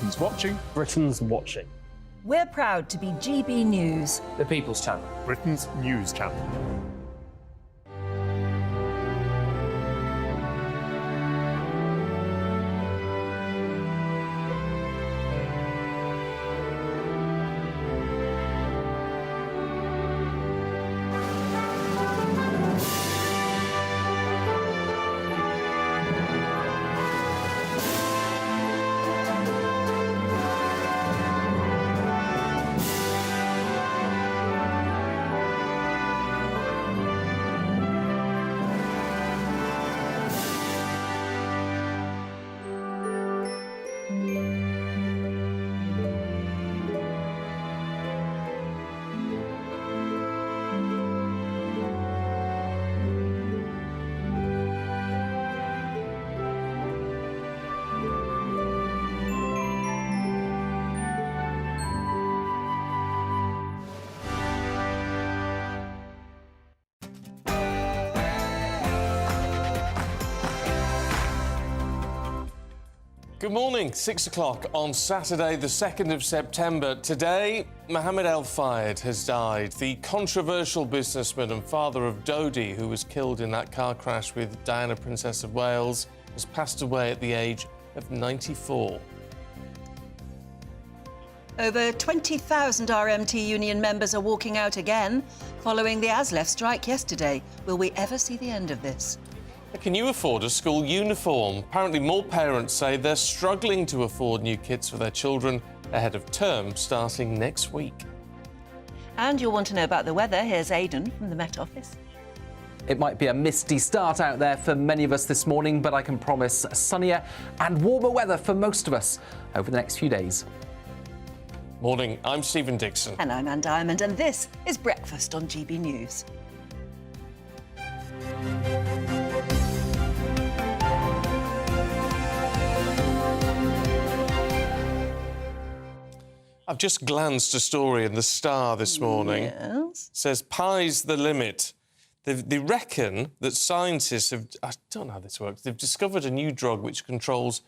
Britain's watching. Britain's watching. We're proud to be GB News, The People's Channel. Britain's news channel. Good morning, 6 o'clock on Saturday, the 2nd of September. Today, Mohammed Al-Fayed has died, the controversial businessman and father of Dodi, who was killed in that car crash with Diana, Princess of Wales, has passed away at the age of 94. Over 20,000 RMT union members are walking out again following the ASLEF strike yesterday. Will we ever see the end of this? Can you afford a school uniform? Apparently more parents say they're struggling to afford new kits for their children ahead of term starting next week. And you'll want to know about the weather. Here's Aidan from the Met Office. It might be a misty start out there for many of us this morning, but I can promise sunnier and warmer weather for most of us over the next few days. Morning, I'm Stephen Dixon. And I'm Anne Diamond, and this is Breakfast on GB News. I've just glanced a story in The Star this morning. Yes. It says, pie's the limit. They reckon that scientists have... I don't know how this works. They've discovered a new drug which controls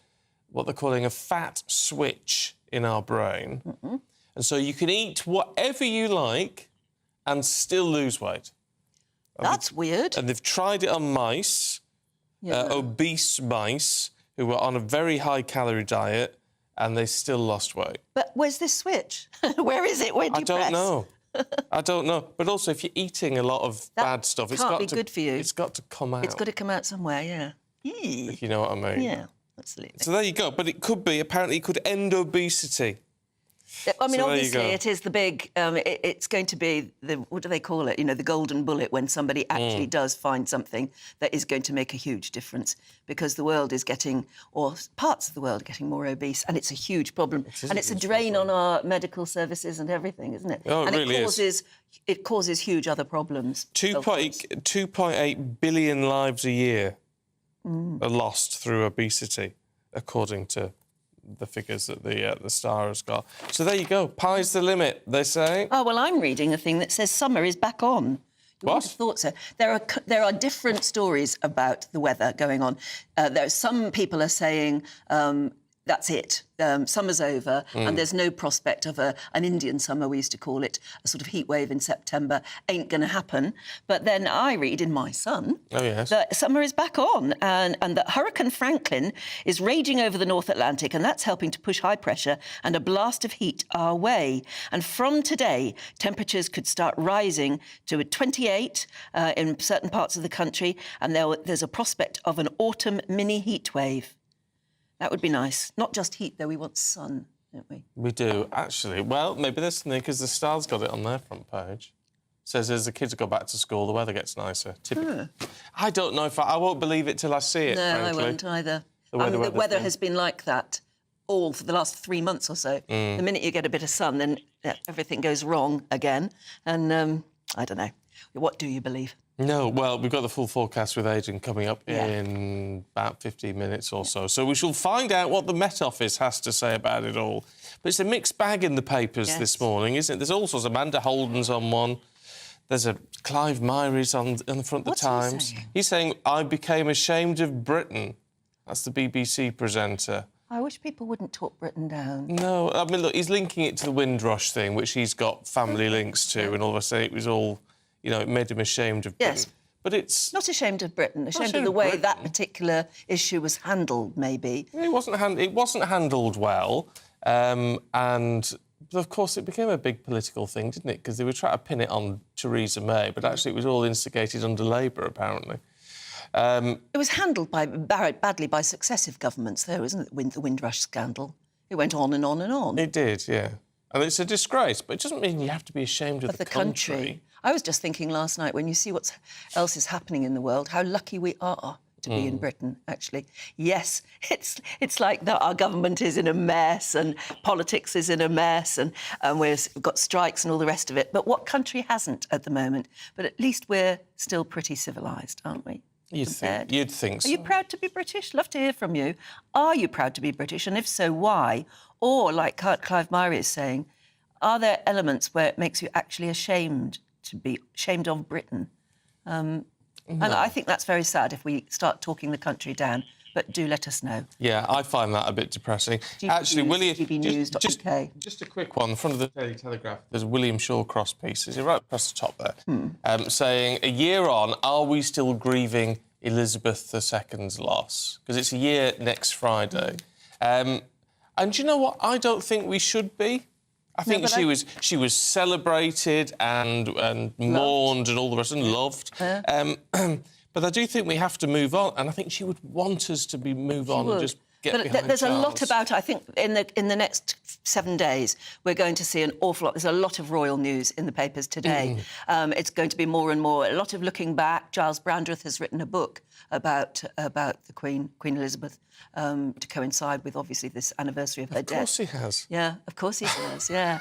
what they're calling a fat switch in our brain. Mm-hmm. And so you can eat whatever you like and still lose weight. That's weird. And they've tried it on mice, obese mice, who were on a very high-calorie diet, and they still lost weight. But where's this switch? Where is it? Where do you press? I don't know. I don't know. But also, if you're eating a lot of bad stuff, it's got to... good for you. It's got to come out. It's got to come out somewhere, yeah. If you know what I mean. Yeah, absolutely. So there you go. But it could be, apparently, it could end obesity. I mean, So obviously, it is the big... it's going to be the... What do they call it? You know, the golden bullet when somebody actually does find something that is going to make a huge difference, because the world is getting, or parts of the world are getting more obese, and it's a huge problem. And it's a drain on our medical services and everything, isn't it? Oh, it really is. It causes huge other problems. 2.8 billion lives a year are lost through obesity, according to the figures that the Star has got. So there you go. Pie's the limit, they say. Oh, well, I'm reading a thing that says summer is back on. You What? would have thought so. There are different stories about the weather going on. Some people are saying that's it. Summer's over, and there's no prospect of an Indian summer, we used to call it, a sort of heat wave in September, ain't going to happen. But then I read in My Sun that summer is back on, and that Hurricane Franklin is raging over the North Atlantic, and that's helping to push high pressure and a blast of heat our way. And from today, temperatures could start rising to 28 in certain parts of the country, and there's a prospect of an autumn mini heat wave. That would be nice. Not just heat, though. We want sun, don't we? We do, actually. Well, maybe there's something, because the Star's got it on their front page. Says as the kids go back to school, the weather gets nicer. Typically. I don't know if I won't believe it till I see it, No, frankly. I won't either. The weather has been like that all for the last 3 months or so. The minute you get a bit of sun, then everything goes wrong again. And I don't know. What do you believe? No, well, we've got the full forecast with Aidan coming up in about 15 minutes or so. So we shall find out what the Met Office has to say about it all. But it's a mixed bag in the papers this morning, isn't it? There's all sorts of... Amanda Holden's on one. There's a Clive Myries on the front of the Times. He's saying, I became ashamed of Britain. That's the BBC presenter. I wish people wouldn't talk Britain down. No, I mean, look, he's linking it to the Windrush thing, which he's got family links to, and all of a sudden it was all, it made him ashamed of Britain. Yes. But it's... Not ashamed of Britain, ashamed of the way that particular issue was handled, maybe. It wasn't handled well, and of course it became a big political thing, didn't it? Because they were trying to pin it on Theresa May, but actually it was all instigated under Labour, apparently. It was handled badly by successive governments, though, isn't it, the Windrush scandal? It went on and on and on. It did, yeah. And it's a disgrace, but it doesn't mean you have to be ashamed of the country. I was just thinking last night, when you see what else is happening in the world, how lucky we are to be in Britain, actually. Yes, it's like that our government is in a mess and politics is in a mess and we've got strikes and all the rest of it. But what country hasn't at the moment? But at least we're still pretty civilised, aren't we? You'd think so. Are you proud to be British? Love to hear from you. Are you proud to be British? And if so, why? Or, like Clive Myrie is saying, are there elements where it makes you actually ashamed of Britain? And I think that's very sad if we start talking the country down. But do let us know. Yeah, I find that a bit depressing. Actually, William, just a quick one. In front of the Daily Telegraph, there's a William Shawcross piece. Is it right across the top there? Saying, a year on, are we still grieving Elizabeth II's loss? Because it's a year next Friday. And do you know what? I don't think we should be. I think she was celebrated and mourned and all the rest, and loved. But I do think we have to move on, and I think she would want us to move on and just get behind Charles. There's a lot about, I think, in the next 7 days, we're going to see an awful lot. There's a lot of royal news in the papers today. It's going to be more and more, a lot of looking back. Giles Brandreth has written a book about the Queen Elizabeth, to coincide with, obviously, this anniversary of her death. Of course he has. Yeah, of course he has, yeah.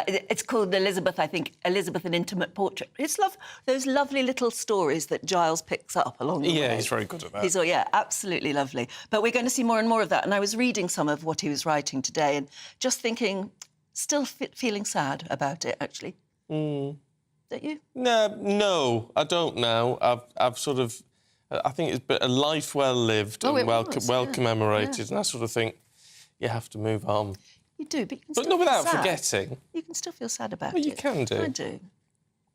It's called Elizabeth, I think, Elizabeth, an Intimate Portrait. It's those lovely little stories that Giles picks up along the way. Yeah, he's very good at that. Yeah, absolutely lovely. But we're going to see more and more of that. And I was reading some of what he was writing today and just thinking, still feeling sad about it, actually. Don't you? No, I don't know. I've sort of... I think it's been a life well lived and well commemorated, and I sort of think you have to move on. You do, but you can but still not without feel sad. Forgetting. You can still feel sad about well, it. You can do. I do.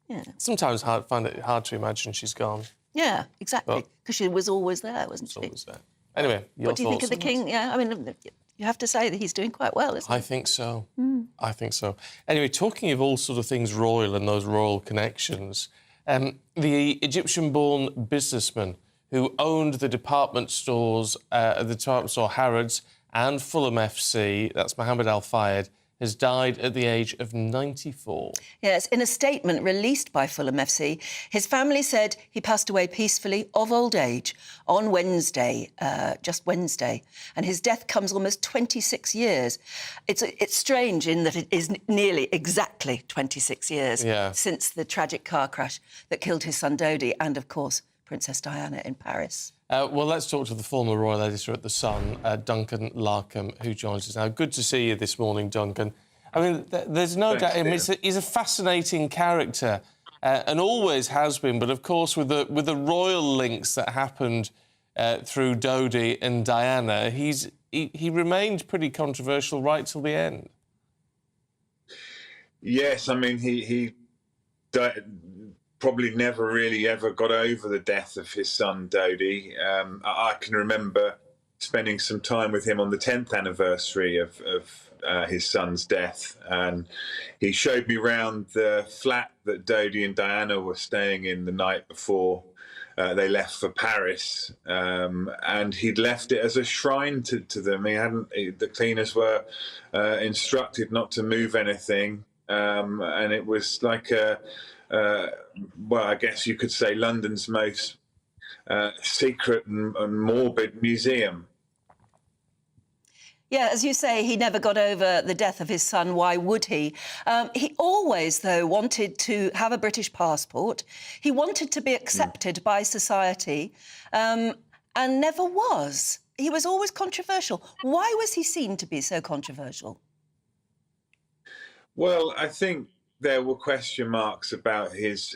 Yeah. Sometimes I find it hard to imagine she's gone. Yeah, exactly. Because she was always there, wasn't she? Always there. Anyway, what do you think of the King? Yeah, I mean, you have to say that he's doing quite well, isn't he? I think so. I think so. Anyway, talking of all sort of things royal and those royal connections, the Egyptian-born businessman who owned the department store Harrods and Fulham FC, that's Mohammed Al-Fayed, has died at the age of 94. Yes, in a statement released by Fulham FC, his family said he passed away peacefully of old age on Wednesday, just Wednesday, and his death comes almost 26 years. It's strange in that it is nearly exactly 26 years since the tragic car crash that killed his son Dodi and, of course, Princess Diana in Paris. Well, let's talk to the former royal editor at The Sun, Duncan Larkham, who joins us now. Good to see you this morning, Duncan. I mean, there's no doubt. I mean, he's a fascinating character, and always has been. But of course, with the royal links that happened through Dodi and Diana, he remained pretty controversial right till the end. Yes, I mean he probably never really ever got over the death of his son Dodi. I can remember spending some time with him on the 10th anniversary of his son's death, and he showed me round the flat that Dodi and Diana were staying in the night before they left for Paris, and he'd left it as a shrine to them. The cleaners were instructed not to move anything, and it was like well, I guess you could say London's most secret and morbid museum. Yeah, as you say, he never got over the death of his son. Why would he? He always, though, wanted to have a British passport. He wanted to be accepted by society, and never was. He was always controversial. Why was he seen to be so controversial? Well, I think there were question marks about his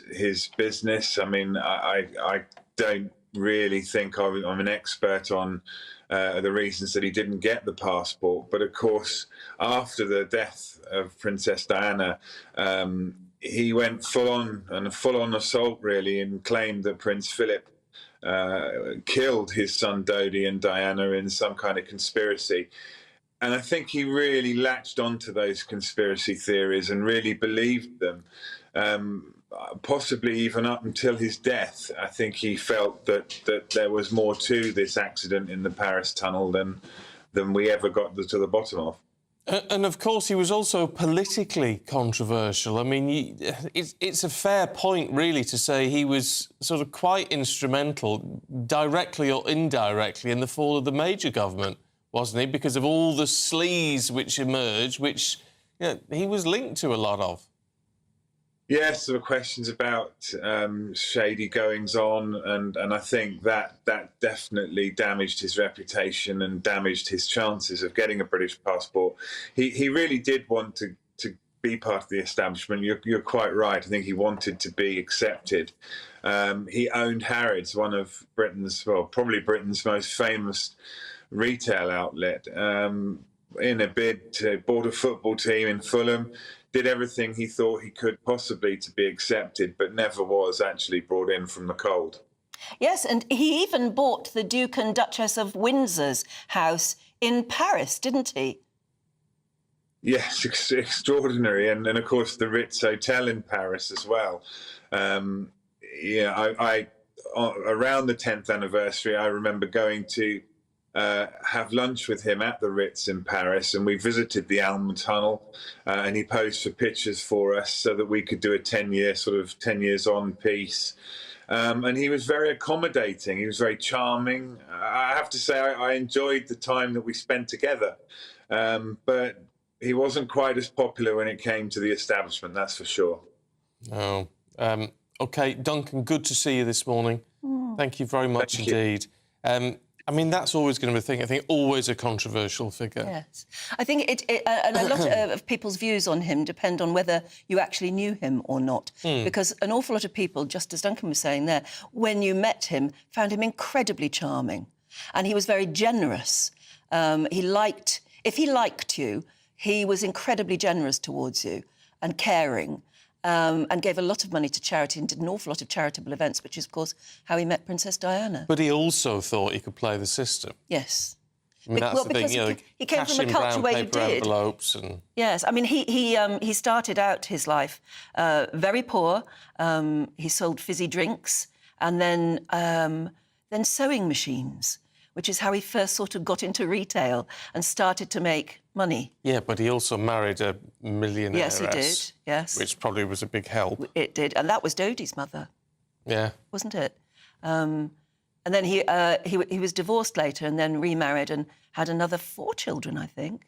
business. I mean, I don't really think I'm an expert on the reasons that he didn't get the passport. But of course, after the death of Princess Diana, he went full on assault, really, and claimed that Prince Philip killed his son Dodi and Diana in some kind of conspiracy. And I think he really latched onto those conspiracy theories and really believed them. Possibly even up until his death, I think he felt that there was more to this accident in the Paris tunnel than we ever got to the bottom of. And of course, he was also politically controversial. I mean, it's a fair point, really, to say he was sort of quite instrumental, directly or indirectly, in the fall of the Major government, wasn't he? Because of all the sleaze which emerged, which he was linked to a lot of. Yes, there were questions about shady goings-on, and I think that definitely damaged his reputation and damaged his chances of getting a British passport. He really did want to be part of the establishment. You're quite right. I think he wanted to be accepted. He owned Harrods, one of probably Britain's most famous retail outlet. In a bid to bought a football team in Fulham. Did everything he thought he could possibly to be accepted, but never was actually brought in from the cold. Yes, and he even bought the Duke and Duchess of Windsor's house in Paris, didn't he? Yes, extraordinary. And of course, the Ritz Hotel in Paris as well. I around the 10th anniversary, I remember going to have lunch with him at the Ritz in Paris, and we visited the Alma Tunnel, and he posed for pictures for us so that we could do a 10 years on piece. And he was very accommodating. He was very charming. I have to say I enjoyed the time that we spent together, but he wasn't quite as popular when it came to the establishment, that's for sure. Oh, OK, Duncan, good to see you this morning. Thank you very much indeed. I mean, that's always going to be a thing. I think always a controversial figure. Yes. I think and a lot of people's views on him depend on whether you actually knew him or not. Because an awful lot of people, just as Duncan was saying there, when you met him, found him incredibly charming. And he was very generous. If he liked you, he was incredibly generous towards you and caring. And gave a lot of money to charity and did an awful lot of charitable events, which is, of course, how he met Princess Diana. But he also thought he could play the system. Yes. I mean, that's the thing, he came from a culture where you did. Envelopes and... Yes, I mean, he started out his life very poor. He sold fizzy drinks and then sewing machines, which is how he first sort of got into retail and started to make money. Yeah, but he also married a millionaire. Yes, he did, yes. Which probably was a big help. It did, and that was Dodi's mother. Yeah. Wasn't it? And then he was divorced later and then remarried and had another 4 children, I think.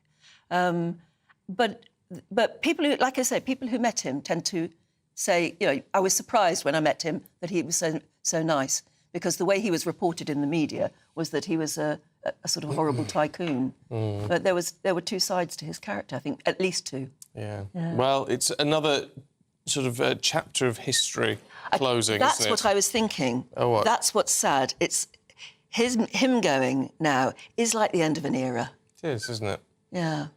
But people who, like I say, people who met him tend to say, I was surprised when I met him that he was so nice, because the way he was reported in the media was that he was a sort of horrible tycoon. But there were 2 sides to his character, I think, at least 2. Yeah. Well, it's another sort of chapter of history closing, That's isn't it? what I was thinking. Oh, what? That's what's sad. It's him going now is like the end of an era. It is, isn't it? Yeah.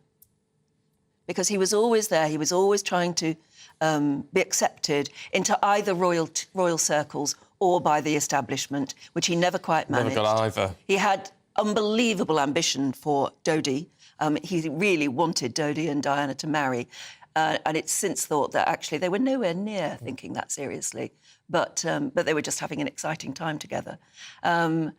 Because he was always there. He was always trying to be accepted into either royal circles or by the establishment, which he never quite managed. Never got either. He had unbelievable ambition for Dodi. He really wanted Dodi and Diana to marry. And it's since thought that actually they were nowhere near thinking that seriously, but they were just having an exciting time together. And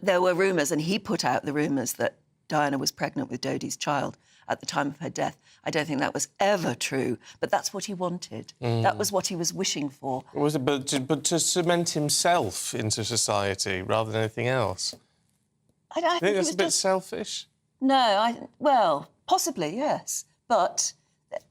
there were rumours, and he put out the rumours that Diana was pregnant with Dodi's child at the time of her death. I don't think that was ever true, but that's what he wanted. That was what he was wishing for. Was it, but to cement himself into society rather than anything else? I think that's a bit selfish? No, well, possibly, yes. But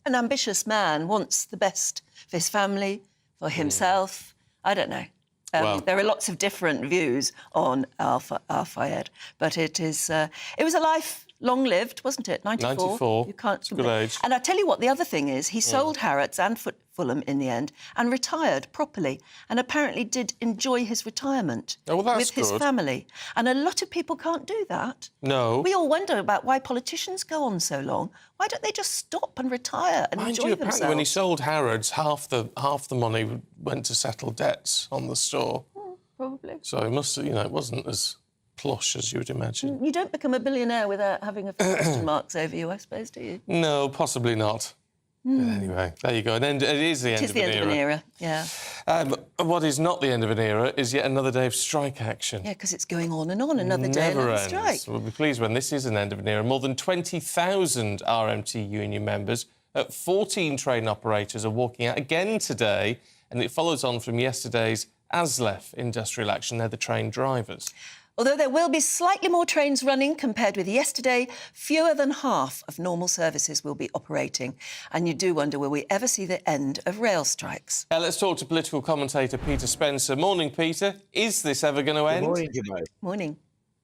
an ambitious man wants the best for his family, for himself. I don't know. There are lots of different views on Al-Fayed, but it was a life Long-lived, wasn't it? 94. 94. You can't It's a good age. And I tell you what, the other thing is, he sold Harrods and Fulham in the end and retired properly, and apparently did enjoy his retirement with his family. And a lot of people can't do that. No. We all wonder about why politicians go on so long. Why don't they just stop and retire and enjoy themselves? Apparently when he sold Harrods, half the money went to settle debts on the store. Probably. So it must, it wasn't as plush as you would imagine. You don't become a billionaire without having a few question marks over you, I suppose, do you? No, possibly not. But anyway, there you go. It is the end of an era. It is the end of an era, yeah. What is not the end of an era is yet another day of strike action. Yeah, because it's going on and on, another day, another strike. We'll be pleased when this is an end of an era. More than 20,000 RMT union members at 14 train operators are walking out again today, and it follows on from yesterday's ASLEF industrial action. They're the train drivers. Although there will be slightly more trains running compared with yesterday, fewer than half of normal services will be operating. And you do wonder, will we ever see the end of rail strikes? Let's talk to political commentator Peter Spencer. Morning, Peter. Is this ever going to end? Good morning, Jimbo. Morning.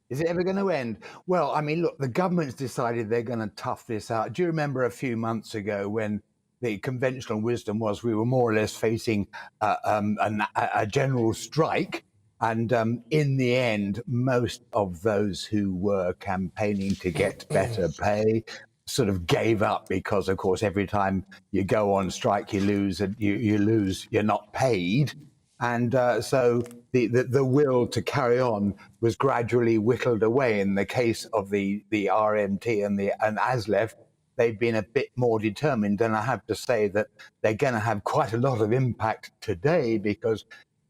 Is it ever going to end? Well, I mean, look, the government's decided they're going to tough this out. Do you remember a few months ago when the conventional wisdom was we were more or less facing a general strike? And in the end, most of those who were campaigning to get better pay sort of gave up because, of course, every time you go on strike, you lose, and you lose, you're not paid. And so the will to carry on was gradually whittled away. In the case of the RMT and ASLEF, they've been a bit more determined. And I have to say that they're going to have quite a lot of impact today because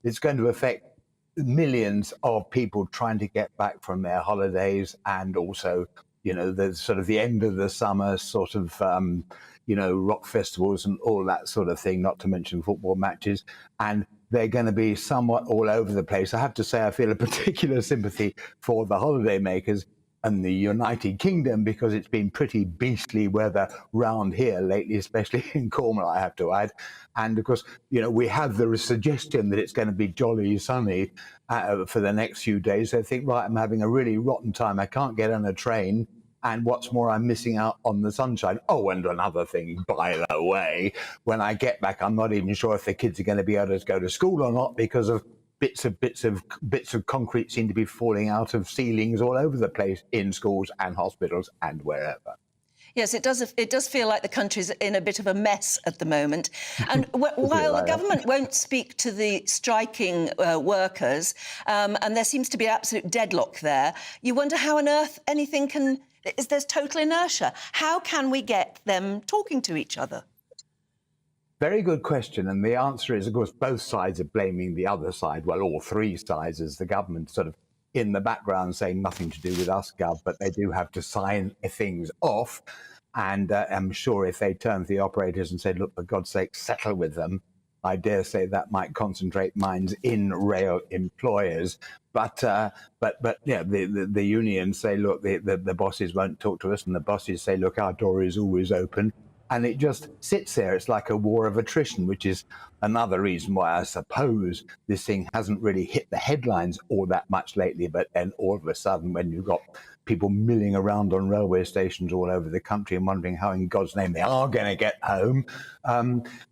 it's going to affect millions of people trying to get back from their holidays, and also, the sort of the end of the summer sort of, rock festivals and all that sort of thing, not to mention football matches. And they're going to be somewhat all over the place. I have to say I feel a particular sympathy for the holidaymakers and the United Kingdom, because it's been pretty beastly weather round here lately, especially in Cornwall, I have to add. And of course, we have the suggestion that it's going to be jolly sunny for the next few days. So I think, right, I'm having a really rotten time. I can't get on a train. And what's more, I'm missing out on the sunshine. Oh, and another thing, by the way, when I get back, I'm not even sure if the kids are going to be able to go to school or not because of bits of concrete seem to be falling out of ceilings all over the place in schools and hospitals and wherever. Yes, it does feel like the country's in a bit of a mess at the moment. And while the government won't speak to the striking workers, and there seems to be absolute deadlock there, you wonder how on earth anything can... There's total inertia. How can we get them talking to each other? Very good question. And the answer is, of course, both sides are blaming the other side. Well, all three sides, as the government sort of in the background saying nothing to do with us, Gov, but they do have to sign things off. And I'm sure if they turned to the operators and said, look, for God's sake, settle with them, I dare say that might concentrate minds in rail employers. But yeah, the unions say, look, the bosses won't talk to us, and the bosses say, look, our door is always open. And it just sits there. It's like a war of attrition, which is another reason why I suppose this thing hasn't really hit the headlines all that much lately. But then all of a sudden, when you've got people milling around on railway stations all over the country and wondering how in God's name they are going to get home,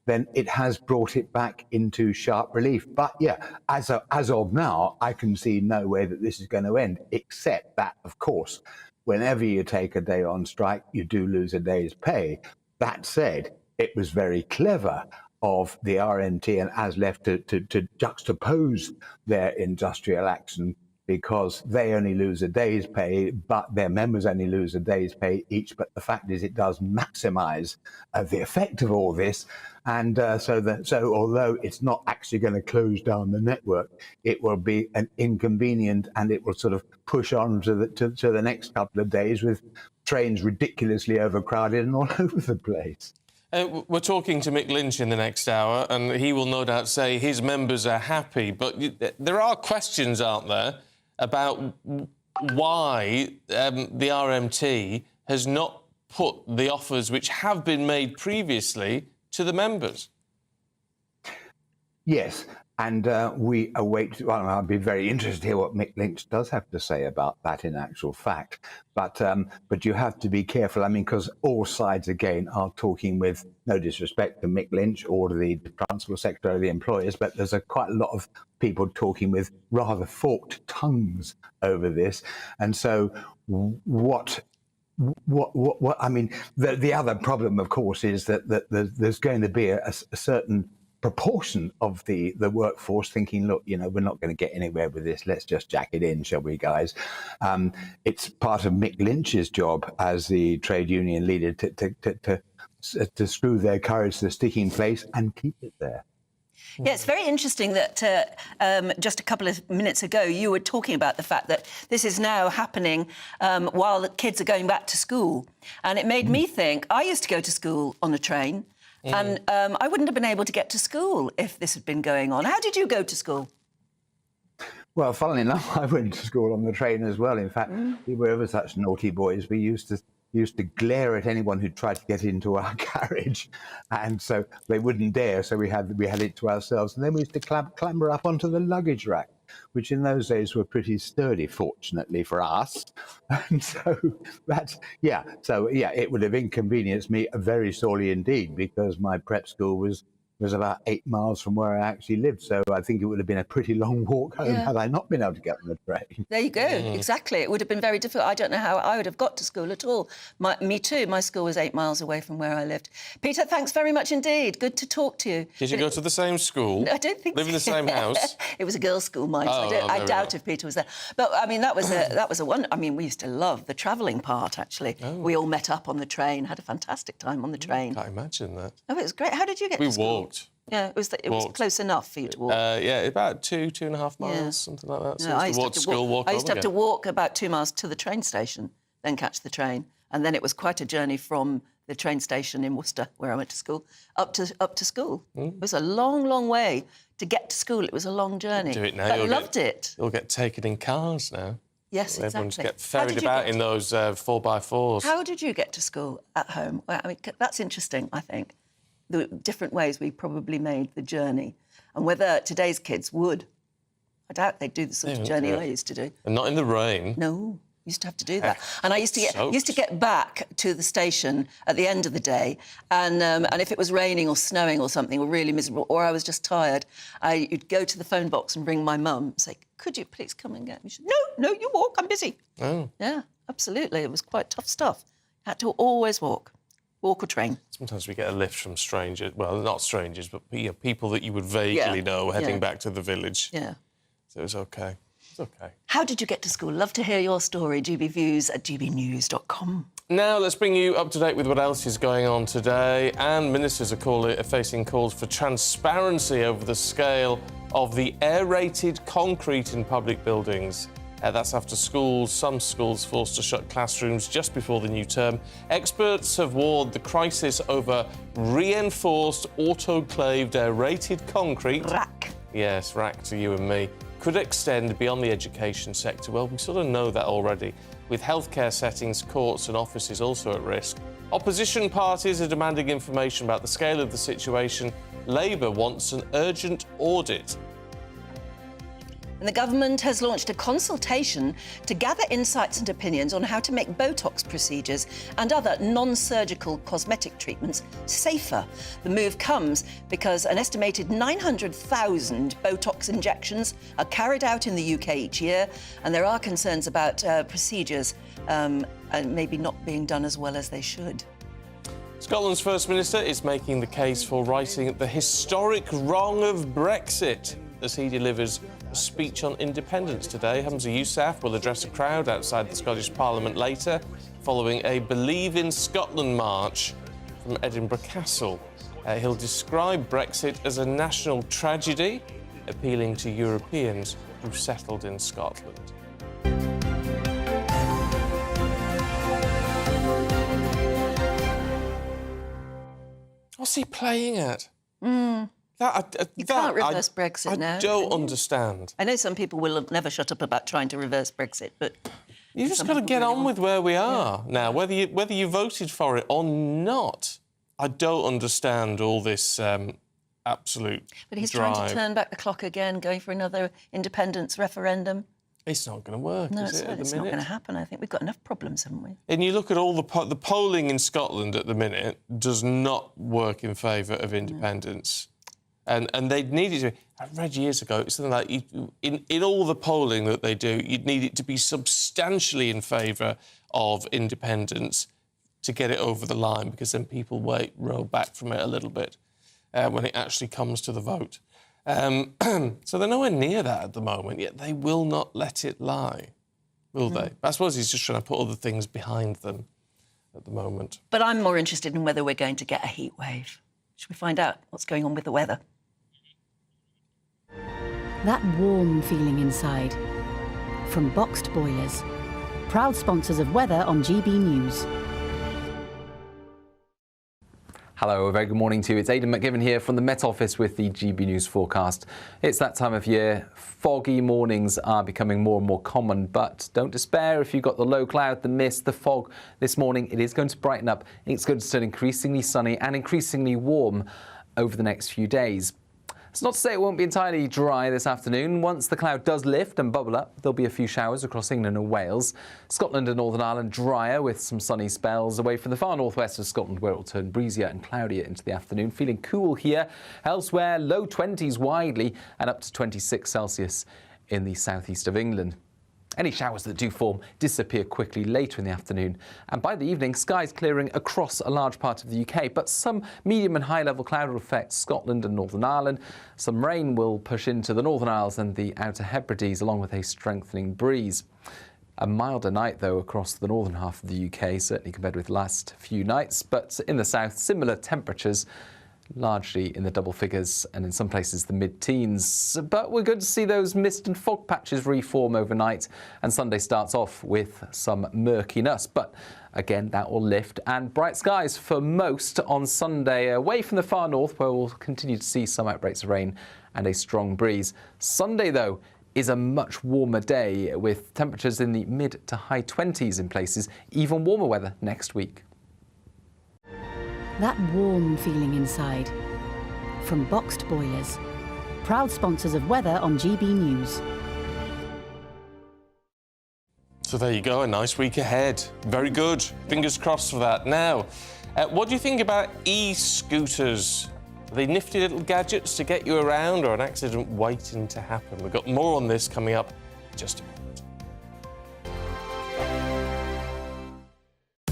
then it has brought it back into sharp relief. But yeah, as of now, I can see no way that this is going to end, except that, of course, whenever you take a day on strike, you do lose a day's pay. That said, it was very clever of the RMT and ASLEF to juxtapose their industrial action, because they only lose a day's pay, but their members only lose a day's pay each. But the fact is, it does maximise the effect of all this. And so although it's not actually going to close down the network, it will be an inconvenient, and it will sort of push on to the next couple of days with trains ridiculously overcrowded and all over the place. We're talking to Mick Lynch in the next hour, and he will no doubt say his members are happy. But there are questions out there about why the RMT has not put the offers which have been made previously to the members. Yes, And we await, well, I'll be very interested to hear what Mick Lynch does have to say about that in actual fact. But you have to be careful, I mean, because all sides, again, are talking with, no disrespect to Mick Lynch or to the Transport Secretary or the employers, but there's quite a lot of people talking with rather forked tongues over this. And so what I mean, the other problem, of course, is that there's going to be a certain proportion of the workforce thinking, look, you know, we're not going to get anywhere with this. Let's just jack it in, shall we, guys? It's part of Mick Lynch's job as the trade union leader to screw their courage to the sticking place and keep it there. Yeah, it's very interesting that just a couple of minutes ago you were talking about the fact that this is now happening while the kids are going back to school. And it made me think, I used to go to school on a train and I wouldn't have been able to get to school if this had been going on. How did you go to school? Well, funnily enough, I went to school on the train as well. In fact, we were ever such naughty boys. We used to glare at anyone who tried to get into our carriage, and so they wouldn't dare. So we had it to ourselves, and then we used to clamber up onto the luggage rack, which in those days were pretty sturdy, fortunately for us. And so it would have inconvenienced me very sorely indeed, because my prep school was about 8 miles from where I actually lived. So I think it would have been a pretty long walk home had I not been able to get on the train. There you go. Exactly. It would have been very difficult. I don't know how I would have got to school at all. Me too. My school was 8 miles away from where I lived. Peter, thanks very much indeed. Good to talk to you. Did you go to the same school? I don't think Live in the same house? It was a girls' school, mine. So I doubt if Peter was there. But, I mean, that was a one. I mean, we used to love the travelling part, actually. Oh. We all met up on the train, had a fantastic time on the train. I can't imagine that. Oh, it was great. How did you get to school? We walked. Yeah, it was close enough for you to walk. About 2.5 miles, something like that. So no, I used to have to walk about 2 miles to the train station, then catch the train, and then it was quite a journey from the train station in Worcester, where I went to school, up to school. It was a long, long way to get to school. It was a long journey. Do it now. But I loved it. You'll get taken in cars now. Yes, exactly. Everyone's get ferried about in those 4x4s. How did you get to school at home? Well, I mean, that's interesting, I think. The different ways we probably made the journey, and whether today's kids would. I doubt they'd do the sort of journey I used to do. And not in the rain. No, used to have to do that. And I used to get back to the station at the end of the day, and if it was raining or snowing or something, or really miserable, or I was just tired, you'd go to the phone box and ring my mum and say, "Could you please come and get me?" She'd, No, you walk. I'm busy. Oh. Yeah, absolutely. It was quite tough stuff. Had to always walk. Walk or train. Sometimes we get a lift from strangers. Well, not strangers, but people that you would vaguely know heading back to the village. Yeah. So it was OK. It's OK. How did you get to school? Love to hear your story. gbviews@gbnews.com. Now let's bring you up to date with what else is going on today. And ministers are facing calls for transparency over the scale of the aerated concrete in public buildings. That's after some schools forced to shut classrooms just before the new term. Experts have warned the crisis over reinforced autoclaved aerated concrete... RAC. Yes, RAC to you and me. Could extend beyond the education sector. Well, we sort of know that already, with healthcare settings, courts and offices also at risk. Opposition parties are demanding information about the scale of the situation. Labour wants an urgent audit. And the government has launched a consultation to gather insights and opinions on how to make Botox procedures and other non-surgical cosmetic treatments safer. The move comes because an estimated 900,000 Botox injections are carried out in the UK each year, and there are concerns about procedures and maybe not being done as well as they should. Scotland's First Minister is making the case for righting the historic wrong of Brexit as he delivers a speech on independence today. Hamza Yousaf will address a crowd outside the Scottish Parliament later, following a Believe in Scotland march from Edinburgh Castle. He'll describe Brexit as a national tragedy, appealing to Europeans who've settled in Scotland. What's he playing at? You can't reverse Brexit now. I don't understand. I know some people will never shut up about trying to reverse Brexit, but... You've just got to get on with where we are now, whether you voted for it or not. I don't understand all this absolute But he's drive. trying to turn back the clock again, going for another independence referendum. It's not going to work, No, is it, at the it's minute? not going to happen. I think we've got enough problems, haven't we? And you look at all the polling in Scotland at the minute does not work in favour of independence. And they need it to... I read years ago, it's something like in all the polling that they do, you'd need it to be substantially in favour of independence to get it over the line, because then people roll back from it a little bit when it actually comes to the vote. So they're nowhere near that at the moment, yet they will not let it lie, will they? I suppose he's just trying to put other things behind them at the moment. But I'm more interested in whether we're going to get a heat wave. Should we find out what's going on with the weather? That warm feeling inside. From Boxed Boilers, proud sponsors of weather on GB News. Hello, a very good morning to you. It's Aidan McGivern here from the Met Office with the GB News forecast. It's that time of year. Foggy mornings are becoming more and more common, but don't despair if you've got the low cloud, the mist, the fog this morning. It is going to brighten up. It's going to turn increasingly sunny and increasingly warm over the next few days. It's not to say it won't be entirely dry this afternoon. Once the cloud does lift and bubble up, there'll be a few showers across England and Wales. Scotland and Northern Ireland drier with some sunny spells away from the far northwest of Scotland, where it will turn breezier and cloudier into the afternoon. Feeling cool here. Elsewhere, low 20s widely and up to 26 Celsius in the southeast of England. Any showers that do form disappear quickly later in the afternoon, and by the evening, skies clearing across a large part of the UK, but some medium and high-level cloud will affect Scotland and Northern Ireland. Some rain will push into the Northern Isles and the Outer Hebrides, along with a strengthening breeze. A milder night, though, across the northern half of the UK, certainly compared with the last few nights, but in the south, similar temperatures, largely in the double figures and in some places the mid-teens. But we're good to see those mist and fog patches reform overnight, and Sunday starts off with some murkiness. But again, that will lift, and bright skies for most on Sunday, away from the far north, where we'll continue to see some outbreaks of rain and a strong breeze. Sunday, though, is a much warmer day, with temperatures in the mid to high 20s in places, even warmer weather next week. That warm feeling inside. From Boxed Boilers, proud sponsors of weather on GB News. So there you go, a nice week ahead. Very good. Fingers crossed for that. Now, what do you think about e-scooters? Are they nifty little gadgets to get you around, or an accident waiting to happen? We've got more on this coming up in just a minute.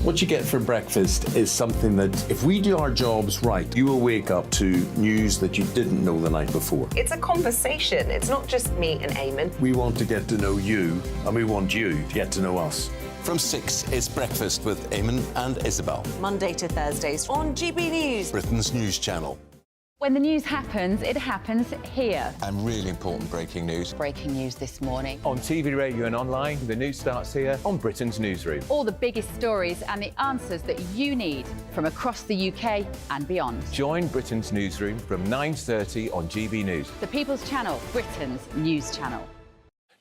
What you get for breakfast is something that, if we do our jobs right, you will wake up to news that you didn't know the night before. It's a conversation. It's not just me and Eamon. We want to get to know you, and we want you to get to know us. From 6, it's Breakfast with Eamon and Isabel. Monday to Thursdays on GB News. Britain's news channel. When the news happens, it happens here. And really important breaking news. Breaking news this morning. On TV, radio and online, the news starts here on Britain's Newsroom. All the biggest stories and the answers that you need from across the UK and beyond. Join Britain's Newsroom from 9:30 on GB News. The People's Channel, Britain's news channel.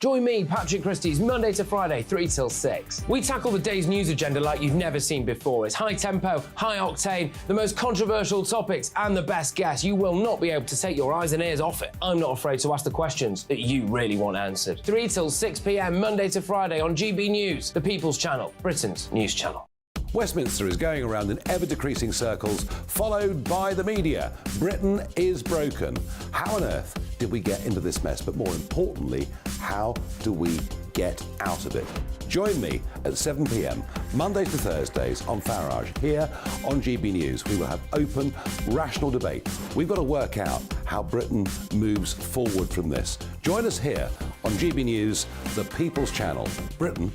Join me, Patrick Christie's, Monday to Friday, 3 till 6. We tackle the day's news agenda like you've never seen before. It's high tempo, high octane, the most controversial topics, and the best guests. You will not be able to take your eyes and ears off it. I'm not afraid to ask the questions that you really want answered. 3 till 6 p.m, Monday to Friday on GB News, the People's Channel, Britain's news channel. Westminster is going around in ever-decreasing circles, followed by the media. Britain is broken. How on earth did we get into this mess? But more importantly, how do we get out of it? Join me at 7 p.m, Mondays to Thursdays on Farage, here on GB News. We will have open, rational debate. We've got to work out how Britain moves forward from this. Join us here on GB News, the People's Channel. Britain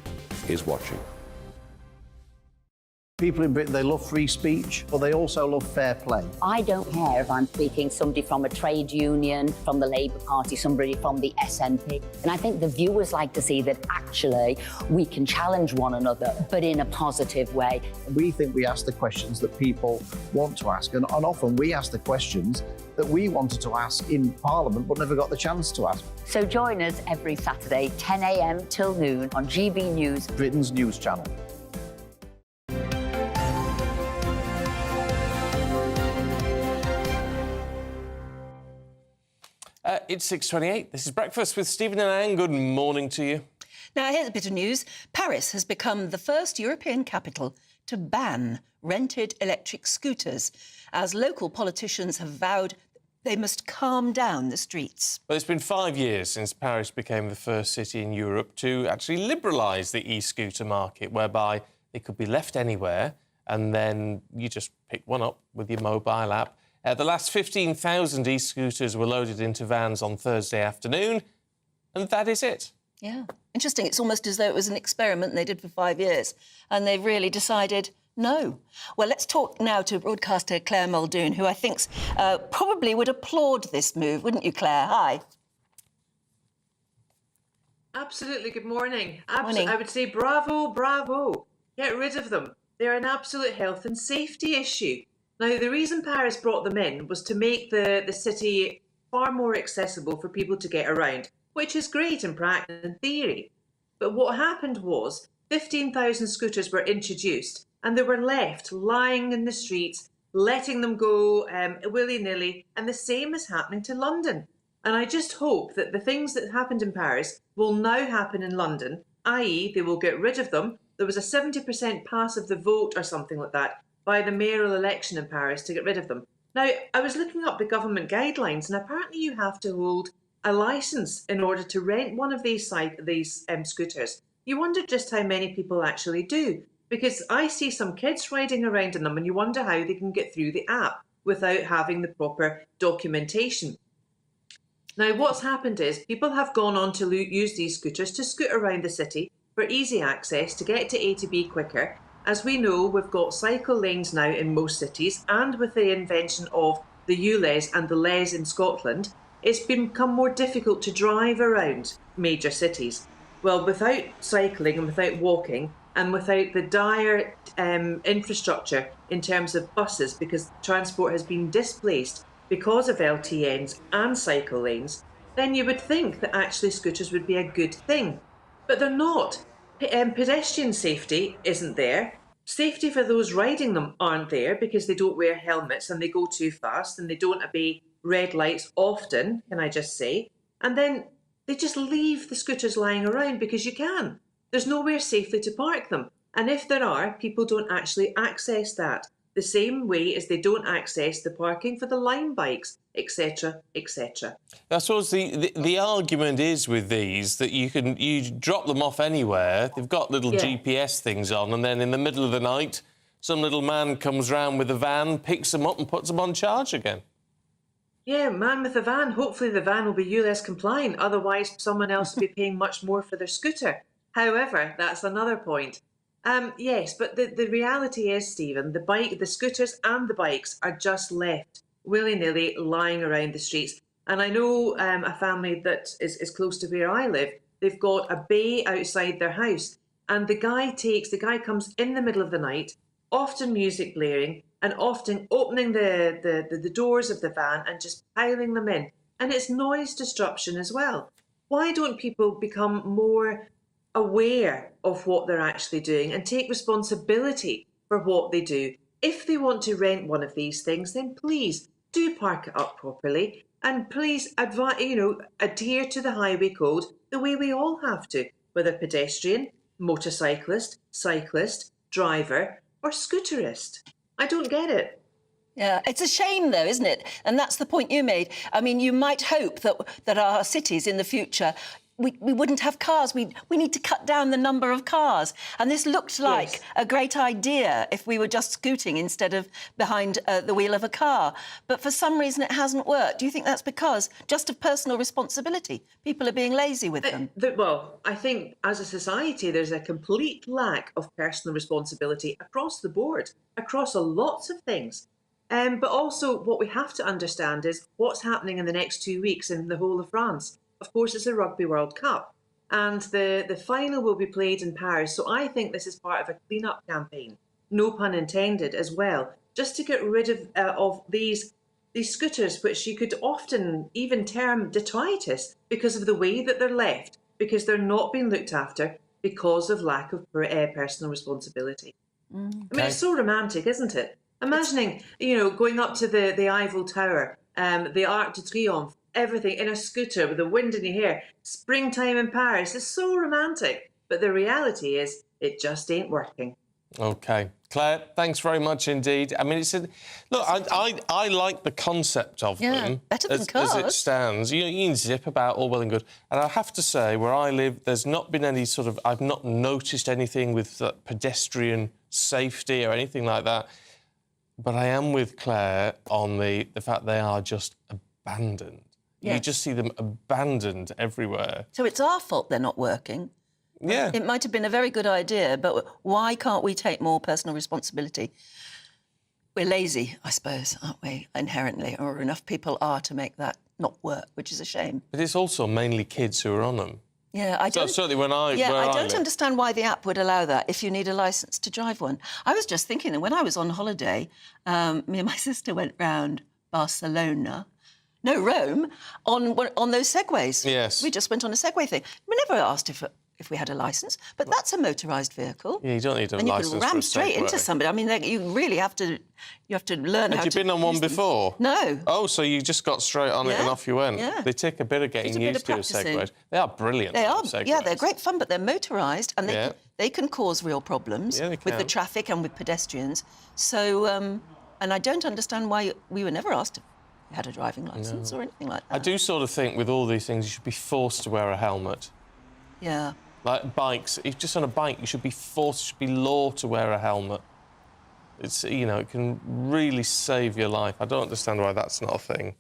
is watching. People in Britain, they love free speech, but they also love fair play. I don't care if I'm speaking somebody from a trade union, from the Labour Party, somebody from the SNP. And I think the viewers like to see that actually we can challenge one another, but in a positive way. We think we ask the questions that people want to ask, and often we ask the questions that we wanted to ask in Parliament but never got the chance to ask. So join us every Saturday, 10 a.m. till noon on GB News, Britain's news channel. It's 6:28. This is Breakfast with Stephen and Anne. Good morning to you. Now, here's a bit of news. Paris has become the first European capital to ban rented electric scooters, as local politicians have vowed they must calm down the streets. Well, it's been 5 years since Paris became the first city in Europe to actually liberalise the e-scooter market, whereby they could be left anywhere and then you just pick one up with your mobile app. The last 15,000 e-scooters were loaded into vans on Thursday afternoon, and that is it. Yeah. Interesting. It's almost as though it was an experiment they did for 5 years, and they've really decided no. Well, let's talk now to broadcaster Claire Muldoon, who I think probably would applaud this move, wouldn't you, Claire? Hi. Absolutely. Good morning. Morning. I would say bravo, bravo. Get rid of them. They're an absolute health and safety issue. Now, the reason Paris brought them in was to make the city far more accessible for people to get around, which is great in practice and theory. But what happened was 15,000 scooters were introduced and they were left lying in the streets, letting them go willy-nilly, and the same is happening to London. And I just hope that the things that happened in Paris will now happen in London, i.e. they will get rid of them. There was a 70% pass of the vote or something like that by the mayoral election in Paris to get rid of them. Now, I was looking up the government guidelines, and apparently you have to hold a licence in order to rent one of these scooters. You wonder just how many people actually do, because I see some kids riding around in them and you wonder how they can get through the app without having the proper documentation. Now, what's happened is people have gone on to use these scooters to scoot around the city for easy access to get to A to B quicker. As we know, we've got cycle lanes now in most cities, and with the invention of the ULEZ and the LEZ in Scotland, it's become more difficult to drive around major cities. Well, without cycling and without walking, and without the dire infrastructure in terms of buses, because transport has been displaced because of LTNs and cycle lanes, then you would think that actually scooters would be a good thing. But they're not. Pedestrian safety isn't there. Safety for those riding them aren't there because they don't wear helmets and they go too fast and they don't obey red lights often, can I just say. And then they just leave the scooters lying around because you can. There's nowhere safely to park them. And if there are, people don't actually access that the same way as they don't access the parking for the line bikes, etc., etc. I suppose the argument is with these that you drop them off anywhere. They've got little GPS things on, and then in the middle of the night, some little man comes round with a van, picks them up, and puts them on charge again. Yeah, man with a van. Hopefully the van will be ULEZ compliant. Otherwise, someone else will be paying much more for their scooter. However, that's another point. Yes, but the reality is, Stephen, the scooters and the bikes are just left willy-nilly lying around the streets. And I know a family that is close to where I live. They've got a bay outside their house, and the guy comes in the middle of the night, often music blaring, and often opening the doors of the van and just piling them in. And it's noise disruption as well. Why don't people become more aware of what they're actually doing and take responsibility for what they do? If they want to rent one of these things, then please do park it up properly, and please adhere to the highway code the way we all have to, whether pedestrian, motorcyclist, cyclist, driver or scooterist. I don't get it. Yeah, it's a shame, though, isn't it? And that's the point you made. I mean, you might hope that our cities in the future, we wouldn't have cars. We need to cut down the number of cars. And this looked like a great idea if we were just scooting instead of behind the wheel of a car. But for some reason, it hasn't worked. Do you think that's because just of personal responsibility? People are being lazy with them. Well, I think as a society, there's a complete lack of personal responsibility across the board, across lots of things. But also what we have to understand is what's happening in the next 2 weeks in the whole of France. Of course, it's a Rugby World Cup, and the final will be played in Paris. So I think this is part of a clean-up campaign, no pun intended, as well, just to get rid of these scooters, which you could often even term detritus because of the way that they're left, because they're not being looked after because of lack of personal responsibility. I mean, it's so romantic, isn't it? Imagining, going up to the Eiffel Tower, the Arc de Triomphe, everything in a scooter with the wind in your hair. Springtime in Paris is so romantic. But the reality is, it just ain't working. OK. Claire, thanks very much indeed. I mean, look, I like the concept of them better than as it stands. You can zip about, all well and good. And I have to say, where I live, there's not been any sort of... I've not noticed anything with pedestrian safety or anything like that. But I am with Claire on the fact they are just abandoned. Yes. You just see them abandoned everywhere. So it's our fault they're not working. Yeah. It might have been a very good idea, but why can't we take more personal responsibility? We're lazy, I suppose, aren't we, inherently, or enough people are to make that not work, which is a shame. But it's also mainly kids who are on them. Yeah, I don't... certainly when I... Yeah, I don't live. understand why the app would allow that if you need a licence to drive one. I was just thinking that when I was on holiday, me and my sister went round Barcelona... No, Rome, on those segways. Yes. We just went on a segway thing. We never asked if we had a licence, but that's a motorised vehicle. Yeah, you don't need a licence. And you can ram straight into somebody. I mean, you really have to... You have to learn how to... Had you been on one before? No. Oh, so you just got straight on it and off you went? Yeah. They take a bit of getting used to segways. They are brilliant. They are. Segways. Yeah, they're great fun, but they're motorised and they can cause real problems with the traffic and with pedestrians. So, and I don't understand why we were never asked if we had a driving licence or anything like that. I do sort of think with all these things, you should be forced to wear a helmet. Yeah. Like bikes, if just on a bike, you should be forced, it should be law to wear a helmet. It's, you know, it can really save your life. I don't understand why that's not a thing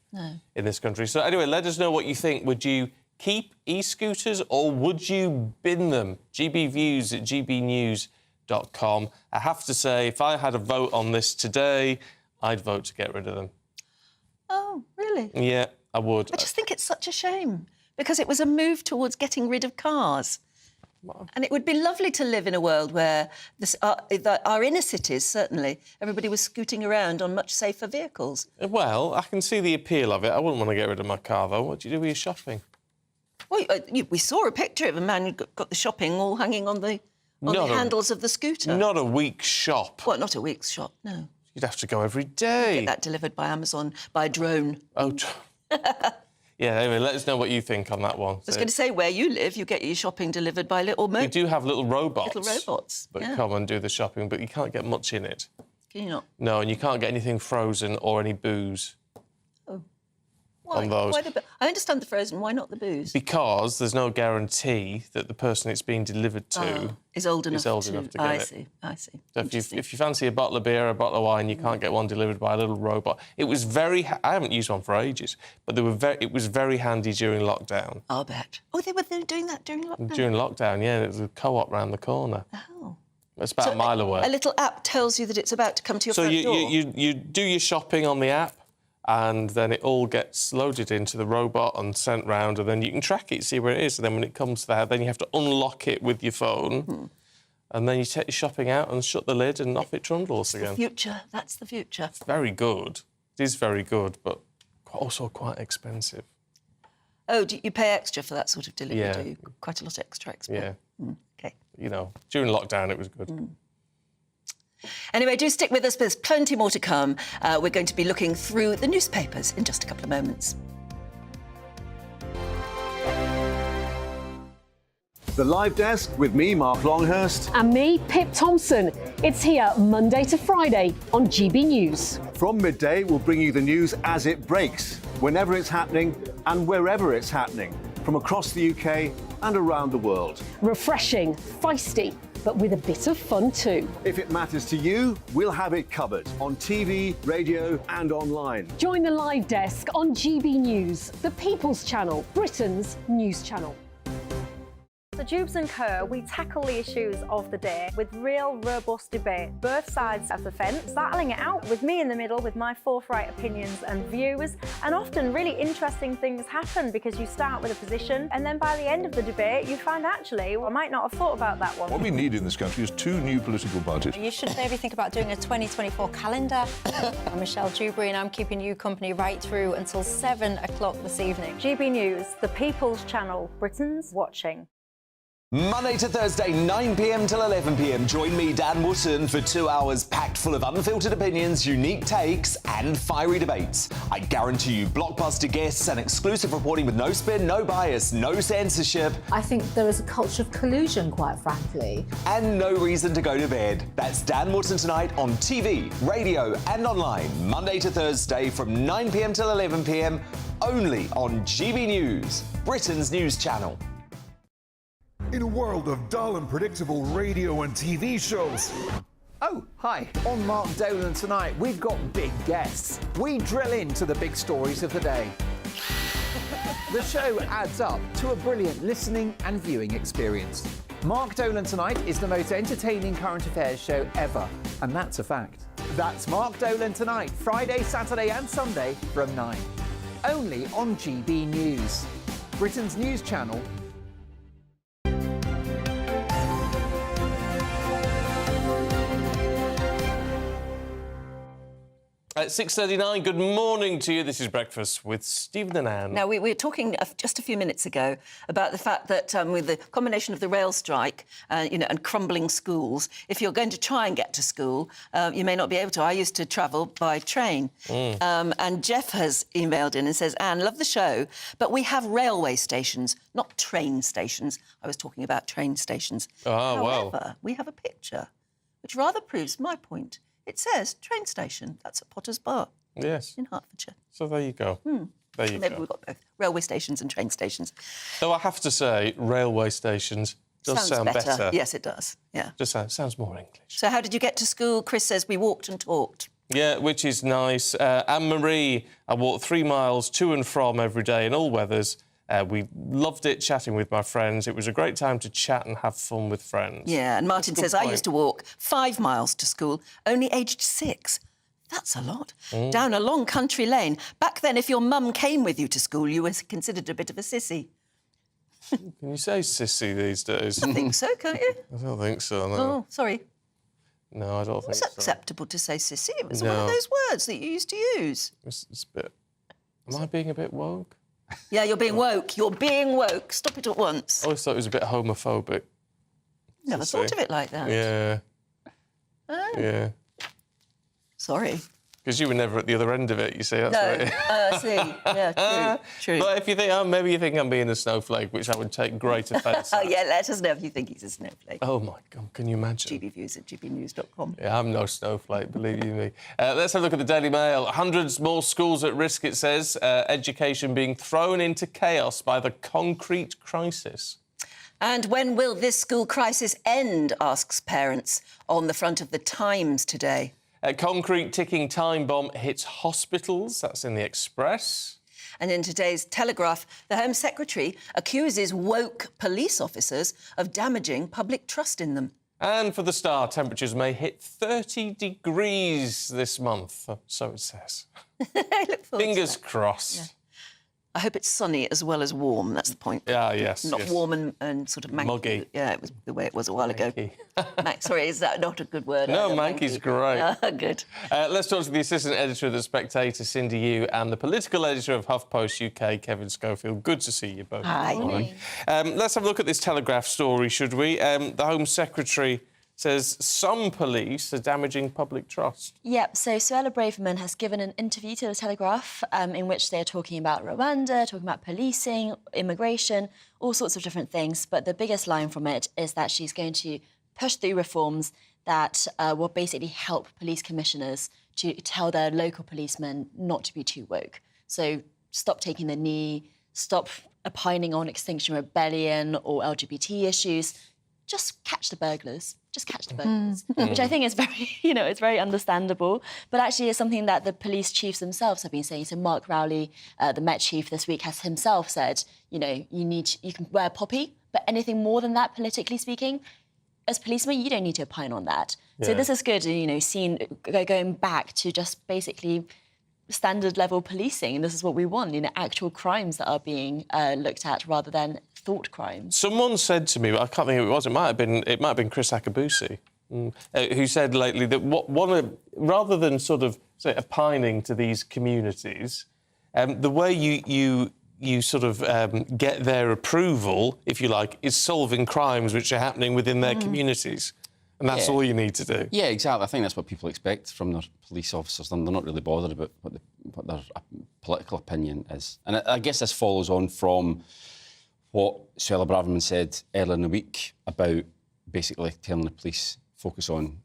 in this country. So anyway, let us know what you think. Would you keep e-scooters or would you bin them? gbviews@gbnews.com. I have to say, if I had a vote on this today, I'd vote to get rid of them. Oh, really? Yeah, I would. I just think it's such a shame because it was a move towards getting rid of cars. And it would be lovely to live in a world where our inner cities, certainly, everybody was scooting around on much safer vehicles. Well, I can see the appeal of it. I wouldn't want to get rid of my car, though. What do you do with your shopping? Well, we saw a picture of a man who got the shopping all hanging on the handles of the scooter. Not a week's shop. Well, not a week's shop, no. You'd have to go every day. Get that delivered by Amazon, by drone. Oh, yeah, anyway, let us know what you think on that one. I was going to say, where you live, you get your shopping delivered by little... We do have little robots. Little robots, that come and do the shopping, but you can't get much in it. Can you not? No, and you can't get anything frozen or any booze. Oh. Why? On those. I understand the frozen. Why not the booze? Because there's no guarantee that the person it's being delivered to is old enough to get it. I see. So if you fancy a bottle of beer or a bottle of wine, you can't get one delivered by a little robot. It was very... I haven't used one for ages, but it was very handy during lockdown. I'll bet. Oh, they were doing that during lockdown? During lockdown, yeah. There was a co-op round the corner. Oh. It's about a mile away. A little app tells you that it's about to come to your front door? So you do your shopping on the app, and then it all gets loaded into the robot and sent round, and then you can track it, see where it is. And then when it comes there, then you have to unlock it with your phone, and then you take your shopping out and shut the lid, and off it trundles again. The future. That's the future. It's very good. It is very good, but also quite expensive. Oh, do you pay extra for that sort of delivery? Yeah. Do you? Quite a lot extra. Yeah. OK. You know, during lockdown, it was good. Anyway, do stick with us. There's plenty more to come. We're going to be looking through the newspapers in just a couple of moments. The Live Desk with me, Mark Longhurst. And me, Pip Thompson. It's here Monday to Friday on GB News. From midday, we'll bring you the news as it breaks, whenever it's happening and wherever it's happening, from across the UK and around the world. Refreshing, feisty, but with a bit of fun too. If it matters to you, we'll have it covered on TV, radio and online. Join the Live Desk on GB News, the People's Channel, Britain's news channel. So Jubes and Kerr, we tackle the issues of the day with real, robust debate. Both sides of the fence, battling it out with me in the middle with my forthright opinions and views. And often really interesting things happen because you start with a position and then by the end of the debate you find actually, well, I might not have thought about that one. What we need in this country is 2 new political parties. You should maybe think about doing a 2024 calendar. I'm Michelle Dewberry and I'm keeping you company right through until 7 o'clock this evening. GB News, the People's Channel, Britain's watching. Monday to Thursday, 9 p.m. till 11 p.m. Join me, Dan Wootton, for 2 hours packed full of unfiltered opinions, unique takes, and fiery debates. I guarantee you blockbuster guests and exclusive reporting with no spin, no bias, no censorship. I think there is a culture of collusion, quite frankly. And no reason to go to bed. That's Dan Wootton tonight on TV, radio, and online. Monday to Thursday from 9 p.m. till 11 p.m. only on GB News, Britain's news channel. In a world of dull and predictable radio and TV shows. Oh, hi. On Mark Dolan tonight, we've got big guests. We drill into the big stories of the day. The show adds up to a brilliant listening and viewing experience. Mark Dolan Tonight is the most entertaining current affairs show ever, and that's a fact. That's Mark Dolan Tonight, Friday, Saturday and Sunday from 9. Only on GB News, Britain's news channel. At 6:39, good morning to you. This is Breakfast with Stephen and Anne. Now, we were talking just a few minutes ago about the fact that with the combination of the rail strike and crumbling schools, if you're going to try and get to school, you may not be able to. I used to travel by train. And Jeff has emailed in and says, Anne, love the show, but we have railway stations, not train stations. I was talking about train stations. However, we have a picture which rather proves my point. It says train station. That's at Potter's Bar. Yes. In Hertfordshire. So there you go. There you Maybe go. we've got both railway stations and train stations. Though I have to say, railway stations does sound better. Yes, it does. Yeah. Just sounds more English. So how did you get to school? Chris says we walked and talked. Yeah, which is nice. Anne-Marie, I walked 3 miles to and from every day in all weathers. We loved it, chatting with my friends. It was a great time to chat and have fun with friends. Yeah, and Martin says, I used to walk 5 miles to school, only aged 6. That's a lot. Down a long country lane. Back then, if your mum came with you to school, you were considered a bit of a sissy. Can you say sissy these days? I think so, can't you? I don't think so, no. Oh, sorry. No, I don't think so. It's acceptable to say sissy. It was one of those words that you used to use. It's a bit... Am I being a bit woke? Yeah, you're being woke. You're being woke. Stop it at once. I always thought it was a bit homophobic. Never thought of it like that. Yeah. Oh. Yeah. Sorry. Because you were never at the other end of it, you see. That's No, right. I see. Yeah, true. But if you think, maybe you think I'm being a snowflake, which I would take great offence Oh, at. yeah, let us know if you think he's a snowflake. Oh, my God, can you imagine? gbviews@gbnews.com. Yeah, I'm no snowflake, believe you me. Let's have a look at the Daily Mail. Hundreds more schools at risk, it says. Education being thrown into chaos by the concrete crisis. And when will this school crisis end, asks parents on the front of the Times today. A concrete ticking time bomb hits hospitals. That's in the Express. And in today's Telegraph, the Home Secretary accuses woke police officers of damaging public trust in them. And for the Star, temperatures may hit 30 degrees this month, so it says. I look forward Fingers to that. crossed. Yeah. I hope it's sunny as well as warm. That's the point. Yeah, yes. Not warm and sort of manky. Muggy. Yeah, it was the way it was a while ago. Sorry, is that not a good word? No, manky's great. Good. Let's talk to the assistant editor of The Spectator, Cindy Yu, and the political editor of HuffPost UK, Kevin Schofield. Good to see you both. Hi. Let's have a look at this Telegraph story, should we? The Home Secretary says some police are damaging public trust. Yep, so Suella Braverman has given an interview to The Telegraph in which they're talking about Rwanda, talking about policing, immigration, all sorts of different things. But the biggest line from it is that she's going to push through reforms that will basically help police commissioners to tell their local policemen not to be too woke. So stop taking the knee, stop opining on Extinction Rebellion or LGBT issues. Just catch the burglars. Just catch the burglars. Which I think is very, it's very understandable. But actually it's something that the police chiefs themselves have been saying. So Mark Rowley, the Met chief this week, has himself said, you can wear poppy, but anything more than that, politically speaking, as policemen, you don't need to opine on that. Yeah. So this is good, going back to just basically standard level policing, and this is what we want, actual crimes that are being looked at rather than thought crimes. Someone said to me, I can't think who it was, it might have been Chris Akabusi, who said lately that rather than sort of say opining to these communities, the way you you sort of get their approval, if you like, is solving crimes which are happening within their communities. And that's all you need to do. Yeah, exactly. I think that's what people expect from their police officers. They're not really bothered about what their political opinion is. And I guess this follows on from what Suella Braverman said earlier in the week about basically telling the police focus on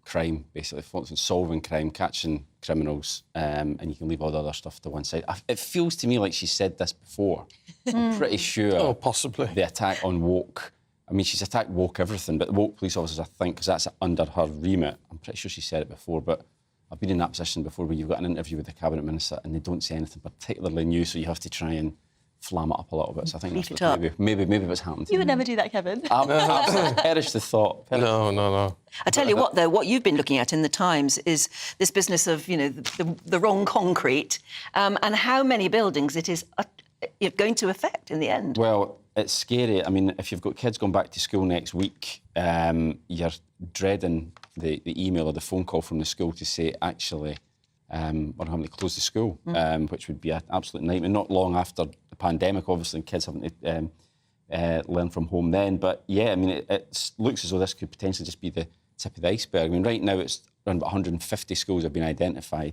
crime, basically focus on solving crime, catching criminals, and you can leave all the other stuff to one side. It feels to me like she said this before. I'm pretty sure. Oh, possibly. The attack on woke. I mean, she's attacked woke everything, but the woke police officers, I think, because that's under her remit. I'm pretty sure she said it before, but I've been in that position before where you've got an interview with the Cabinet Minister and they don't say anything particularly new, so you have to try and flam it up a little bit. So I think that's what maybe what's happened. You would never do that, Kevin. Absolutely. Perish the thought. No. I tell you what, though, what you've been looking at in the Times is this business of, the wrong concrete and how many buildings it is going to affect in the end. Well, it's scary. I mean, if you've got kids going back to school next week, you're dreading the email or the phone call from the school to say, actually, we're having to close the school, which would be an absolute nightmare. Not long after the pandemic, obviously, and kids having to learn from home then. But, yeah, I mean, it looks as though this could potentially just be the tip of the iceberg. I mean, right now it's around about 150 schools have been identified,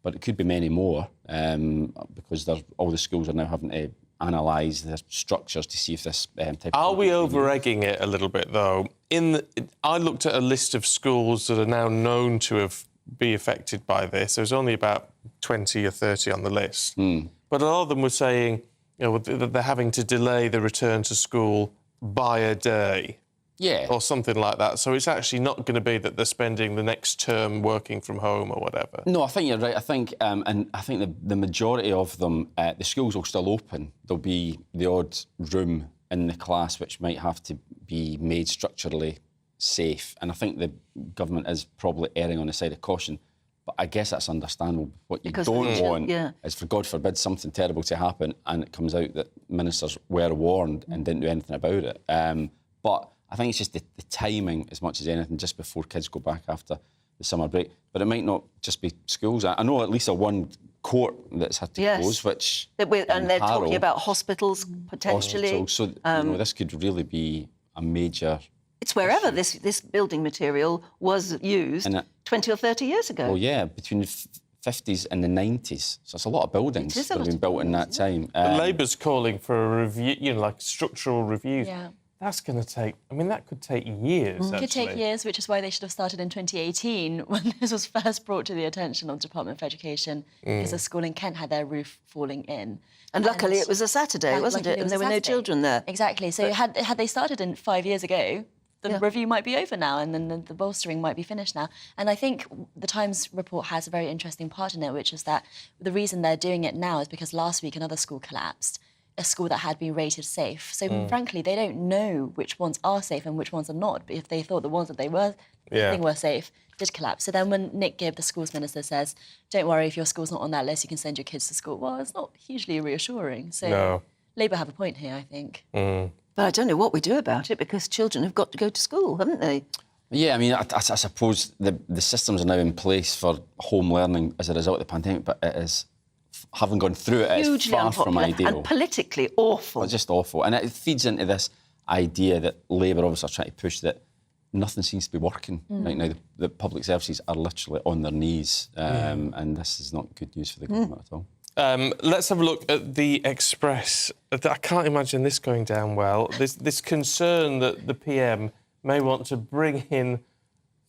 but it could be many more because all the schools are now having to analyse their structures to see if this type of... Are we over-egging it a little bit, though? I looked at a list of schools that are now known to be affected by this. There's only about 20 or 30 on the list. But a lot of them were saying that they're having to delay the return to school by a day. Yeah. Or something like that. So it's actually not going to be that they're spending the next term working from home or whatever. No, I think you're right. I think, and I think the majority of them, the schools will still open. There'll be the odd room in the class which might have to be made structurally safe. And I think the government is probably erring on the side of caution. But I guess that's understandable. What you don't want is for God forbid something terrible to happen and it comes out that ministers were warned and didn't do anything about it. But I think it's just the timing as much as anything, just before kids go back after the summer break. But it might not just be schools. I know at least one court that's had to close, which... And they're talking about hospitals, potentially. So this could really be a major... It's wherever this building material was used 20 or 30 years ago. Well, yeah, between the 50s and the 90s. So it's a lot of buildings that have been built in that time. Labour's calling for a review, like structural reviews. Yeah. That's going to take... I mean, that could take years, It could take years, which is why they should have started in 2018 when this was first brought to the attention of the Department of Education, because a school in Kent had their roof falling in. And luckily it was a Saturday, wasn't it? And there were no children there. Exactly. So had they started 5 years ago, the review might be over now and then the bolstering might be finished now. And I think the Times report has a very interesting part in it, which is that the reason they're doing it now is because last week another school collapsed, a school that had been rated safe. So frankly, they don't know which ones are safe and which ones are not. But if they thought the ones that they were thinking were safe did collapse. So then when Nick Gibb, the schools minister, says, don't worry, if your school's not on that list, you can send your kids to school. Well, it's not hugely reassuring. So Labour have a point here, I think. But I don't know what we do about it because children have got to go to school, haven't they? Yeah, I mean, I suppose the systems are now in place for home learning as a result of the pandemic, but it is... having gone through it, it's far from ideal. And politically awful. It's just awful. And it feeds into this idea that Labour obviously are trying to push that nothing seems to be working right now. The public services are literally on their knees, and this is not good news for the government at all. Let's have a look at the Express. I can't imagine this going down well. This concern that the PM may want to bring in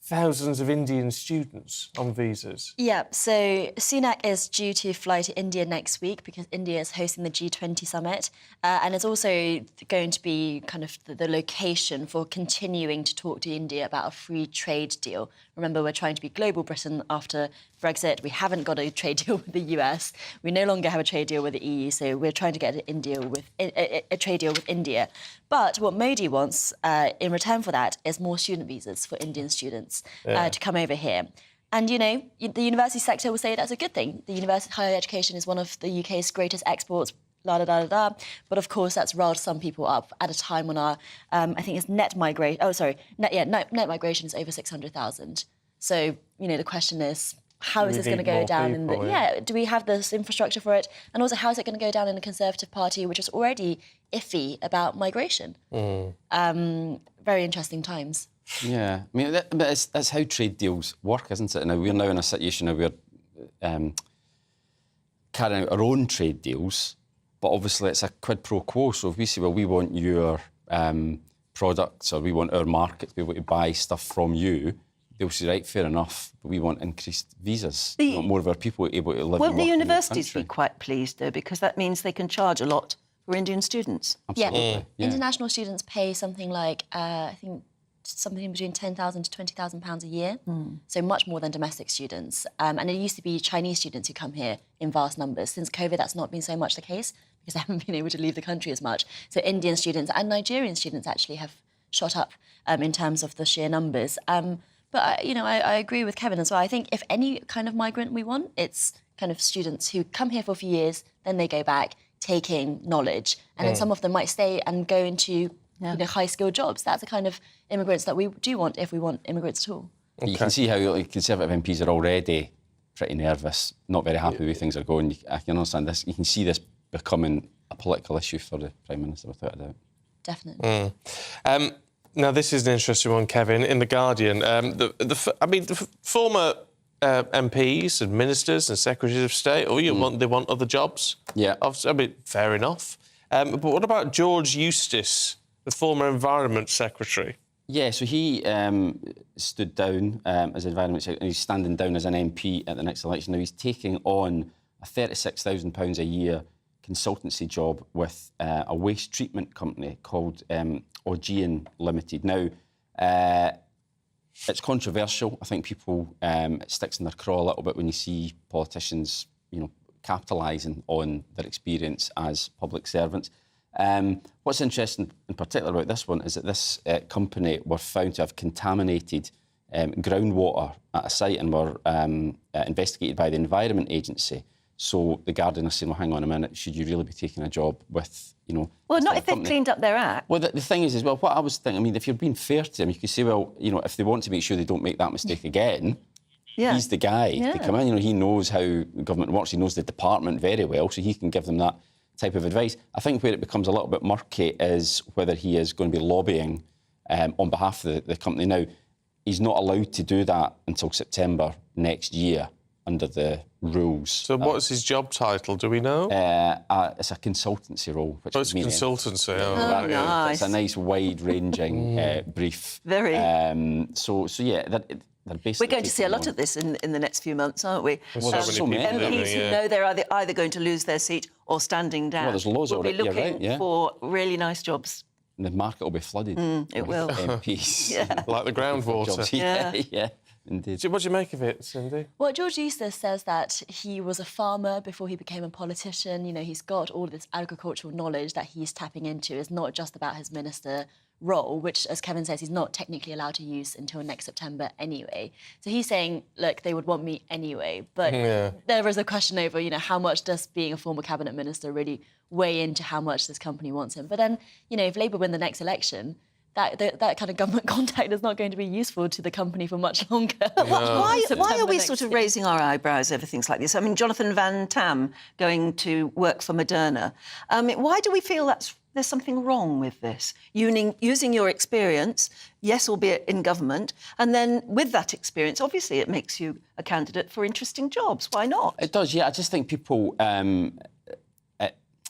thousands of Indian students on visas. Yeah, so Sunak is due to fly to India next week because India is hosting the G20 summit, and it's also going to be kind of the location for continuing to talk to India about a free trade deal. Remember, we're trying to be global Britain after Brexit. We haven't got a trade deal with the US. We no longer have a trade deal with the EU, so we're trying to get a trade deal with India. But what Modi wants in return for that is more student visas for Indian students to come over here. And, the university sector will say that's a good thing. The university higher education is one of the UK's greatest exports, la-da-da-da-da. But, of course, that's riled some people up at a time when our, I think it's net migration is over 600,000. So, the question is, how is this going to go down in the... do we have this infrastructure for it? And also, how is it going to go down in the Conservative Party, which was already iffy about migration? Very interesting times. Yeah, I mean, that's how trade deals work, isn't it? Now, we're now in a situation where we're carrying out our own trade deals, but obviously it's a quid pro quo. So if we say, well, we want your products or we want our market to be able to buy stuff from you, they'll say, right, fair enough, but we want increased visas. We want more of our people able to live Won't and work the in universities the be quite pleased, though, because that means they can charge a lot for Indian students? Absolutely. Yeah. International students pay something like, I think, something between £10,000 to £20,000 a year, so much more than domestic students. And it used to be Chinese students who come here in vast numbers. Since COVID, that's not been so much the case because they haven't been able to leave the country as much. So Indian students and Nigerian students actually have shot up in terms of the sheer numbers. But I agree with Kevin as well. I think if any kind of migrant we want, it's kind of students who come here for a few years, then they go back, taking knowledge, and then some of them might stay and go into high-skilled jobs. That's the kind of immigrants that we do want if we want immigrants at all. Okay. You can see how Conservative MPs are already pretty nervous, not very happy with things are going. I can understand this. You can see this becoming a political issue for the Prime Minister, without a doubt. Definitely. Now, this is an interesting one, Kevin. In The Guardian, the former MPs and ministers and secretaries of state, they want other jobs. Yeah. I mean, fair enough. But what about George Eustice, the former Environment Secretary? Yeah, so he stood down as Environment Secretary, and he's standing down as an MP at the next election. Now, he's taking on a £36,000 a year consultancy job with a waste treatment company called Augean Limited. Now, it's controversial. I think people, it sticks in their craw a little bit when you see politicians, capitalising on their experience as public servants. What's interesting in particular about this one is that this company were found to have contaminated groundwater at a site and were investigated by the Environment Agency. So the Guardian are saying, well, hang on a minute, should you really be taking a job with, Well, not if they've cleaned up their act. Well, the thing is, what I was thinking, I mean, if you're being fair to them, you could say, well, if they want to make sure they don't make that mistake again, he's the guy to come in. He knows how government works, he knows the department very well, so he can give them that type of advice. I think where it becomes a little bit murky is whether he is going to be lobbying on behalf of the company. Now, he's not allowed to do that until September next year under the rules. So what's his job title, do we know? It's a consultancy role. Which it's a consultancy. Nice. It's a nice, wide-ranging brief. Very. So yeah, they're basically... We're going to see a lot of this in the next few months, aren't we? So many MPs who know they're either going to lose their seat or standing down. Well, there's loads will be already. looking for really nice jobs. And the market will be flooded. It will. MPs. Like the groundwater. Yeah. Indeed. What do you make of it, Cindy? Well, George Eustice says that he was a farmer before he became a politician. He's got all this agricultural knowledge that he's tapping into. It's not just about his minister role, which, as Kevin says, he's not technically allowed to use until next September anyway. So he's saying, look, they would want me anyway. But there is a question over, how much does being a former cabinet minister really weigh into how much this company wants him? But then, if Labour win the next election, that kind of government contact is not going to be useful to the company for much longer. No. Why are we sort of raising our eyebrows over things like this? I mean, Jonathan Van Tam going to work for Moderna. Why do we feel there's something wrong with this? Using your experience, yes, albeit in government, and then with that experience, obviously it makes you a candidate for interesting jobs. Why not? It does, yeah. I just think people...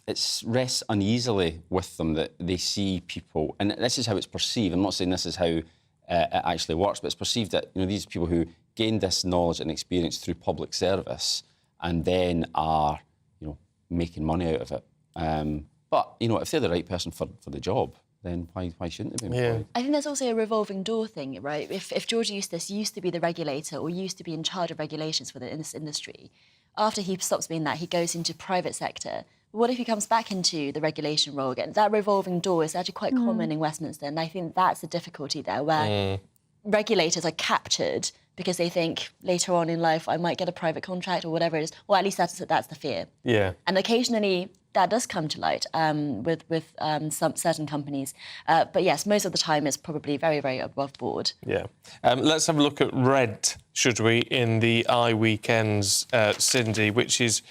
it rests uneasily with them that they see people, and this is how it's perceived. I'm not saying this is how it actually works, but it's perceived that these people who gain this knowledge and experience through public service and then are making money out of it. But if they're the right person for the job, then why shouldn't they be employed? I think there's also a revolving door thing, right? If George Eustice used to be the regulator or used to be in charge of regulations for this industry, after he stops being that, he goes into private sector. What if he comes back into the regulation role again? That revolving door is actually quite common in Westminster, and I think that's the difficulty there, where regulators are captured because they think later on in life I might get a private contract or whatever it is, or at least that's the fear. Yeah. And occasionally that does come to light with some certain companies. But yes, most of the time it's probably very, very above board. Yeah. Let's have a look at rent, should we, in the weekends, Cindy, which is...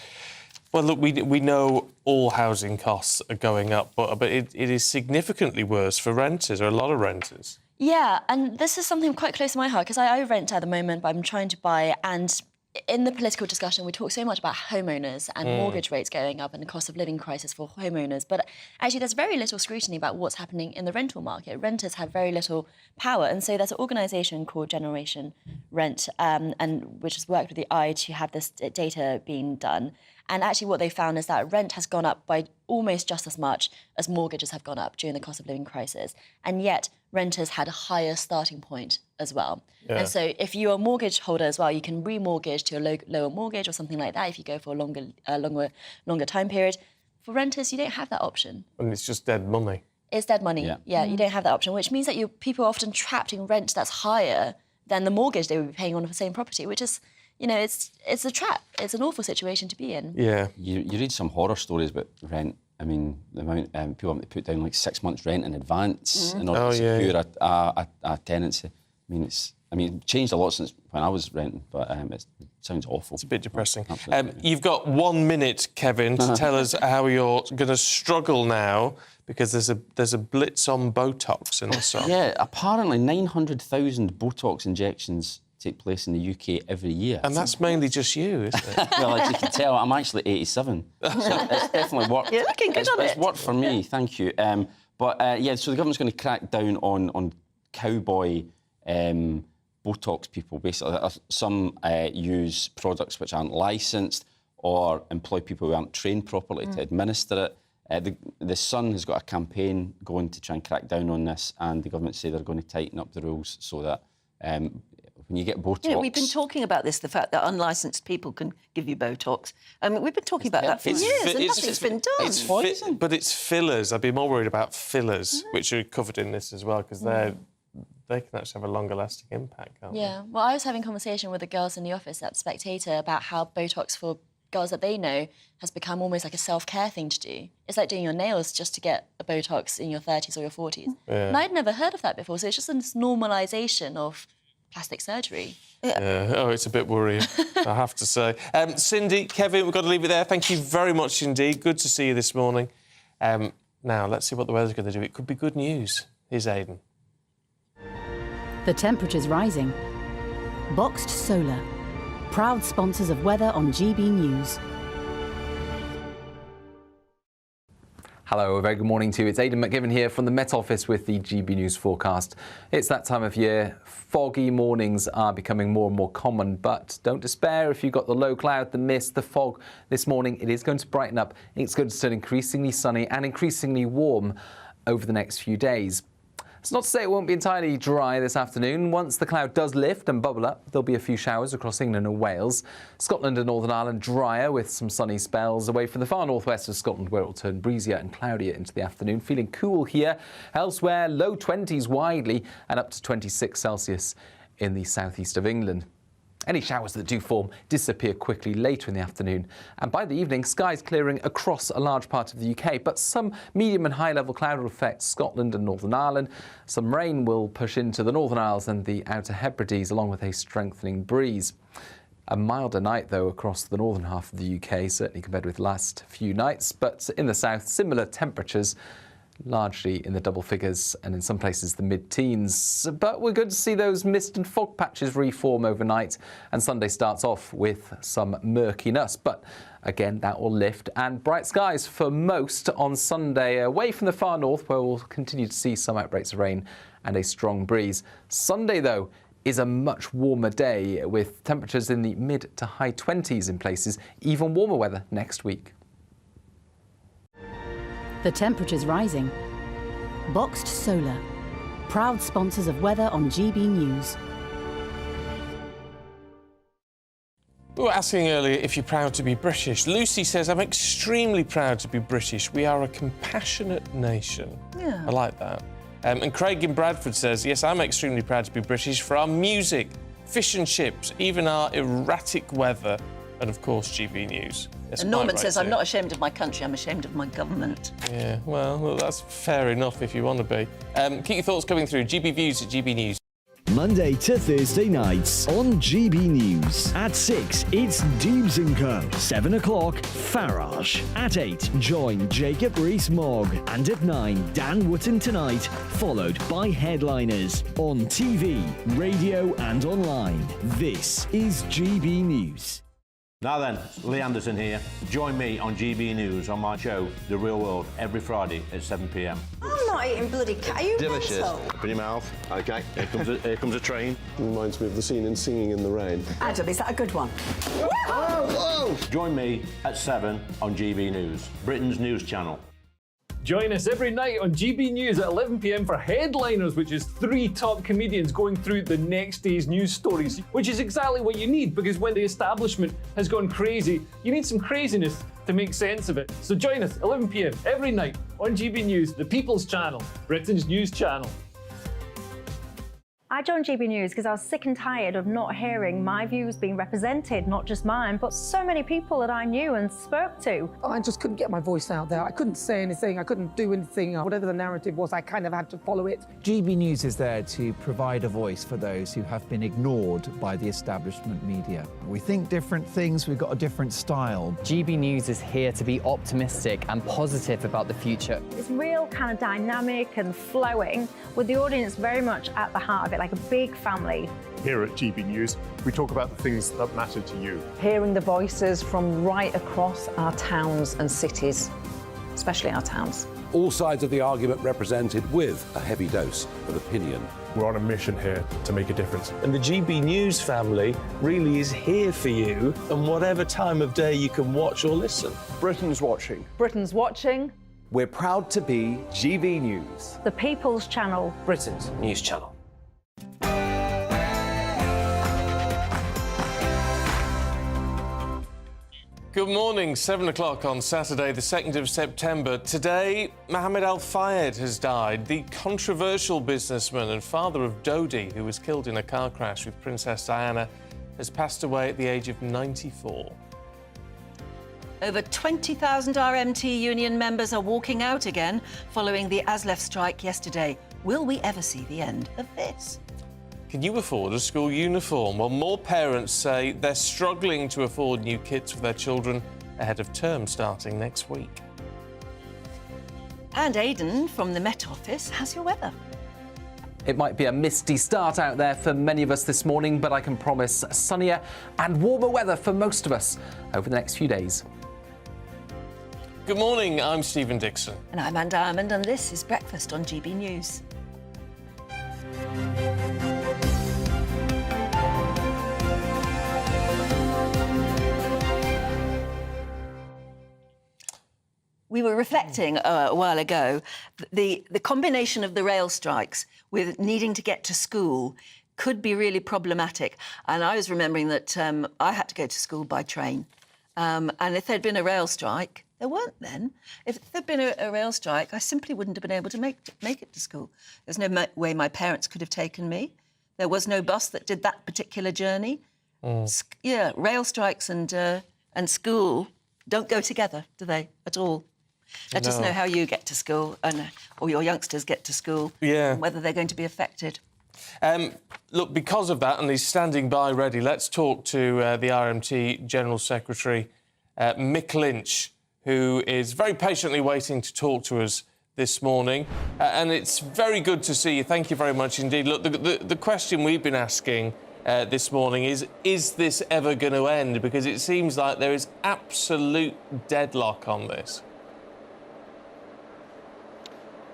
Well, look, we know all housing costs are going up, but it is significantly worse for renters, or a lot of renters. Yeah, and this is something quite close to my heart, because I rent at the moment, but I'm trying to buy, and in the political discussion, we talk so much about homeowners and mortgage rates going up and the cost of living crisis for homeowners. But actually, there's very little scrutiny about what's happening in the rental market. Renters have very little power. And so there's an organisation called Generation Rent, and which has worked with the eye to have this data being done. And actually what they found is that rent has gone up by almost just as much as mortgages have gone up during the cost of living crisis. And yet renters had a higher starting point as well. Yeah. And so if you're a mortgage holder as well, you can remortgage to a lower mortgage or something like that if you go for a longer time period. For renters, you don't have that option. And it's just dead money. It's dead money, yeah. You don't have that option, which means that people are often trapped in rent that's higher than the mortgage they would be paying on the same property, which is... You know, it's a trap. It's an awful situation to be in. Yeah. You read some horror stories about rent. I mean, the amount people have to put down like 6 months' rent in advance in order to secure a tenancy. I mean, it changed a lot since when I was renting, but it sounds awful. It's a bit depressing. You've got 1 minute, Kevin, to tell us how you're going to struggle now, because there's a blitz on Botox in the sun. Yeah, apparently 900,000 Botox injections take place in the UK every year. And that's mainly just you, isn't it? Well, as you can tell, I'm actually 87. So it's definitely worked. You're looking good on it. It's worked for me, thank you. So the government's going to crack down on cowboy Botox people. Basically, some use products which aren't licensed or employ people who aren't trained properly to administer it. The Sun has got a campaign going to try and crack down on this, and the government say they're going to tighten up the rules so that when you get Botox... Yeah, we've been talking about this, the fact that unlicensed people can give you Botox. We've been talking about that for years, and nothing's been done. But it's fillers. I'd be more worried about fillers, which are covered in this as well, because they can actually have a longer-lasting impact, can't they? Yeah. Well, I was having a conversation with the girls in the office at Spectator about how Botox for girls that they know has become almost like a self-care thing to do. It's like doing your nails just to get a Botox in your 30s or your 40s. Yeah. And I'd never heard of that before, so it's just this normalisation of plastic surgery. Yeah. Oh, it's a bit worrying, I have to say. Cindy, Kevin, we've got to leave it there. Thank you very much indeed. Good to see you this morning. Now, let's see what the weather's going to do. It could be good news. Here's Aidan. The temperature's rising. Boxed Solar, proud sponsors of weather on GB News. Hello, a very good morning to you. It's Aidan McGivern here from the Met Office with the GB News forecast. It's that time of year. Foggy mornings are becoming more and more common, but don't despair if you've got the low cloud, the mist, the fog. This morning it is going to brighten up. It's going to turn increasingly sunny and increasingly warm over the next few days. It's not to say it won't be entirely dry this afternoon. Once the cloud does lift and bubble up, there'll be a few showers across England and Wales. Scotland and Northern Ireland drier with some sunny spells away from the far northwest of Scotland, where it will turn breezier and cloudier into the afternoon. Feeling cool here. Elsewhere, low 20s widely and up to 26 Celsius in the southeast of England. Any showers that do form disappear quickly later in the afternoon, and by the evening, skies clearing across a large part of the UK, but some medium and high-level cloud will affect Scotland and Northern Ireland. Some rain will push into the Northern Isles and the Outer Hebrides, along with a strengthening breeze. A milder night, though, across the northern half of the UK, certainly compared with last few nights, but in the south, similar temperatures, largely in the double figures and in some places the mid-teens. But we're good to see those mist and fog patches reform overnight, and Sunday starts off with some murkiness. But again, that will lift, and bright skies for most on Sunday, away from the far north, where we'll continue to see some outbreaks of rain and a strong breeze. Sunday, though, is a much warmer day, with temperatures in the mid to high 20s in places, even warmer weather next week. The temperature's rising. Boxed Solar, proud sponsors of weather on GB News. We were asking earlier if you're proud to be British. Lucy says, I'm extremely proud to be British. We are a compassionate nation. Yeah. I like that. And Craig in Bradford says, yes, I'm extremely proud to be British for our music, fish and chips, even our erratic weather, and of course GB News. That's And Norman quite right says, I'm too. not ashamed of my country, I'm ashamed of my government. Yeah, well, that's fair enough if you want to be. Keep your thoughts coming through. GB Views at GB News. Monday to Thursday nights on GB News. At 6, it's Dubes & Co. 7 o'clock, Farage. At 8, join Jacob Rees-Mogg. And at 9, Dan Wootton Tonight, followed by Headliners. On TV, radio and online. This is GB News. Now then, Lee Anderson here. Join me on GB News on my show, The Real World, every Friday at 7 p.m. I'm not eating bloody cat. Are you Delicious. mental? Open your mouth. OK. Here comes a train. Reminds me of the scene in Singing in the Rain. Adam, is that a good one? Whoa! Join me at 7 on GB News, Britain's news channel. Join us every night on GB News at 11 p.m. for Headliners, which is 3 top comedians going through the next day's news stories, which is exactly what you need, because when the establishment has gone crazy, you need some craziness to make sense of it. So join us 11 p.m. every night on GB News, the People's Channel, Britain's news channel. I joined GB News because I was sick and tired of not hearing my views being represented, not just mine, but so many people that I knew and spoke to. I just couldn't get my voice out there. I couldn't say anything. I couldn't do anything. Whatever the narrative was, I kind of had to follow it. GB News is there to provide a voice for those who have been ignored by the establishment media. We think different things, we've got a different style. GB News is here to be optimistic and positive about the future. It's real kind of dynamic and flowing, with the audience very much at the heart of it, like a big family. Here at GB News, we talk about the things that matter to you. Hearing the voices from right across our towns and cities, especially our towns. All sides of the argument represented with a heavy dose of opinion. We're on a mission here to make a difference. And the GB News family really is here for you, and whatever time of day you can watch or listen. Britain's watching. Britain's watching. We're proud to be GB News. The People's Channel. Britain's news channel. Good morning, 7 o'clock on Saturday, the 2nd of September. Today, Mohammed Al-Fayed has died, the controversial businessman and father of Dodi, who was killed in a car crash with Princess Diana, has passed away at the age of 94. Over 20,000 RMT union members are walking out again following the ASLEF strike yesterday. Will we ever see the end of this? Can you afford a school uniform? Well, more parents say they're struggling to afford new kits for their children ahead of term starting next week. And Aidan from the Met Office has your weather. It might be a misty start out there for many of us this morning, but I can promise sunnier and warmer weather for most of us over the next few days. Good morning, I'm Stephen Dixon. And I'm Anne Diamond, and this is Breakfast on GB News. We were reflecting a while ago, the combination of the rail strikes with needing to get to school could be really problematic. And I was remembering that I had to go to school by train. And if there'd been a rail strike, there weren't then. If there'd been a rail strike, I simply wouldn't have been able to make it to school. There's no way my parents could have taken me. There was no bus that did that particular journey. Yeah, rail strikes and school don't go together, do they, at all? Let us know how you get to school or your youngsters get to school, and whether they're going to be affected. Look, because of that, and he's standing by ready, let's talk to the RMT General Secretary, Mick Lynch, who is very patiently waiting to talk to us this morning. And it's very good to see you. Thank you very much indeed. Look, the question we've been asking this morning is this ever going to end? Because it seems like there is absolute deadlock on this.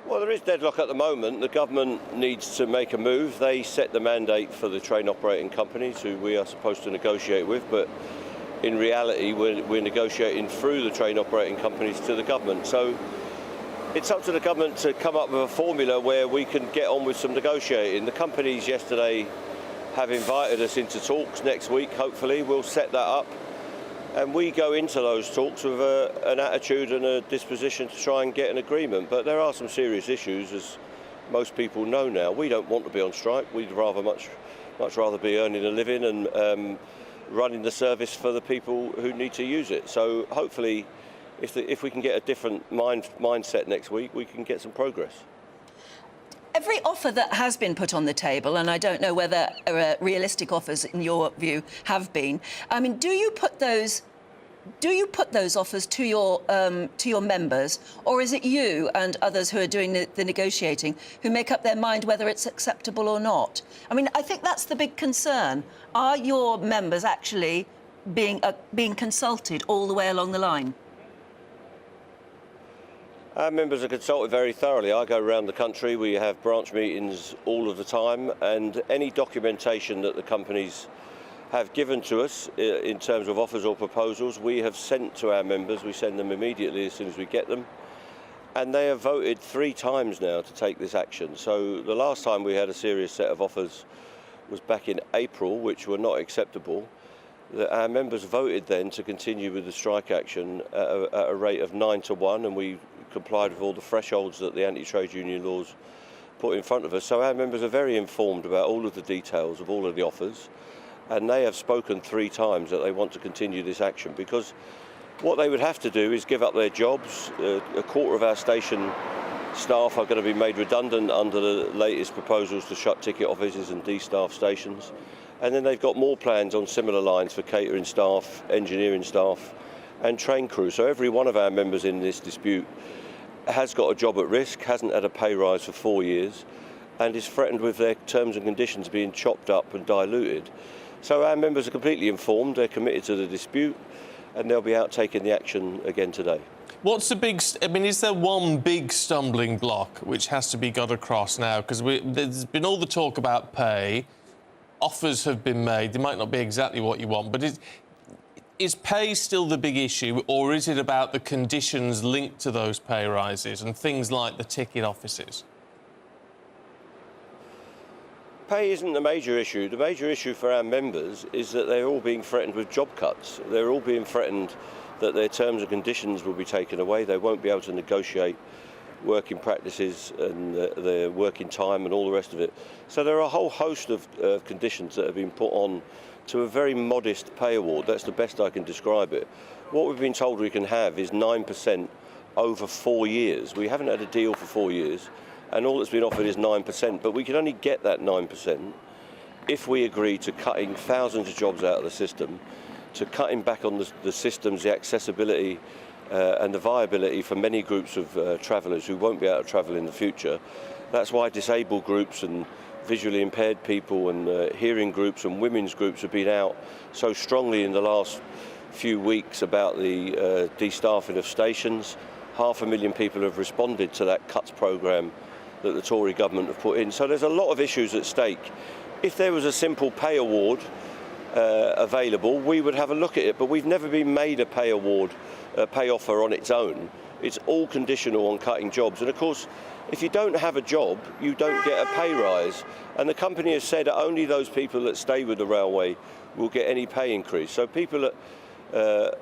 Well, there is deadlock at the moment. The government needs to make a move. They set the mandate for the train operating companies, who we are supposed to negotiate with, but in reality, we're negotiating through the train operating companies to the government. So it's up to the government to come up with a formula where we can get on with some negotiating. The companies yesterday have invited us into talks next week, hopefully. We'll set that up. And we go into those talks with an attitude and a disposition to try and get an agreement. But there are some serious issues, as most people know now. We don't want to be on strike. We'd much rather be earning a living and running the service for the people who need to use it. So hopefully, if we can get a different mindset next week, we can get some progress. Every offer that has been put on the table, and I don't know whether realistic offers, in your view, have been. I mean, do you put those offers to your members, or is it you and others who are doing the negotiating who make up their mind whether it's acceptable or not? I mean, I think that's the big concern. Are your members actually being consulted all the way along the line? Our members are consulted very thoroughly. I go around the country, we have branch meetings all of the time, and any documentation that the companies have given to us in terms of offers or proposals, we have sent to our members. We send them immediately as soon as we get them. And they have voted 3 times now to take this action. So the last time we had a serious set of offers was back in April, which were not acceptable. Our members voted then to continue with the strike action at a rate of 9-1, and we complied with all the thresholds that the anti-trade union laws put in front of us. So our members are very informed about all of the details of all of the offers, and they have spoken 3 times that they want to continue this action, because what they would have to do is give up their jobs. A quarter of our station staff are going to be made redundant under the latest proposals to shut ticket offices and de-staff stations. And then they've got more plans on similar lines for catering staff, engineering staff and train crew. So every one of our members in this dispute has got a job at risk, hasn't had a pay rise for 4 years, and is threatened with their terms and conditions being chopped up and diluted. So our members are completely informed, they're committed to the dispute, and they'll be out taking the action again today. What's the big... I mean, is there one big stumbling block which has to be got across now? Because there's been all the talk about pay, offers have been made, they might not be exactly what you want, but is pay still the big issue, or is it about the conditions linked to those pay rises and things like the ticket offices? Pay isn't the major issue. The major issue for our members is that they're all being threatened with job cuts. They're all being threatened that their terms and conditions will be taken away. They won't be able to negotiate working practices and their working time and all the rest of it. So there are a whole host of conditions that have been put on to a very modest pay award. That's the best I can describe it. What we've been told we can have is 9% over 4 years. We haven't had a deal for 4 years, and all that's been offered is 9%, but we can only get that 9% if we agree to cutting thousands of jobs out of the system, to cutting back on the systems, the accessibility and the viability for many groups of travellers who won't be able to travel in the future. That's why disabled groups and visually impaired people and hearing groups and women's groups have been out so strongly in the last few weeks about the de-staffing of stations. 500,000 people have responded to that cuts programme that the Tory government have put in. So there's a lot of issues at stake. If there was a simple pay award available, we would have a look at it, but we've never been made a pay award, a pay offer on its own. It's all conditional on cutting jobs. And of course, if you don't have a job, you don't get a pay rise. And the company has said that only those people that stay with the railway will get any pay increase. So people that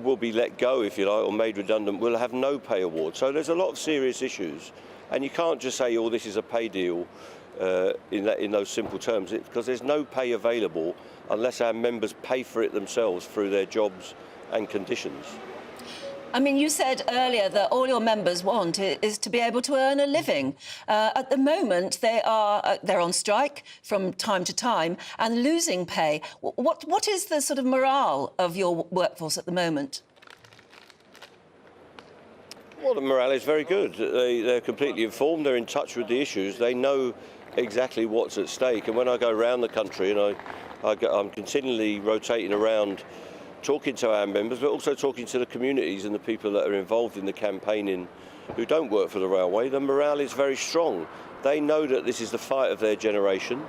will be let go, if you like, or made redundant will have no pay award. So there's a lot of serious issues. And you can't just say, oh, this is a pay deal in those simple terms, because there's no pay available unless our members pay for it themselves through their jobs and conditions. I mean, you said earlier that all your members want is to be able to earn a living. At the moment, they're on strike from time to time and losing pay. What is the sort of morale of your workforce at the moment? Well, the morale is very good. They're completely informed. They're in touch with the issues. They know exactly what's at stake. And when I go around the country, and I'm continually rotating around, talking to our members, but also talking to the communities and the people that are involved in the campaigning who don't work for the railway, the morale is very strong. They know that this is the fight of their generation,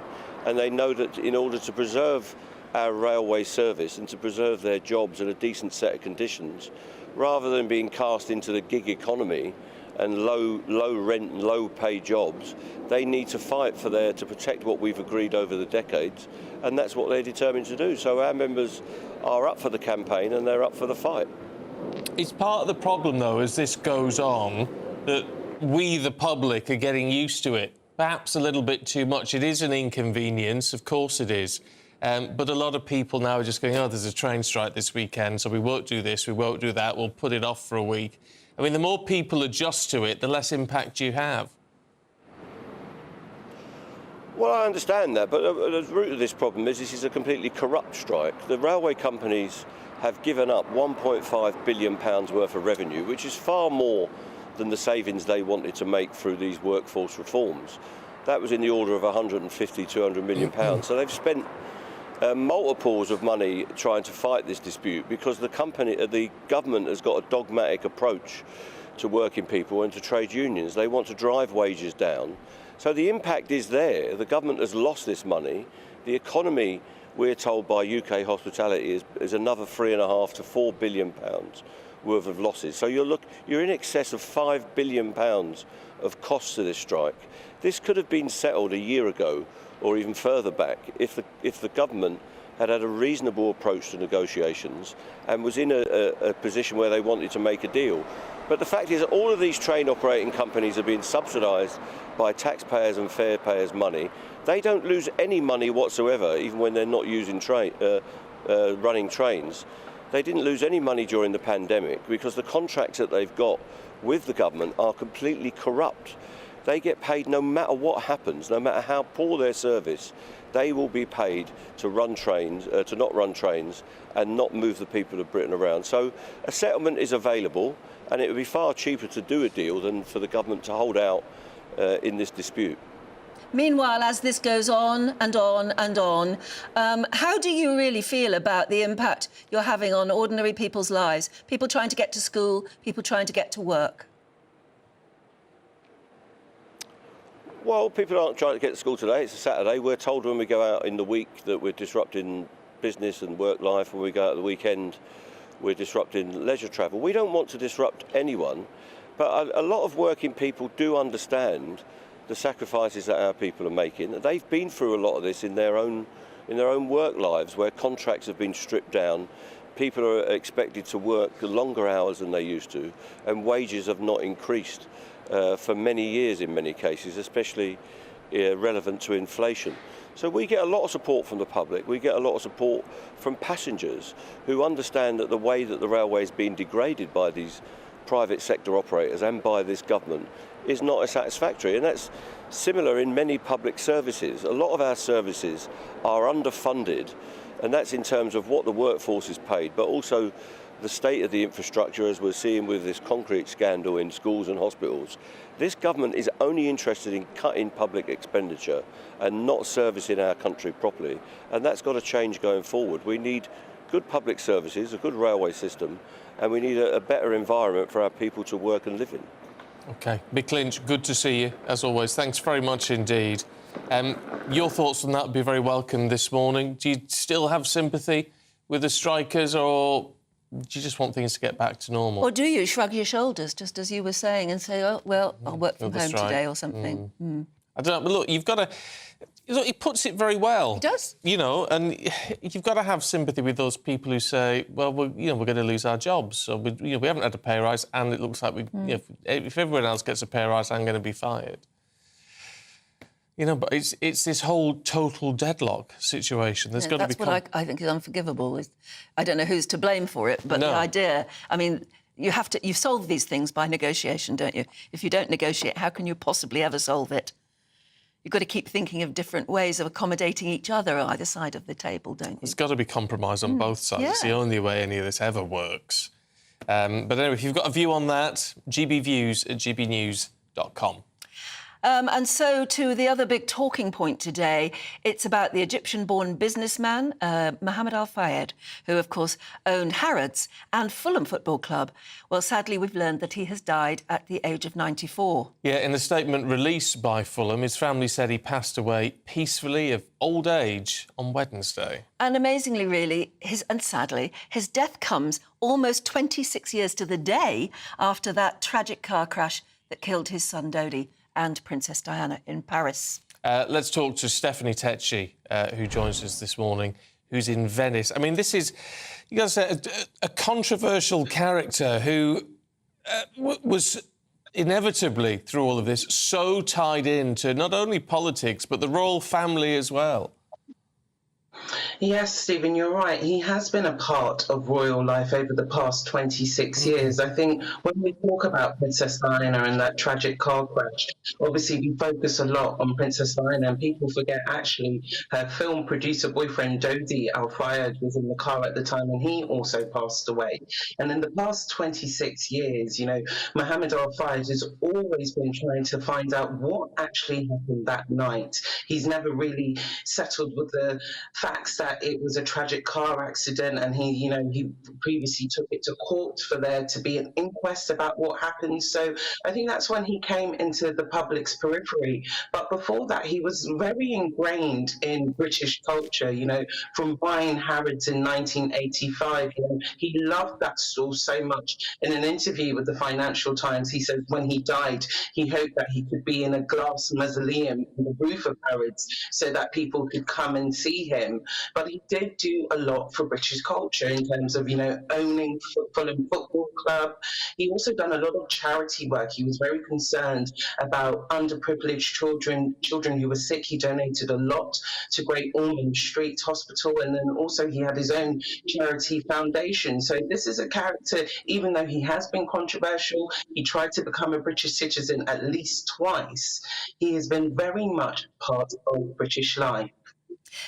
and they know that in order to preserve our railway service and to preserve their jobs and a decent set of conditions, rather than being cast into the gig economy and low rent and low paid jobs, they need to fight to protect what we've agreed over the decades, and that's what they're determined to do. So our members are up for the campaign and they're up for the fight. It's part of the problem, though, as this goes on, that we, the public, are getting used to it. Perhaps a little bit too much. It is an inconvenience, of course it is. But a lot of people now are just going, oh, there's a train strike this weekend, so we won't do this, we won't do that, we'll put it off for a week. I mean, the more people adjust to it, the less impact you have. Well, I understand that, but the root of this problem is this is a completely corrupt strike. The railway companies have given up £1.5 billion worth of revenue, which is far more than the savings they wanted to make through these workforce reforms. That was in the order of 150, 200 million pounds. So they've spent multiples of money trying to fight this dispute because the government has got a dogmatic approach to working people and to trade unions. They want to drive wages down. So the impact is there. The government has lost this money. The economy, we're told by UK hospitality, is another £3.5 to £4 billion worth of losses. So you're in excess of £5 billion of costs to this strike. This could have been settled a year ago or even further back if the government had a reasonable approach to negotiations and was in a position where they wanted to make a deal. But the fact is that all of these train operating companies are being subsidised by taxpayers and fare payers' money. They don't lose any money whatsoever, even when they're not using running trains. They didn't lose any money during the pandemic because the contracts that they've got with the government are completely corrupt. They get paid no matter what happens, no matter how poor their service. They will be paid to run trains, to not run trains and not move the people of Britain around. So a settlement is available, and it would be far cheaper to do a deal than for the government to hold out in this dispute. Meanwhile, as this goes on and on and on, how do you really feel about the impact you're having on ordinary people's lives? People trying to get to school, people trying to get to work. Well, people aren't trying to get to school today. It's a Saturday. We're told when we go out in the week that we're disrupting business and work life. When we go out at the weekend, we're disrupting leisure travel. We don't want to disrupt anyone, but a lot of working people do understand the sacrifices that our people are making. They've been through a lot of this in their own work lives, where contracts have been stripped down. People are expected to work longer hours than they used to, and wages have not increased for many years in many cases, especially relevant to inflation. So we get a lot of support from the public. We get a lot of support from passengers who understand that the way that the railway is being degraded by these private sector operators and by this government is not as satisfactory. And that's similar in many public services. A lot of our services are underfunded, and that's in terms of what the workforce is paid, but also the state of the infrastructure, as we're seeing with this concrete scandal in schools and hospitals. This government is only interested in cutting public expenditure and not servicing our country properly, and that's got to change going forward. We need good public services, a good railway system, and we need a better environment for our people to work and live in. OK. Mick Lynch, good to see you, as always. Thanks very much indeed. Your thoughts on that would be very welcome this morning. Do you still have sympathy with the strikers, or do you just want things to get back to normal? Or do you shrug your shoulders, just as you were saying, and say, oh, well, I'll work from home today or something? I don't know, but look, you've got to... Look, he puts it very well. He does. You know, and you've got to have sympathy with those people who say, well, we're going to lose our jobs. So, we haven't had a pay rise, and it looks like if everyone else gets a pay rise, I'm going to be fired. You know, but it's this whole total deadlock situation. There's got to be... That's what I think is unforgivable. I don't know who's to blame for it, but the idea... I mean, you solve these things by negotiation, don't you? If you don't negotiate, how can you possibly ever solve it? You've got to keep thinking of different ways of accommodating each other on either side of the table, don't you? There's got to be compromise on both sides. It's the only way any of this ever works. But anyway, if you've got a view on that, gbviews@gbnews.com. And so to the other big talking point today, it's about the Egyptian-born businessman, Mohammed Al-Fayed, who, of course, owned Harrods and Fulham Football Club. Well, sadly, we've learned that he has died at the age of 94. Yeah, in a statement released by Fulham, his family said he passed away peacefully of old age on Wednesday. And amazingly, really, and sadly, his death comes almost 26 years to the day after that tragic car crash that killed his son, Dodi, and Princess Diana in Paris. Let's talk to Stephanie Tecci, who joins us this morning, who's in Venice. I mean, this is, you got to say, a controversial character who was inevitably, through all of this, so tied into not only politics, but the royal family as well. Yes, Stephen, you're right. He has been a part of royal life over the past 26 years. I think when we talk about Princess Diana and that tragic car crash, obviously we focus a lot on Princess Diana, and people forget actually her film producer boyfriend Dodi Al-Fayed was in the car at the time, and he also passed away. And in the past 26 years, you know, Mohammed Al-Fayed has always been trying to find out what actually happened that night. He's never really settled with the facts that it was a tragic car accident, and he previously took it to court for there to be an inquest about what happened. So I think that's when he came into the public's periphery. But before that, he was very ingrained in British culture, you know, from buying Harrods in 1985. You know, he loved that store so much. In an interview with the Financial Times, he said when he died, he hoped that he could be in a glass mausoleum on the roof of Harrods so that people could come and see him. But he did do a lot for British culture in terms of, you know, owning Fulham Football Club. He also done a lot of charity work. He was very concerned about underprivileged children who were sick. He donated a lot to Great Ormond Street Hospital, and then also he had his own charity foundation. So this is a character, even though he has been controversial, he tried to become a British citizen at least twice. He has been very much part of British life.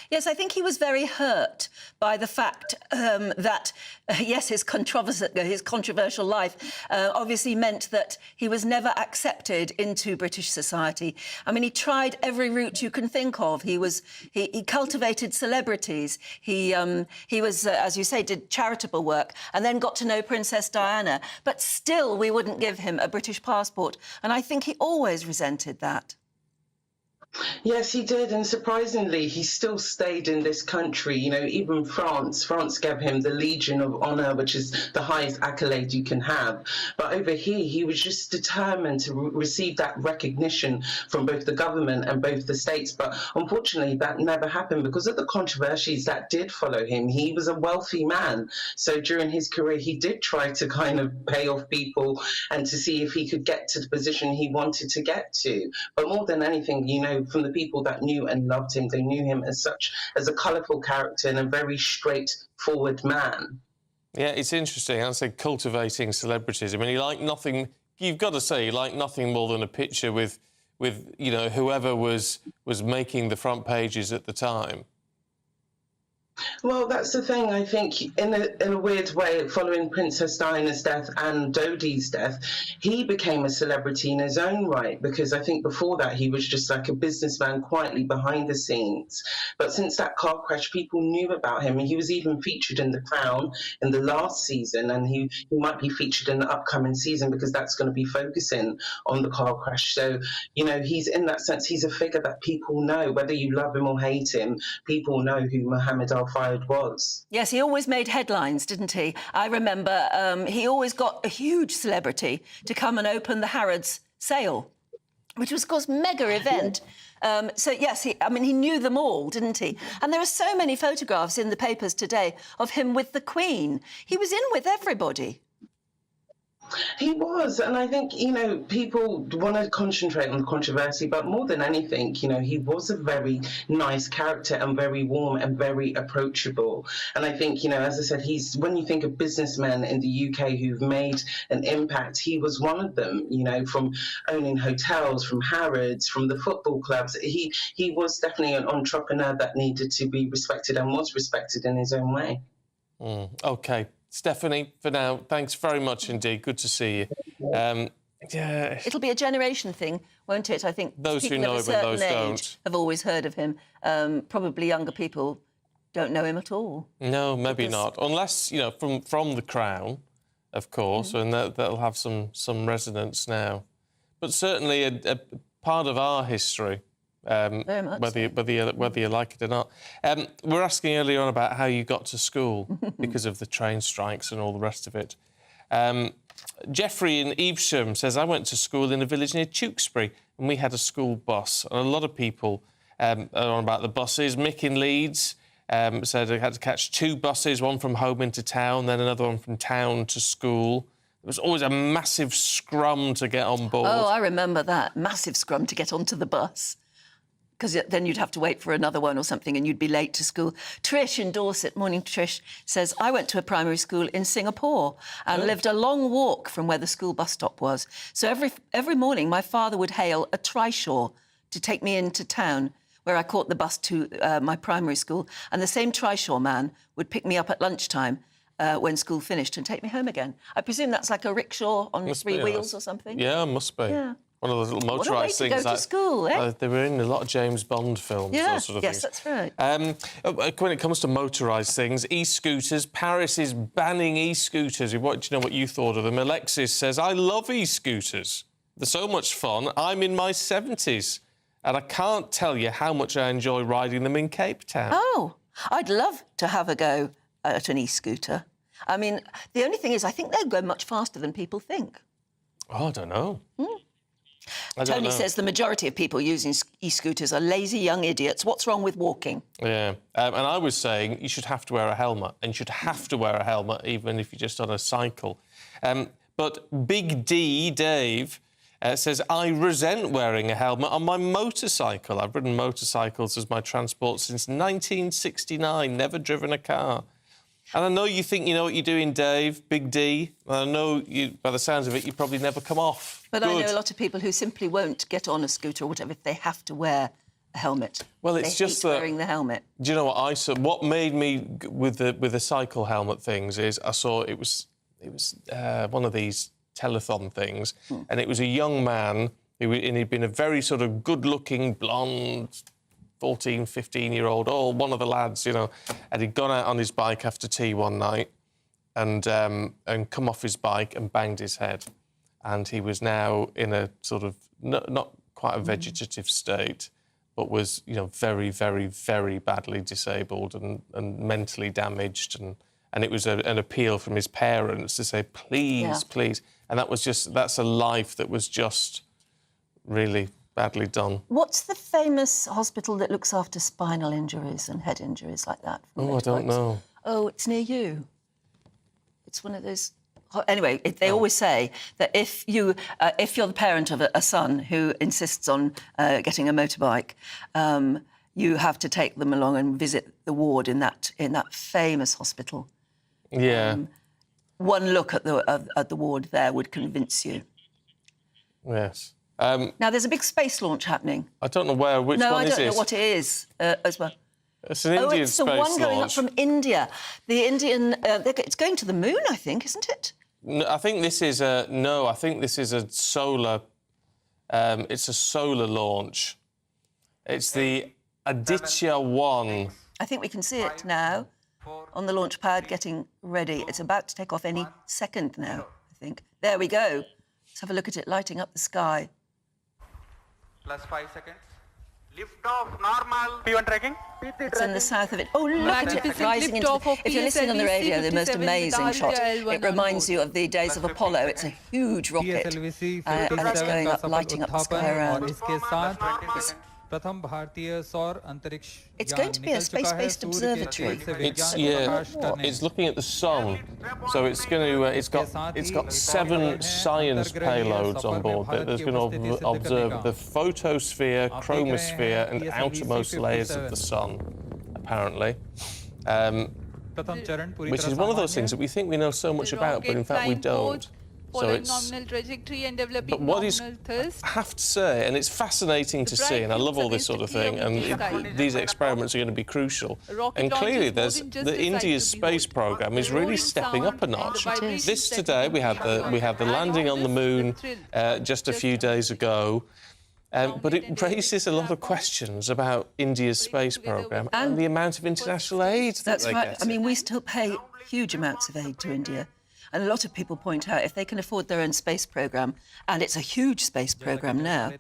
Yes, I think he was very hurt by the fact that, yes, his controversial life obviously meant that he was never accepted into British society. I mean, he tried every route you can think of. He cultivated celebrities. He was, as you say, did charitable work and then got to know Princess Diana. But still, we wouldn't give him a British passport. And I think he always resented that. Yes, he did, and surprisingly, he still stayed in this country. You know, even France gave him the Legion of Honor, which is the highest accolade you can have. But over here, he was just determined to receive that recognition from both the government and both the states. But unfortunately, that never happened because of the controversies that did follow him. He was a wealthy man, so during his career, he did try to kind of pay off people and to see if he could get to the position he wanted to get to. But more than anything, you know, from the people that knew and loved him, they knew him as a colourful character and a very straightforward man. Yeah, it's interesting. I say cultivating celebrities. I mean, he liked nothing. You've got to say, he liked nothing more than a picture with you know, whoever was making the front pages at the time. Well, that's the thing. I think in a weird way, following Princess Diana's death and Dodi's death, he became a celebrity in his own right, because I think before that he was just like a businessman quietly behind the scenes. But since that car crash, people knew about him. He was even featured in The Crown in the last season, and he might be featured in the upcoming season because that's going to be focusing on the car crash. So, you know, he's in that sense, he's a figure that people know. Whether you love him or hate him, people know who Mohammed Al-Fayed was. Yes, he always made headlines, didn't he? I remember he always got a huge celebrity to come and open the Harrods sale, which was, of course, mega event. So, yes, he knew them all, didn't he? And there are so many photographs in the papers today of him with the Queen. He was in with everybody. He was, and I think, you know, people want to concentrate on the controversy, but more than anything, you know, he was a very nice character and very warm and very approachable. And I think, you know, as I said, when you think of businessmen in the UK who've made an impact, he was one of them, you know, from owning hotels, from Harrods, from the football clubs. He was definitely an entrepreneur that needed to be respected and was respected in his own way. OK. Stephanie, for now, thanks very much indeed. Good to see you. Yeah. It'll be a generation thing, won't it? I think those who know him and those don't have always heard of him. Probably younger people don't know him at all. No, maybe not. Unless, you know, from The Crown, of course, and that'll have some resonance now. But certainly a part of our history. Very much whether you like it or not. We're asking earlier on about how you got to school because of the train strikes and all the rest of it. Jeffrey in Evesham says, I went to school in a village near Tewkesbury and we had a school bus. And a lot of people are on about the buses. Mick in Leeds said they had to catch 2 buses, one from home into town, then another one from town to school. There was always a massive scrum to get on board. Oh, I remember that. Massive scrum to get onto the bus. because then you'd have to wait for another one or something and you'd be late to school. Trish in Dorset, morning Trish, says, I went to a primary school in Singapore and lived a long walk from where the school bus stop was. So every morning my father would hail a trishaw to take me into town where I caught the bus to my primary school, and the same trishaw man would pick me up at lunchtime when school finished and take me home again. I presume that's like a rickshaw on three wheels or something? Yeah, must be. Yeah. One of those little motorised What a way to things. go to school, eh? They were in a lot of James Bond films, Yeah, those sort of yes, things. that's right. When it comes to motorised things, e-scooters, Paris is banning e-scooters. Do you know what you thought of them? Alexis says, I love e-scooters. They're so much fun. I'm in my 70s, and I can't tell you how much I enjoy riding them in Cape Town. Oh, I'd love to have a go at an e-scooter. I mean, the only thing is I think they'll go much faster than people think. Oh, I don't know. Tony says the majority of people using e-scooters are lazy young idiots. What's wrong with walking? Yeah, and I was saying you should have to wear a helmet, and you should have to wear a helmet even if you're just on a cycle. But Big D, Dave, says, I resent wearing a helmet on my motorcycle. I've ridden motorcycles as my transport since 1969, never driven a car. And I know you think you know what you're doing, Dave, Big D. And I know, by the sounds of it, you probably never come off. But I know a lot of people who simply won't get on a scooter or whatever if they have to wear a helmet. Well, it's they just hate that... wearing the helmet. Do you know what what made me with the cycle helmet things is I saw it was one of these telethon things, and it was a young man and he'd been a very sort of good-looking, blonde, 14, 15-year-old, one of the lads, and he'd gone out on his bike after tea one night and come off his bike and banged his head. And he was now in a sort of, not quite a vegetative state, but was, very, very, very badly disabled and mentally damaged. And it was an appeal from his parents to say, please, please. And that's a life that was just really badly done. What's the famous hospital that looks after spinal injuries and head injuries like that? Oh, I don't know. Oh, it's near you. It's one of those... Anyway, they always say that if you're the parent of a son who insists on getting a motorbike, you have to take them along and visit the ward in that famous hospital. Yeah. One look at the ward there would convince you. Yes. Now, there's a big space launch happening. I don't know which one is it? No, I don't know what it is as well. It's an Indian space launch. Oh, it's the one going up from India. The Indian... it's going to the moon, I think, isn't it? No, I think this is a... No, I think this is a solar... it's a solar launch. It's the Aditya 1. I think we can see it now on the launch pad getting ready. It's about to take off any second now, I think. There we go. Let's have a look at it lighting up the sky. +5 seconds. Lift off, normal. P1 tracking. It's in the south of it. Oh, look at it rising into... If you're listening on the radio, the most amazing shot. It reminds you of the days of Apollo. It's a huge rocket, and it's going up, lighting up the sky around. It's going to be a space-based observatory. It's looking at the sun, so it's going to. It's got 7 science payloads on board that's going to observe the photosphere, chromosphere, and outermost layers of the sun, apparently. Which is one of those things that we think we know so much about, but in fact we don't. So it's nominal trajectory and developing but what is, I have to say, and it's fascinating to see, and I love all this sort of thing, and these experiments are going to be crucial. And clearly, India's space program is really stepping up a notch. This today, we had the landing on the moon just a few days ago. But it raises a lot of questions about India's space program and the amount of international aid that they get. I mean, we still pay huge amounts of aid to India. And a lot of people point out if they can afford their own space programme, and it's a huge space programme now,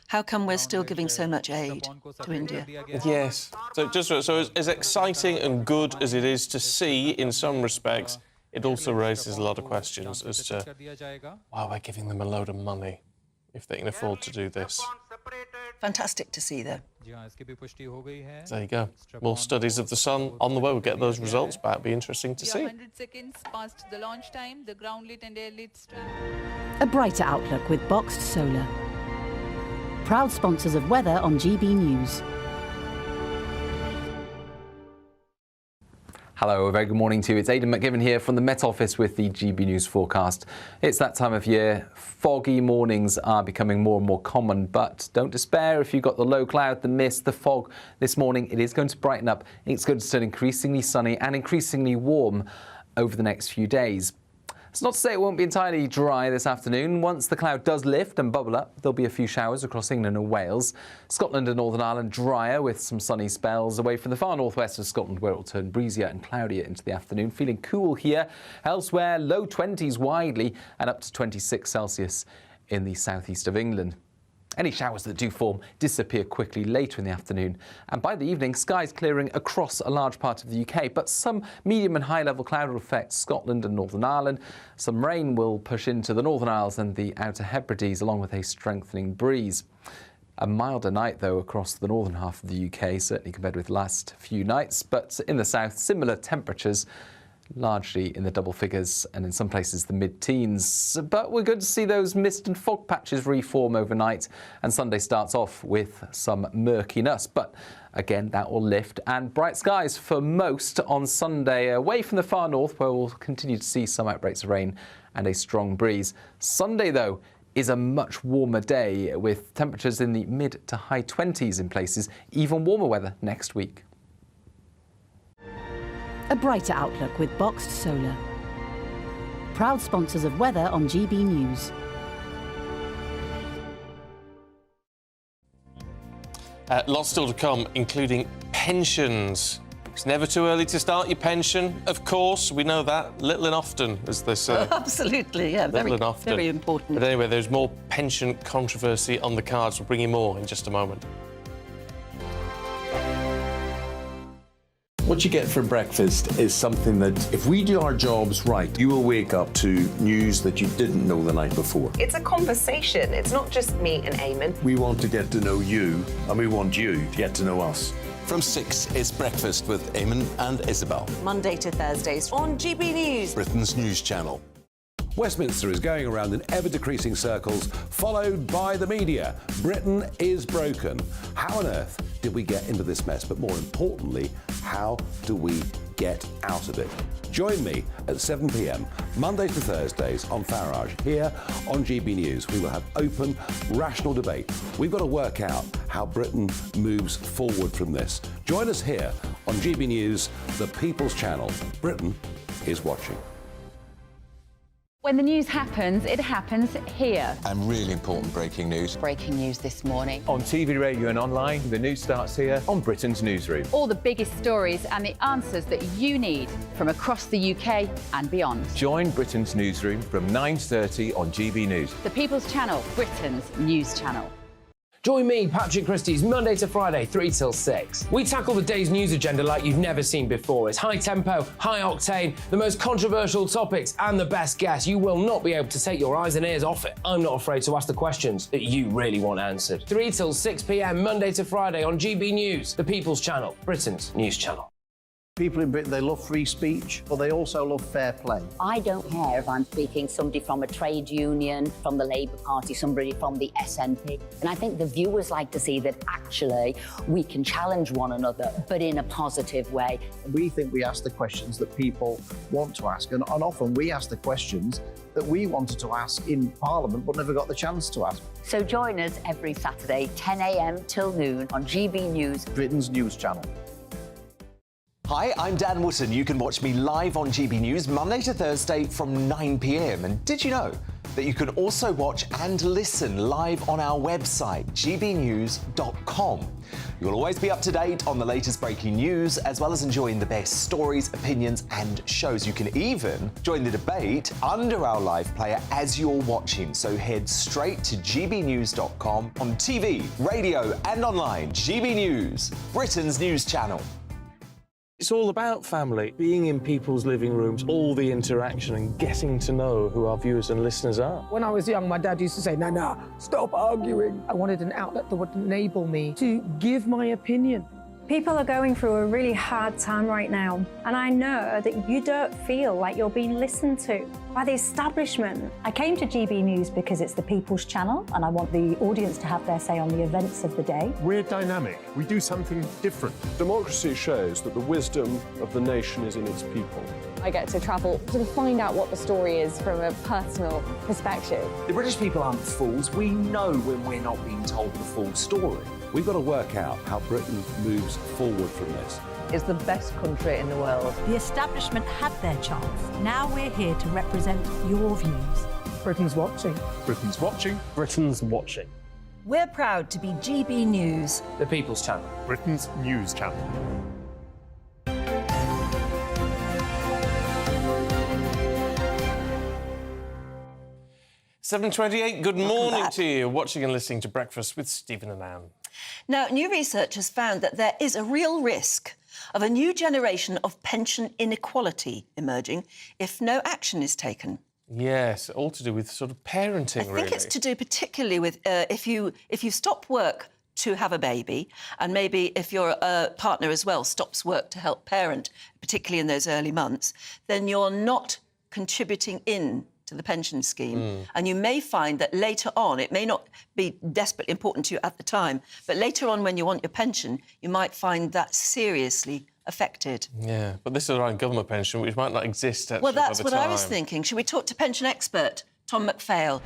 how come we're still giving so much aid to India? Yes. So as exciting and good as it is to see in some respects, it also raises a lot of questions as to why we're giving them a load of money if they can afford to do this. Fantastic to see, though. There you go. More studies of the sun on the way. We'll get those results back. Be interesting to see. 100 seconds past the launch time, the ground lit and air lit strand. A brighter outlook with boxed solar. Proud sponsors of weather on GB News. Hello, a very good morning to you. It's Aidan McGivern here from the Met Office with the GB News forecast. It's that time of year. Foggy mornings are becoming more and more common, but don't despair if you've got the low cloud, the mist, the fog. This morning it is going to brighten up. It's going to turn increasingly sunny and increasingly warm over the next few days. It's not to say it won't be entirely dry this afternoon. Once the cloud does lift and bubble up, there'll be a few showers across England and Wales. Scotland and Northern Ireland drier with some sunny spells away from the far northwest of Scotland, where it will turn breezier and cloudier into the afternoon. Feeling cool here. Elsewhere, low 20s widely and up to 26 Celsius in the southeast of England. Any showers that do form disappear quickly later in the afternoon, and by the evening, skies clearing across a large part of the UK, but some medium and high-level cloud will affect Scotland and Northern Ireland. Some rain will push into the Northern Isles and the Outer Hebrides, along with a strengthening breeze. A milder night, though, across the northern half of the UK, certainly compared with the last few nights, but in the south, similar temperatures, largely in the double figures and in some places the mid-teens. But we're good to see those mist and fog patches reform overnight, and Sunday starts off with some murkiness. But again, that will lift, and bright skies for most on Sunday, away from the far north, where we'll continue to see some outbreaks of rain and a strong breeze. Sunday, though, is a much warmer day, with temperatures in the mid to high 20s in places, even warmer weather next week. A brighter outlook with Boxed Solar. Proud sponsors of weather on GB News. Lots still to come, including pensions. It's never too early to start your pension, of course. We know that. Little and often, as they say. Absolutely, yeah. Little and often. Very important. But anyway, there's more pension controversy on the cards. We'll bring you more in just a moment. What you get for breakfast is something that, if we do our jobs right, you will wake up to news that you didn't know the night before. It's a conversation. It's not just me and Eamon. We want to get to know you, and we want you to get to know us. From 6, it's Breakfast with Eamon and Isabel. Monday to Thursdays on GB News, Britain's news channel. Westminster is going around in ever-decreasing circles, followed by the media. Britain is broken. How on earth did we get into this mess? But more importantly, how do we get out of it? Join me at 7 p.m, Mondays to Thursdays on Farage, here on GB News. We will have open, rational debate. We've got to work out how Britain moves forward from this. Join us here on GB News, the People's Channel. Britain is watching. When the news happens, it happens here. And really important breaking news. Breaking news this morning. On TV, radio and online, the news starts here on Britain's Newsroom. All the biggest stories and the answers that you need from across the UK and beyond. Join Britain's Newsroom from 9:30 on GB News. The People's Channel, Britain's news channel. Join me, Patrick Christie's Monday to Friday, 3 till 6. We tackle the day's news agenda like you've never seen before. It's high tempo, high octane, the most controversial topics and the best guests. You will not be able to take your eyes and ears off it. I'm not afraid to ask the questions that you really want answered. 3 till 6 p.m, Monday to Friday on GB News, the People's Channel, Britain's news channel. People in Britain, they love free speech, but they also love fair play. I don't care if I'm speaking somebody from a trade union, from the Labour Party, somebody from the SNP. And I think the viewers like to see that actually we can challenge one another, but in a positive way. We think we ask the questions that people want to ask, and often we ask the questions that we wanted to ask in Parliament but never got the chance to ask. So join us every Saturday, 10 a.m. till noon on GB News, Britain's news channel. Hi, I'm Dan Wootton. You can watch me live on GB News Monday to Thursday from 9 p.m. And did you know that you can also watch and listen live on our website, gbnews.com. You'll always be up to date on the latest breaking news, as well as enjoying the best stories, opinions and shows. You can even join the debate under our live player as you're watching. So head straight to gbnews.com on TV, radio and online. GB News, Britain's news channel. It's all about family, being in people's living rooms, all the interaction and getting to know who our viewers and listeners are. When I was young, my dad used to say, Nana, stop arguing. I wanted an outlet that would enable me to give my opinion. People are going through a really hard time right now, and I know that you don't feel like you're being listened to by the establishment. I came to GB News because it's the people's channel and I want the audience to have their say on the events of the day. We're dynamic. We do something different. Democracy shows that the wisdom of the nation is in its people. I get to travel to find out what the story is from a personal perspective. The British people aren't fools. We know when we're not being told the full story. We've got to work out how Britain moves forward from this. It's the best country in the world. The establishment had their chance. Now we're here to represent your views. Britain's watching. Britain's watching. Britain's watching. We're proud to be GB News. The People's Channel. Britain's news channel. $7:28, good morning to you. Watching and listening to Breakfast with Stephen and Anne. Now, new research has found that there is a real risk of a new generation of pension inequality emerging if no action is taken. Yes, all to do with sort of parenting, really. I think it's to do particularly with if you stop work to have a baby, and maybe if your partner as well stops work to help parent, particularly in those early months, then you're not contributing in to the pension scheme. And you may find that later on, it may not be desperately important to you at the time, but later on when you want your pension, you might find that seriously affected. Yeah, but this is around government pension, which might not exist actually. Well, that's by the what time. I was thinking. Should we talk to pension expert Tom McPhail?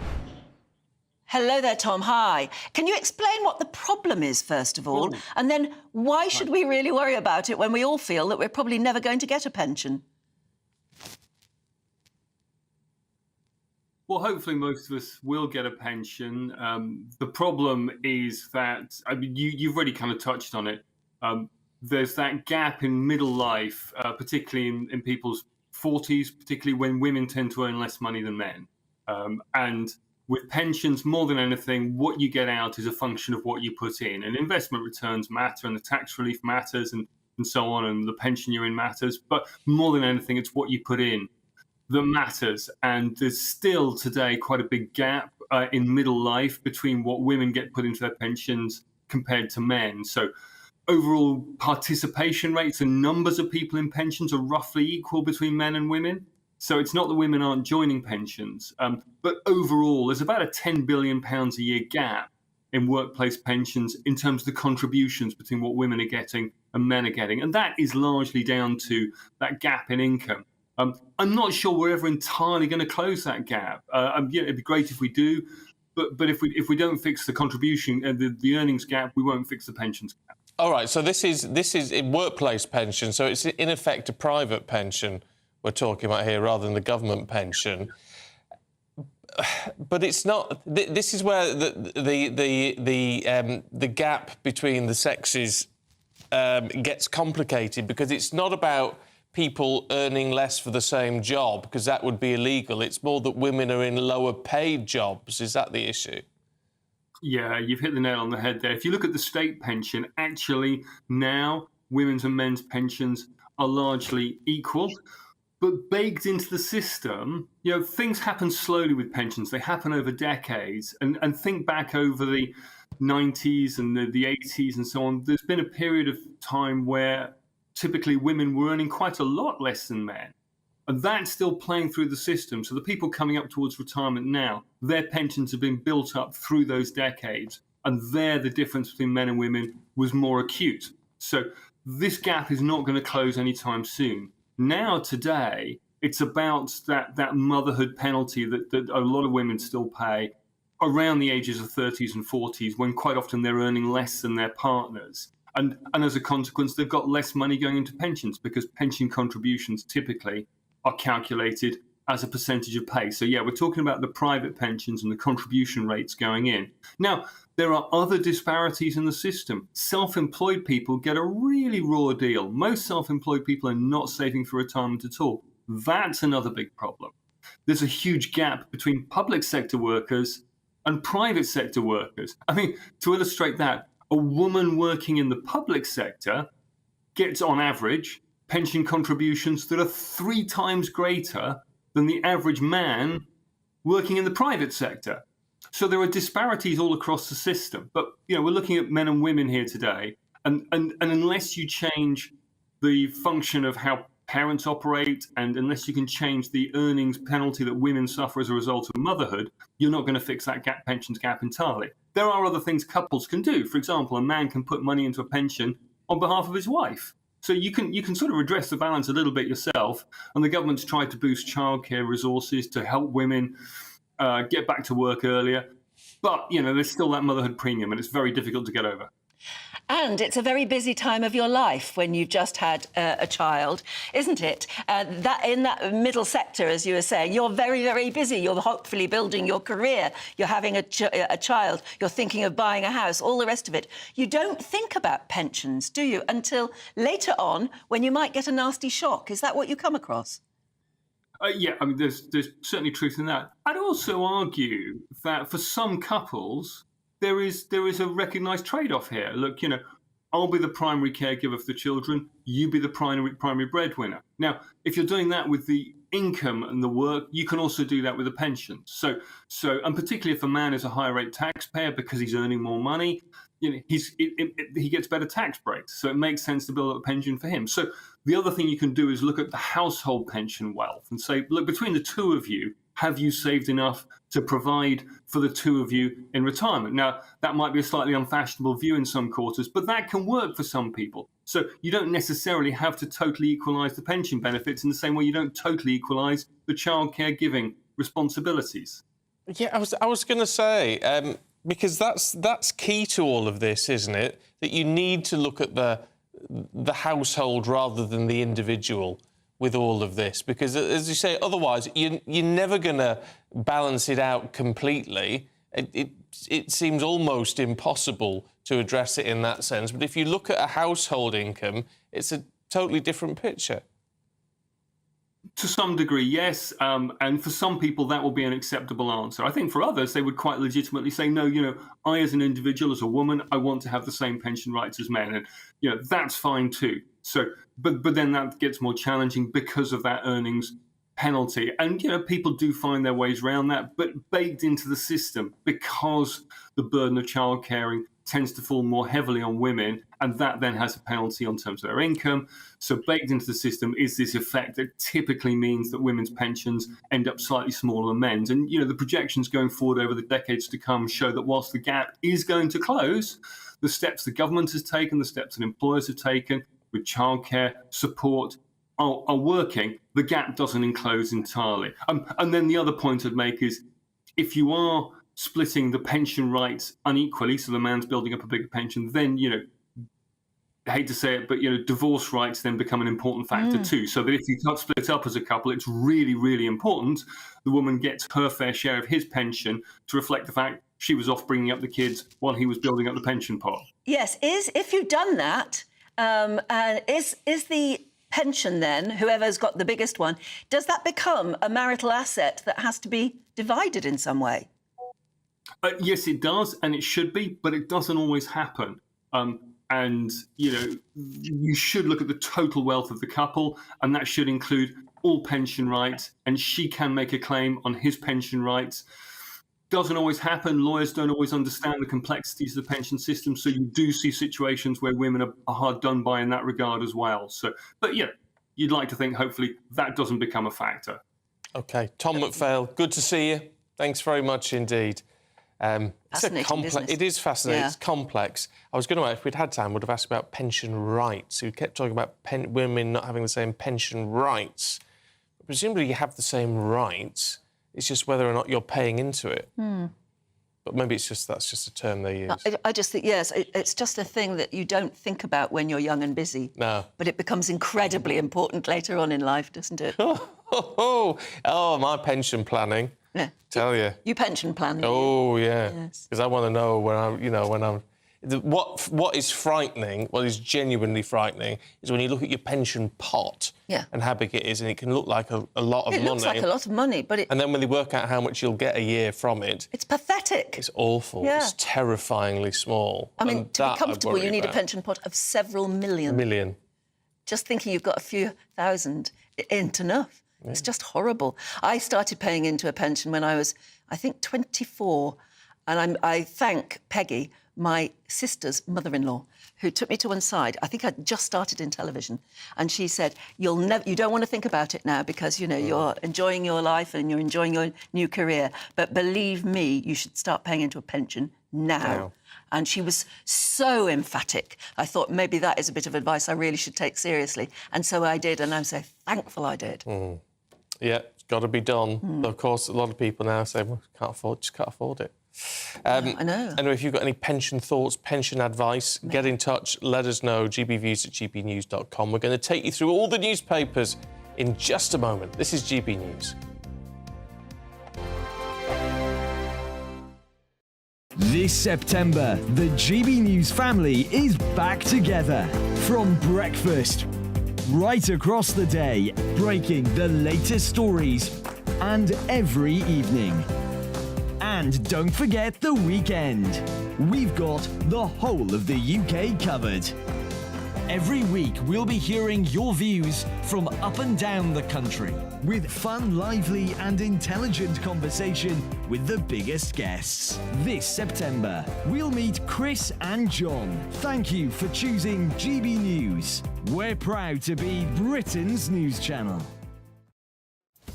Hello there, Tom. Hi. Can you explain what the problem is, first of all? And then why should we really worry about it when we all feel that we're probably never going to get a pension? Well, hopefully most of us will get a pension. The problem is that, I mean, you've already kind of touched on it. There's that gap in middle life, particularly in people's 40s, particularly when women tend to earn less money than men. And with pensions, more than anything, what you get out is a function of what you put in. And investment returns matter, and the tax relief matters, and so on, and the pension you're in matters. But more than anything, it's what you put in that matters. And there's still today quite a big gap in middle life between what women get put into their pensions compared to men. So overall participation rates and numbers of people in pensions are roughly equal between men and women. So it's not that women aren't joining pensions, but overall there's about a £10 billion a year gap in workplace pensions in terms of the contributions between what women are getting and men are getting. And that is largely down to that gap in income. I'm not sure we're ever entirely going to close that gap. Yeah, it'd be great if we do, but if we don't fix the contribution, the earnings gap, we won't fix the pensions gap. All right, so this is a workplace pension, so it's in effect a private pension we're talking about here rather than the government pension. But it's not. This is where the gap between the sexes gets complicated, because it's not about people earning less for the same job, because that would be illegal. It's more that women are in lower paid jobs. Is that the issue? Yeah, you've hit the nail on the head there. If you look at the state pension, actually now women's and men's pensions are largely equal. But baked into the system, you know, things happen slowly with pensions. They happen over decades. And think back over the 90s and the 80s and so on. There's been a period of time where typically women were earning quite a lot less than men. And that's still playing through the system. So the people coming up towards retirement now, their pensions have been built up through those decades. And there the difference between men and women was more acute. So this gap is not going to close anytime soon. Now, today, it's about that motherhood penalty that a lot of women still pay around the ages of 30s and 40s, when quite often they're earning less than their partners. And as a consequence, they've got less money going into pensions, because pension contributions typically are calculated as a percentage of pay. So, yeah, we're talking about the private pensions and the contribution rates going in. Now, there are other disparities in the system. Self-employed people get a really raw deal. Most self-employed people are not saving for retirement at all. That's another big problem. There's a huge gap between public sector workers and private sector workers. I mean, to illustrate that, a woman working in the public sector gets, on average, pension contributions that are 3 times greater than the average man working in the private sector. So there are disparities all across the system. But, you know, we're looking at men and women here today. And unless you change the function of how parents operate, and unless you can change the earnings penalty that women suffer as a result of motherhood, you're not going to fix that pensions gap entirely. There are other things couples can do. For example, a man can put money into a pension on behalf of his wife. So you can sort of redress the balance a little bit yourself. And the government's tried to boost childcare resources to help women get back to work earlier. But, there's still that motherhood premium, and it's very difficult to get over. And it's a very busy time of your life when you've just had a child, isn't it? That in that middle sector, as you were saying, you're very, very busy. You're hopefully building your career. You're having a child. You're thinking of buying a house, all the rest of it. You don't think about pensions, do you, until later on when you might get a nasty shock. Is that what you come across? Yeah, I mean, there's certainly truth in that. I'd also argue that for some couples, there is a recognised trade-off here. Look, I'll be the primary caregiver for the children. You be the primary breadwinner. Now, if you're doing that with the income and the work, you can also do that with a pension. So, and particularly if a man is a high rate taxpayer because he's earning more money, he gets better tax breaks. So it makes sense to build up a pension for him. So the other thing you can do is look at the household pension wealth and say, look, between the two of you, have you saved enough to provide for the two of you in retirement? Now, that might be a slightly unfashionable view in some quarters, but that can work for some people. So you don't necessarily have to totally equalise the pension benefits in the same way you don't totally equalise the childcare giving responsibilities. Yeah, I was going to say, because that's key to all of this, isn't it? That you need to look at the household rather than the individual with all of this, because, as you say, otherwise you're never going to balance it out completely. It seems almost impossible to address it in that sense. But if you look at a household income, it's a totally different picture. To some degree, yes. And for some people, that will be an acceptable answer. I think for others, they would quite legitimately say, no, I as an individual, as a woman, I want to have the same pension rights as men. And, that's fine too. So, but then that gets more challenging because of that earnings penalty. And, people do find their ways around that, but baked into the system because the burden of childcaring tends to fall more heavily on women, and that then has a penalty on terms of their income. So baked into the system is this effect that typically means that women's pensions end up slightly smaller than men's. And, the projections going forward over the decades to come show that whilst the gap is going to close, the steps the government has taken, the steps that employers have taken with childcare support are working. The gap doesn't enclose entirely. And then the other point I'd make is if you are splitting the pension rights unequally, so the man's building up a bigger pension, then, I hate to say it, but, divorce rights then become an important factor too. So that if you can't split up as a couple, it's really, really important the woman gets her fair share of his pension to reflect the fact she was off bringing up the kids while he was building up the pension pot. Yes, if you've done that, is the pension then, whoever's got the biggest one, does that become a marital asset that has to be divided in some way? Yes, it does, and it should be, but it doesn't always happen. And, you should look at the total wealth of the couple, and that should include all pension rights, and she can make a claim on his pension rights. Doesn't always happen. Lawyers don't always understand the complexities of the pension system, so you do see situations where women are hard done by in that regard as well. So, but you'd like to think, hopefully, that doesn't become a factor. OK, Tom McPhail, good to see you. Thanks very much indeed. Fascinating business. It is fascinating. Yeah. It's complex. I was going to, if we'd had time, would have asked about pension rights. We kept talking about women not having the same pension rights. Presumably you have the same rights. It's just whether or not you're paying into it. But maybe that's just a term they use. I just think, yes, it's just a thing that you don't think about when you're young and busy. No. But it becomes incredibly important later on in life, doesn't it? Oh, my pension planning. Yeah. Tell you. You pension plan. Oh, yeah. Yes. Because I want to know when I'm... What is frightening, what is genuinely frightening, is when you look at your pension pot and how big it is, and it can look like a lot of money. It looks like a lot of money, but And then when they work out how much you'll get a year from it... It's pathetic. It's awful. Yeah. It's terrifyingly small. I mean, to be comfortable, you need a pension pot of several million. Million. Just thinking you've got a few thousand ain't enough. Yeah. It's just horrible. I started paying into a pension when I was, I think, 24. And I thank Peggy, my sister's mother-in-law, who took me to one side. I think I'd just started in television. And she said, you don't want to think about it now because, you know, you're enjoying your life and you're enjoying your new career. But believe me, you should start paying into a pension now. And she was so emphatic. I thought maybe that is a bit of advice I really should take seriously. And so I did, and I'm so thankful I did. Yeah, it's got to be done. But of course, a lot of people now say, well, just can't afford it. I know. Anyway, if you've got any pension thoughts, pension advice, get in touch, let us know, gbviews@gbnews.com. We're going to take you through all the newspapers in just a moment. This is GB News. This September, the GB News family is back together. From breakfast, right across the day, breaking the latest stories, and every evening. And don't forget the weekend. We've got the whole of the UK covered. Every week, we'll be hearing your views from up and down the country, with fun, lively and intelligent conversation with the biggest guests. This September, we'll meet Chris and John. Thank you for choosing GB News. We're proud to be Britain's news channel.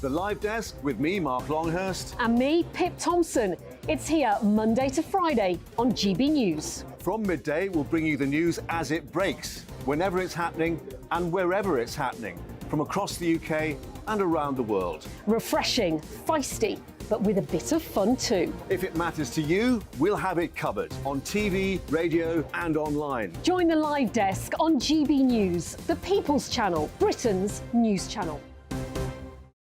The Live Desk with me, Mark Longhurst. And me, Pip Thompson. It's here Monday to Friday on GB News. From midday, we'll bring you the news as it breaks, whenever it's happening and wherever it's happening, from across the UK and around the world. Refreshing, feisty, but with a bit of fun too. If it matters to you, we'll have it covered on TV, radio and online. Join the Live Desk on GB News, the People's Channel, Britain's news channel.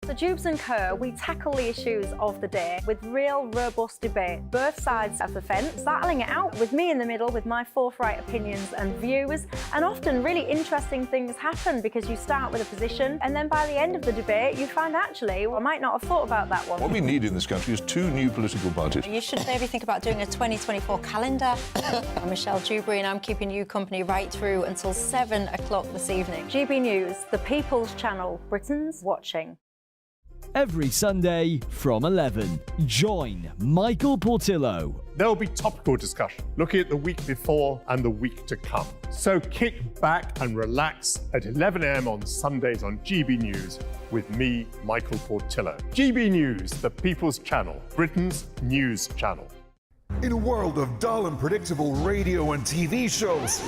So Jubes and Co, we tackle the issues of the day with real robust debate, both sides of the fence, battling it out with me in the middle with my forthright opinions and views. And often really interesting things happen because you start with a position and then by the end of the debate you find actually, well, I might not have thought about that one. What we need in this country is 2 new political parties. You should maybe think about doing a 2024 calendar. I'm Michelle Dewberry and I'm keeping you company right through until 7 o'clock this evening. GB News, the People's Channel, Britain's watching. Every Sunday from 11, join Michael Portillo. There will be topical discussion, looking at the week before and the week to come. So kick back and relax at 11 a.m. on Sundays on GB News with me, Michael Portillo. GB News, the People's Channel, Britain's news channel. In a world of dull and predictable radio and TV shows.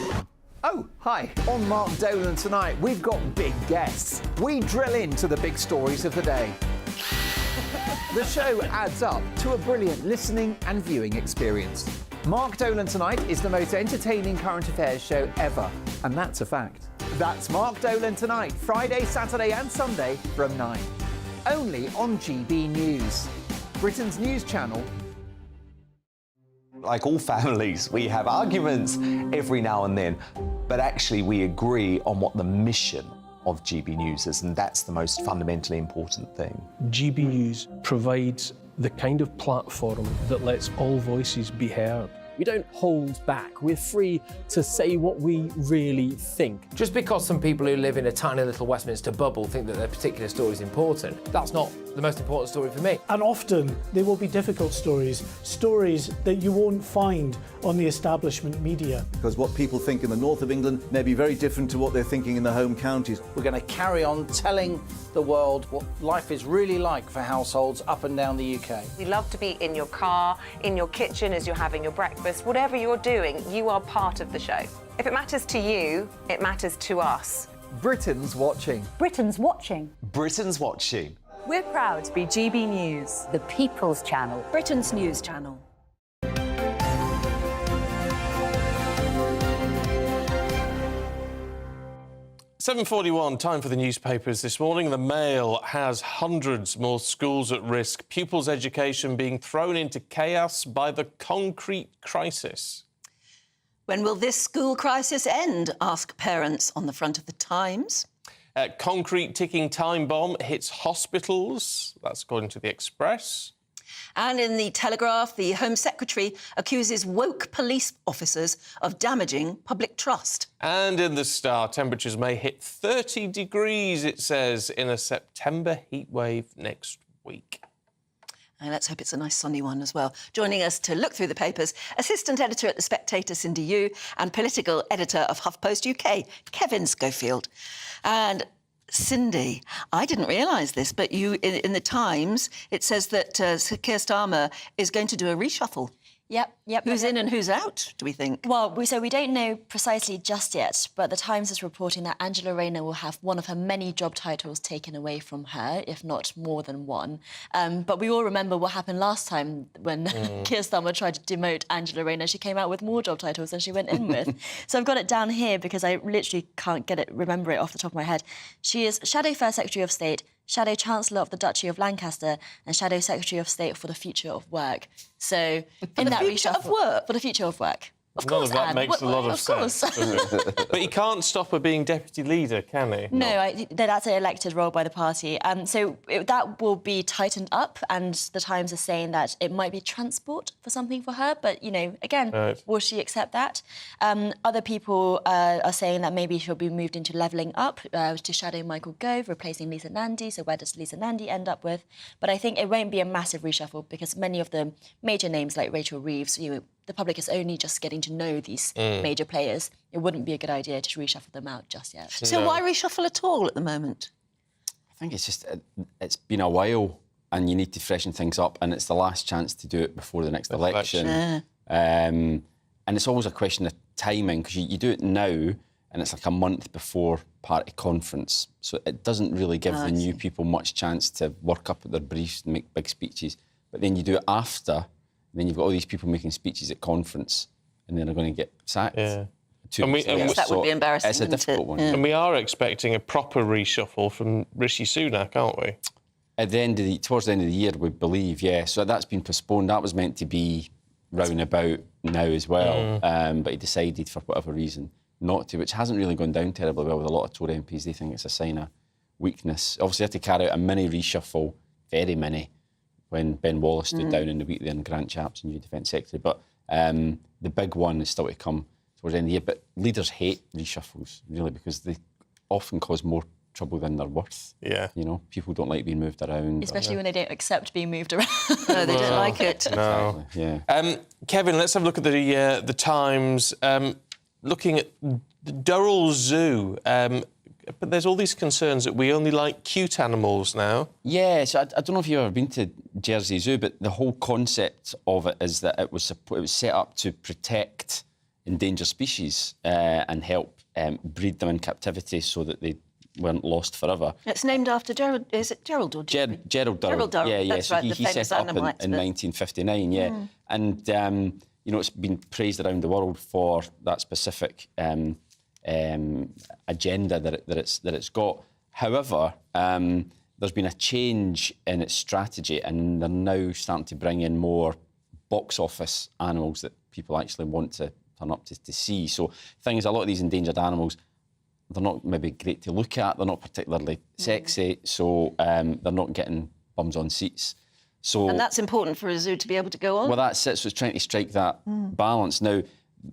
Oh, hi. On Mark Dolan tonight, we've got big guests. We drill into the big stories of the day. The show adds up to a brilliant listening and viewing experience. Mark Dolan Tonight is the most entertaining current affairs show ever, and that's a fact. That's Mark Dolan Tonight, Friday, Saturday and Sunday from 9. Only on GB News, Britain's news channel. Like all families, we have arguments every now and then, but actually we agree on what the mission of GB News is, and that's the most fundamentally important thing. GB News provides the kind of platform that lets all voices be heard. We don't hold back. We're free to say what we really think. Just because some people who live in a tiny little Westminster bubble think that their particular story is important, that's not the most important story for me. And often they will be difficult stories, stories that you won't find on the establishment media. Because what people think in the north of England may be very different to what they're thinking in their home counties. We're going to carry on telling the world what life is really like for households up and down the UK. We love to be in your car, in your kitchen as you're having your breakfast. Whatever you're doing, you are part of the show. If it matters to you, it matters to us. Britain's watching. Britain's watching. Britain's watching. We're proud to be GB News, the People's Channel, Britain's news channel. 7:41, time for the newspapers this morning. The Mail has hundreds more schools at risk, pupils' education being thrown into chaos by the concrete crisis. When will this school crisis end? Ask parents on the front of the Times. Concrete ticking time bomb hits hospitals. That's according to the Express. And in the Telegraph, the Home Secretary accuses woke police officers of damaging public trust. And in the Star, temperatures may hit 30 degrees, it says, in a September heatwave next week. And let's hope it's a nice sunny one as well. Joining us to look through the papers, assistant editor at The Spectator, Cindy Yu, and political editor of HuffPost UK, Kevin Schofield. And Cindy, I didn't realise this, but you in the Times, it says that Keir Starmer is going to do a reshuffle. Yep. Who's in and who's out, do we think? Well, so we don't know precisely just yet, but the Times is reporting that Angela Rayner will have one of her many job titles taken away from her, if not more than one. But we all remember what happened last time when Keir Starmer tried to demote Angela Rayner. She came out with more job titles than she went in with. So I've got it down here because I literally can't remember it off the top of my head. She is Shadow First Secretary of State, Shadow Chancellor of the Duchy of Lancaster, and Shadow Secretary of State for the Future of Work. So for the future of work? For the future of work. Of None course, of that Anne. makes a lot of sense, does it? But he can't stop her being deputy leader, can he? No, that's an elected role by the party. So that will be tightened up, and the Times are saying that it might be transport for something for her. But, you know, again, will she accept that? Other people are saying that maybe she'll be moved into levelling up to shadow Michael Gove, replacing Lisa Nandy. So where does Lisa Nandy end up with? But I think it won't be a massive reshuffle because many of the major names like Rachel Reeves, the public is only just getting to know these major players. It wouldn't be a good idea to reshuffle them out just yet. So why reshuffle at all at the moment? I think it's just, it's been a while and you need to freshen things up and it's the last chance to do it before the next election. And it's always a question of timing because you do it now and it's like a month before party conference. So it doesn't really give the new people much chance to work up at their briefs and make big speeches. But then you do it after. And then you've got all these people making speeches at conference and then they're going to get sacked. That would be embarrassing, It's a difficult one. And we are expecting a proper reshuffle from Rishi Sunak, aren't we? Towards the end of the year, we believe, yeah. So that's been postponed. That was meant to be round about now as well. But he decided, for whatever reason, not to, which hasn't really gone down terribly well with a lot of Tory MPs. They think it's a sign of weakness. Obviously, they had to carry out a mini reshuffle, very mini, when Ben Wallace stood down in the week then, Grant Shapps, new Defence Secretary. But the big one is still to come towards the end of the year. But leaders hate reshuffles, really, because they often cause more trouble than they're worth. Yeah. You know, people don't like being moved around. Especially when they don't accept being moved around. No, they don't like it. No. Exactly, yeah. Kevin, let's have a look at the Times. Looking at the Durrell Zoo. But there's all these concerns that we only like cute animals now. Yeah, so I don't know if you've ever been to Jersey Zoo, but the whole concept of it is that it was set up to protect endangered species and help breed them in captivity so that they weren't lost forever. It's named after Gerald. Is it Gerald or Gerald Durrell? Gerald Durrell. Yeah. That's So right, he set it up in 1959. Yeah, and you know, it's been praised around the world for that specific agenda that it's got. However, there's been a change in its strategy, and they're now starting to bring in more box office animals that people actually want to turn up to see. So, a lot of these endangered animals, they're not maybe great to look at. They're not particularly sexy, so they're not getting bums on seats. So, and that's important for a zoo to be able to go on. Well, that's it. So it's trying to strike that balance. Now,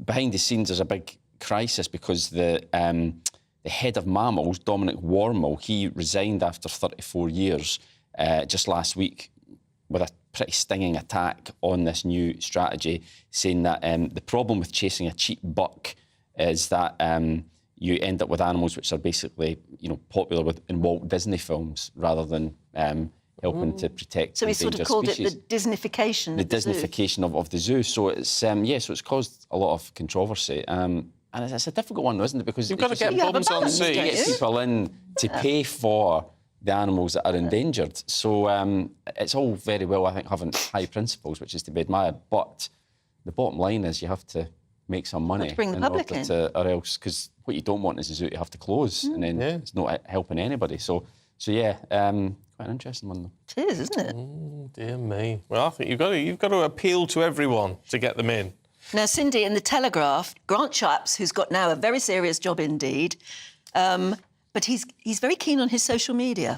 behind the scenes, there's a big crisis because the head of mammals, Dominic Wormel, he resigned after 34 years just last week with a pretty stinging attack on this new strategy, saying that the problem with chasing a cheap buck is that you end up with animals which are basically, popular in Walt Disney films rather than helping to protect so he endangered sort of called species. it the Disneyfication. The Disneyfication of the zoo. So it's so it's caused a lot of controversy. And it's a difficult one, though, isn't it? Because you've got to get bums on seats. You get people in to pay for the animals that are endangered. So it's all very well, I think, having high principles, which is to be admired. But the bottom line is you have to make some money to bring the public in. Or else, because what you don't want is a zoo to have to close, and then it's not helping anybody. So yeah, quite an interesting one, though. It is, isn't it? Oh, dear me. Well, I think you've got to appeal to everyone to get them in. Now, Cindy, in the Telegraph, Grant Shapps, who's got now a very serious job indeed, but he's very keen on his social media.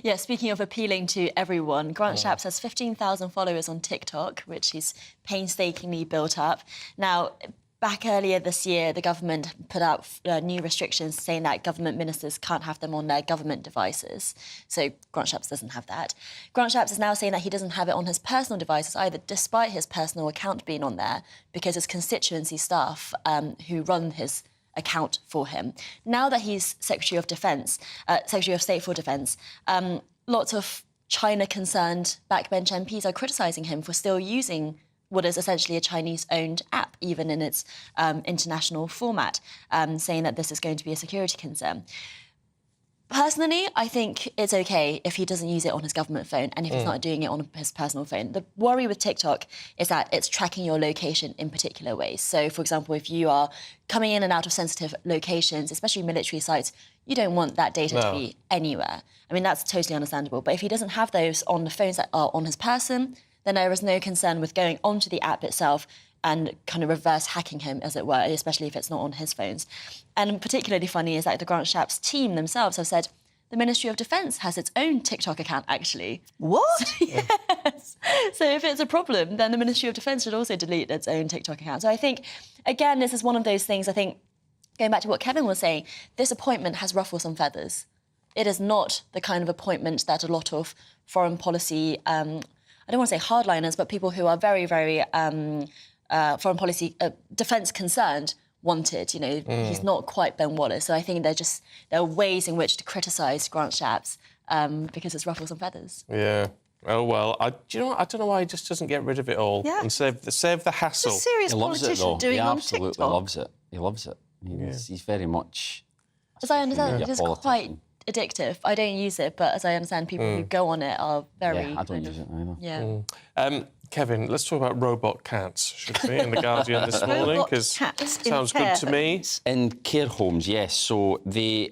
Yeah, speaking of appealing to everyone, Grant Shapps has 15,000 followers on TikTok, which he's painstakingly built up. Now, back earlier this year, the government put out new restrictions saying that government ministers can't have them on their government devices. So Grant Shapps doesn't have that. Grant Shapps is now saying that he doesn't have it on his personal devices either, despite his personal account being on there, because his constituency staff who run his account for him. Now that he's Secretary of Defence, Secretary of State for Defence, lots of China-concerned backbench MPs are criticising him for still using what is essentially a Chinese-owned app, even in its international format, saying that this is going to be a security concern. Personally, I think it's OK if he doesn't use it on his government phone and if he's not doing it on his personal phone. The worry with TikTok is that it's tracking your location in particular ways. So, for example, if you are coming in and out of sensitive locations, especially military sites, you don't want that data to be anywhere. I mean, that's totally understandable. But if he doesn't have those on the phones that are on his person, then there is no concern with going onto the app itself and kind of reverse hacking him, as it were, especially if it's not on his phones. And particularly funny is that the Grant Shapps team themselves have said the Ministry of Defence has its own TikTok account, actually. What? Yes. So if it's a problem, then the Ministry of Defence should also delete its own TikTok account. So I think, again, this is one of those things, I think, going back to what Kevin was saying, this appointment has ruffled some feathers. It is not the kind of appointment that a lot of foreign policy, I don't want to say hardliners, but people who are very, very foreign policy, defence concerned, wanted. You know, he's not quite Ben Wallace. So I think there are ways in which to criticise Grant Shapps because it's ruffled some feathers. Yeah. Oh, well, do you know what? I don't know why he just doesn't get rid of it all and save the hassle. It's a serious politician doing on TikTok. He absolutely loves it. He loves it. He's very much... As I understand, it is quite addictive. I don't use it, but as I understand, people who go on it are very... Yeah, I don't use it either. Yeah. Kevin, let's talk about robot cats, should we, in The Guardian this morning? Because sounds good to me. In care homes, yes. So they,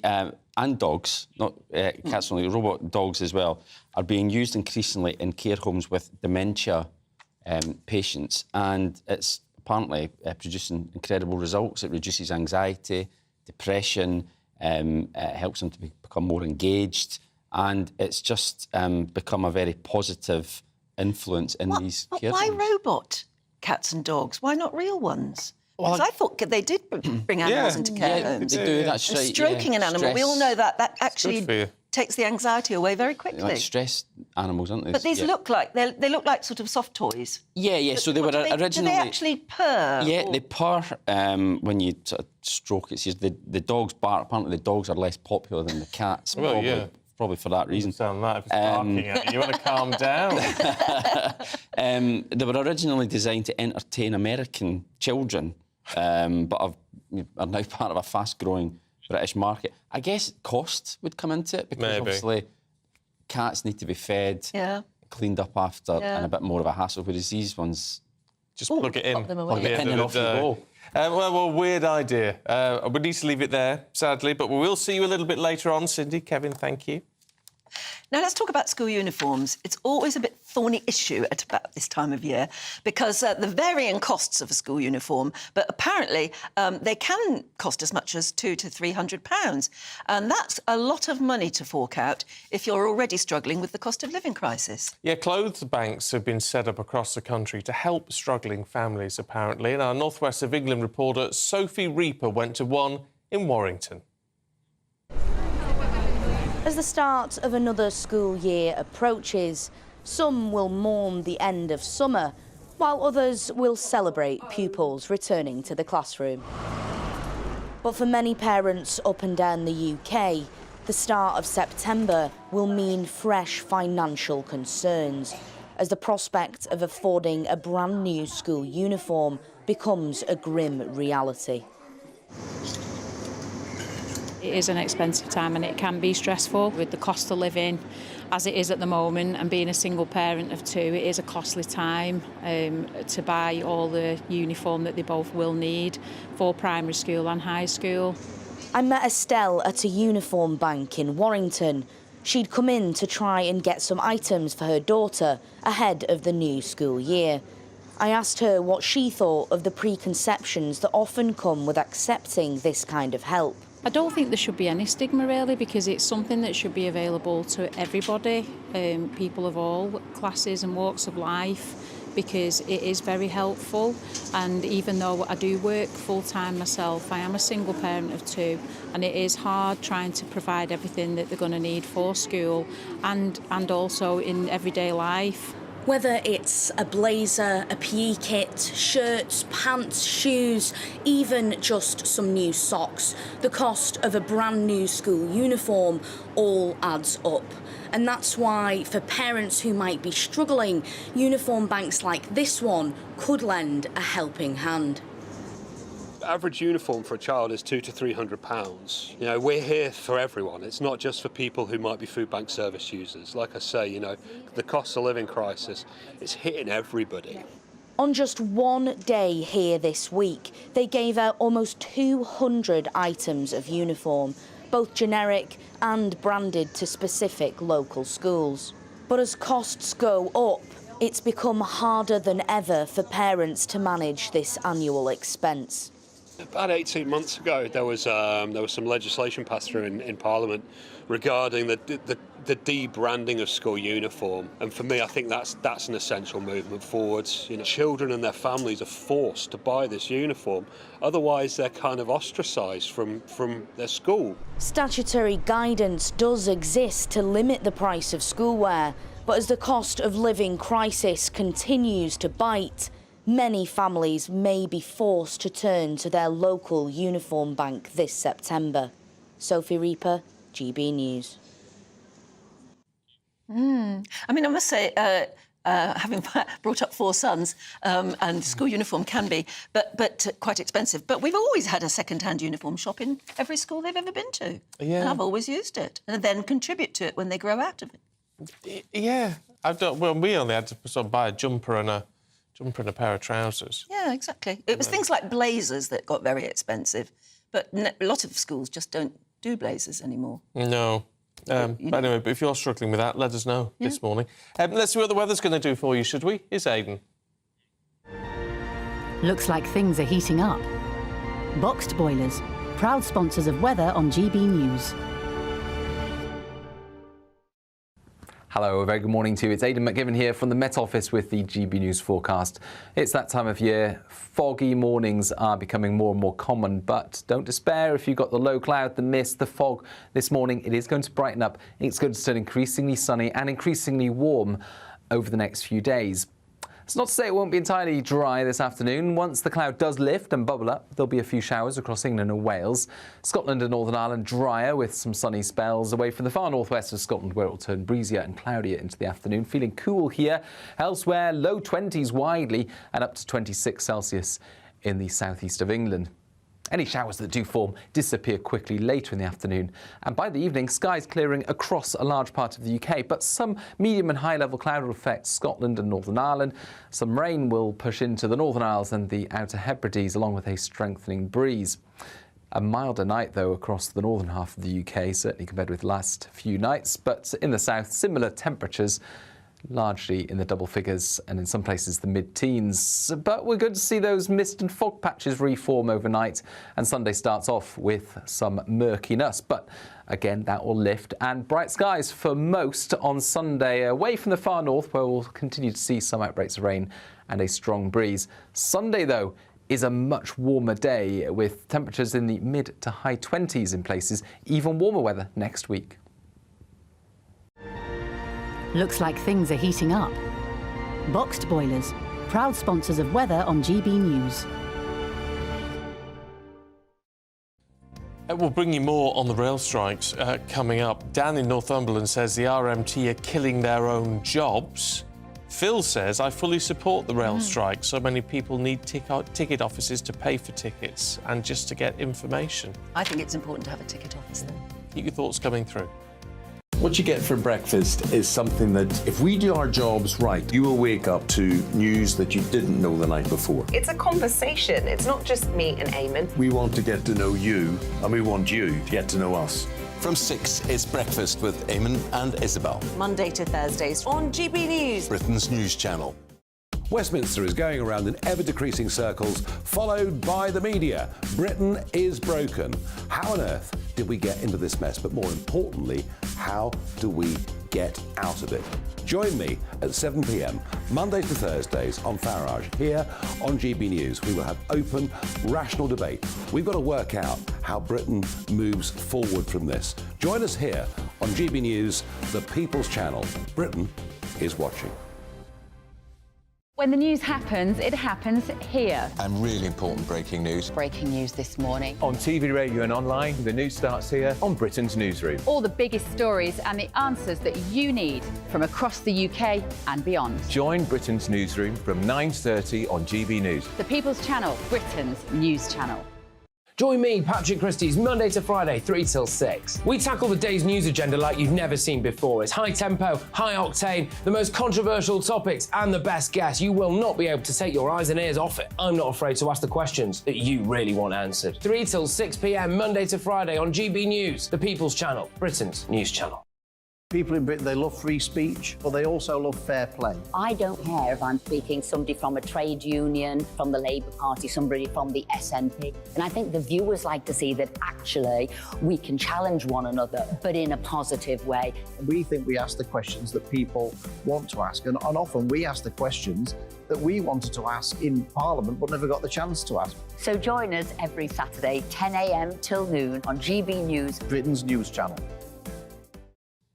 and dogs, not cats only, robot dogs as well, are being used increasingly in care homes with dementia patients. And it's apparently producing incredible results. It reduces anxiety, depression, it helps them to become more engaged. And it's just become a very positive influence in these care Why homes. robot cats and dogs? Why not real ones? Because I thought they did bring animals into care homes. They do, that's right. Stroking an animal, we all know that actually takes the anxiety away very quickly. Like stress animals, aren't they? But these look like they look like sort of soft toys. Yeah. So they were originally. Do they actually purr? Yeah, they purr when you sort of stroke it. The dogs bark. Apparently, the dogs are less popular than the cats. Well, probably for that reason. Sound that if it's barking at you. You want to calm down. They were originally designed to entertain American children, but are now part of a fast-growing British market. I guess cost would come into it because obviously cats need to be fed, cleaned up after, and a bit more of a hassle. Whereas these ones just plug it in, plug it in, and off you go. Well, weird idea. We need to leave it there, sadly, but we will see you a little bit later on, Cindy. Kevin, thank you. Now, let's talk about school uniforms. It's always a bit thorny issue at about this time of year because the varying costs of a school uniform, but apparently they can cost as much as £200 to £300. And that's a lot of money to fork out if you're already struggling with the cost of living crisis. Yeah, clothes banks have been set up across the country to help struggling families, apparently. And our North West of England reporter, Sophie Reaper, went to one in Warrington. As the start of another school year approaches, some will mourn the end of summer, while others will celebrate pupils returning to the classroom. But for many parents up and down the UK, the start of September will mean fresh financial concerns, as the prospect of affording a brand new school uniform becomes a grim reality. It is an expensive time and it can be stressful with the cost of living as it is at the moment, and being a single parent of two, it is a costly time to buy all the uniform that they both will need for primary school and high school. I met Estelle at a uniform bank in Warrington. She'd come in to try and get some items for her daughter ahead of the new school year. I asked her what she thought of the preconceptions that often come with accepting this kind of help. I don't think there should be any stigma really, because it's something that should be available to everybody, people of all classes and walks of life. because it is very helpful. And even though I do work full-time myself, I am a single parent of 2, and it is hard trying to provide everything that they're going to need for school and also in everyday life. Whether it's a blazer, a PE kit, shirts, pants, shoes, even just some new socks, the cost of a brand new school uniform all adds up. And that's why, for parents who might be struggling, uniform banks like this one could lend a helping hand. Average uniform for a child is £200 to £300. You know, we're here for everyone. It's not just for people who might be food bank service users. Like I say, you know, the cost of living crisis, it's hitting everybody. On just one day here this week, they gave out almost 200 items of uniform, both generic and branded to specific local schools. But as costs go up, it's become harder than ever for parents to manage this annual expense. About 18 months ago, there was some legislation passed through in Parliament regarding the debranding of school uniform, and for me, I think that's an essential movement forwards. You know, children and their families are forced to buy this uniform, otherwise they're kind of ostracised from their school. Statutory guidance does exist to limit the price of schoolwear, but as the cost of living crisis continues to bite, many families may be forced to turn to their local uniform bank this September. Sophie Reaper, GB News. I mean, I must say, having brought up 4 sons, and school uniform can be, but quite expensive. But we've always had a second-hand uniform shop in every school they've ever been to. Yeah. And I've always used it, and then contribute to it when they grow out of it. Yeah. We only had to sort of buy a jumper and a pair of trousers. Yeah, exactly. It was things like blazers that got very expensive, but a lot of schools just don't do blazers anymore. No. But anyway, but if you're struggling with that, let us know this morning. Let's see what the weather's going to do for you, should we? Here's Aidan. Looks like things are heating up. Boxed boilers, proud sponsors of weather on GB News. Hello, a very good morning to you. It's Aidan McGivern here from the Met Office with the GB News forecast. It's that time of year. Foggy mornings are becoming more and more common, but don't despair if you've got the low cloud, the mist, the fog this morning. It is going to brighten up. It's going to turn increasingly sunny and increasingly warm over the next few days. It's not to say it won't be entirely dry this afternoon. Once the cloud does lift and bubble up, there'll be a few showers across England and Wales. Scotland and Northern Ireland drier with some sunny spells away from the far northwest of Scotland, where it will turn breezier and cloudier into the afternoon. Feeling cool here. Elsewhere, low 20s widely and up to 26 Celsius in the southeast of England. Any showers that do form disappear quickly later in the afternoon, and by the evening, skies clearing across a large part of the UK, but some medium and high-level cloud will affect Scotland and Northern Ireland. Some rain will push into the Northern Isles and the Outer Hebrides, along with a strengthening breeze. A milder night, though, across the northern half of the UK, certainly compared with last few nights, but in the south, similar temperatures, largely in the double figures and in some places the mid-teens. But we're good to see those mist and fog patches reform overnight, and Sunday starts off with some murkiness. But again, that will lift, and bright skies for most on Sunday, away from the far north, where we'll continue to see some outbreaks of rain and a strong breeze. Sunday, though, is a much warmer day, with temperatures in the mid to high 20s in places, even warmer weather next week. Looks like things are heating up. Boxed boilers, proud sponsors of weather on GB News. We'll bring you more on the rail strikes coming up. Dan in Northumberland says the RMT are killing their own jobs. Phil says, I fully support the rail strike. So many people need ticket offices to pay for tickets and just to get information. I think it's important to have a ticket office then. Keep your thoughts coming through. What you get for breakfast is something that, if we do our jobs right, you will wake up to news that you didn't know the night before. It's a conversation. It's not just me and Eamon. We want to get to know you, and we want you to get to know us. From 6, it's Breakfast with Eamon and Isabel. Monday to Thursdays on GB News, Britain's news channel. Westminster is going around in ever-decreasing circles, followed by the media. Britain is broken. How on earth did we get into this mess? But more importantly, how do we get out of it. Join me at 7 p.m, Mondays to Thursdays on Farage, here on GB News. We will have open, rational debate. We've got to work out how Britain moves forward from this. Join us here on GB News, the People's Channel. Britain is watching. When the news happens, it happens here. And really important breaking news. Breaking news this morning. On TV, radio and online, the news starts here on Britain's Newsroom. All the biggest stories and the answers that you need from across the UK and beyond. Join Britain's Newsroom from 9:30 on GB News. The People's Channel, Britain's news channel. Join me, Patrick Christie's, Monday to Friday, 3 till 6. We tackle the day's news agenda like you've never seen before. It's high tempo, high octane, the most controversial topics and the best guests. You will not be able to take your eyes and ears off it. I'm not afraid to ask the questions that you really want answered. 3 till 6 p.m, Monday to Friday on GB News, the People's Channel, Britain's news channel. People in Britain, they love free speech, but they also love fair play. I don't care if I'm speaking somebody from a trade union, from the Labour Party, somebody from the SNP. And I think the viewers like to see that actually we can challenge one another, but in a positive way. We think we ask the questions that people want to ask, and often we ask the questions that we wanted to ask in Parliament but never got the chance to ask. So join us every Saturday, 10 a.m. till noon on GB News, Britain's news channel.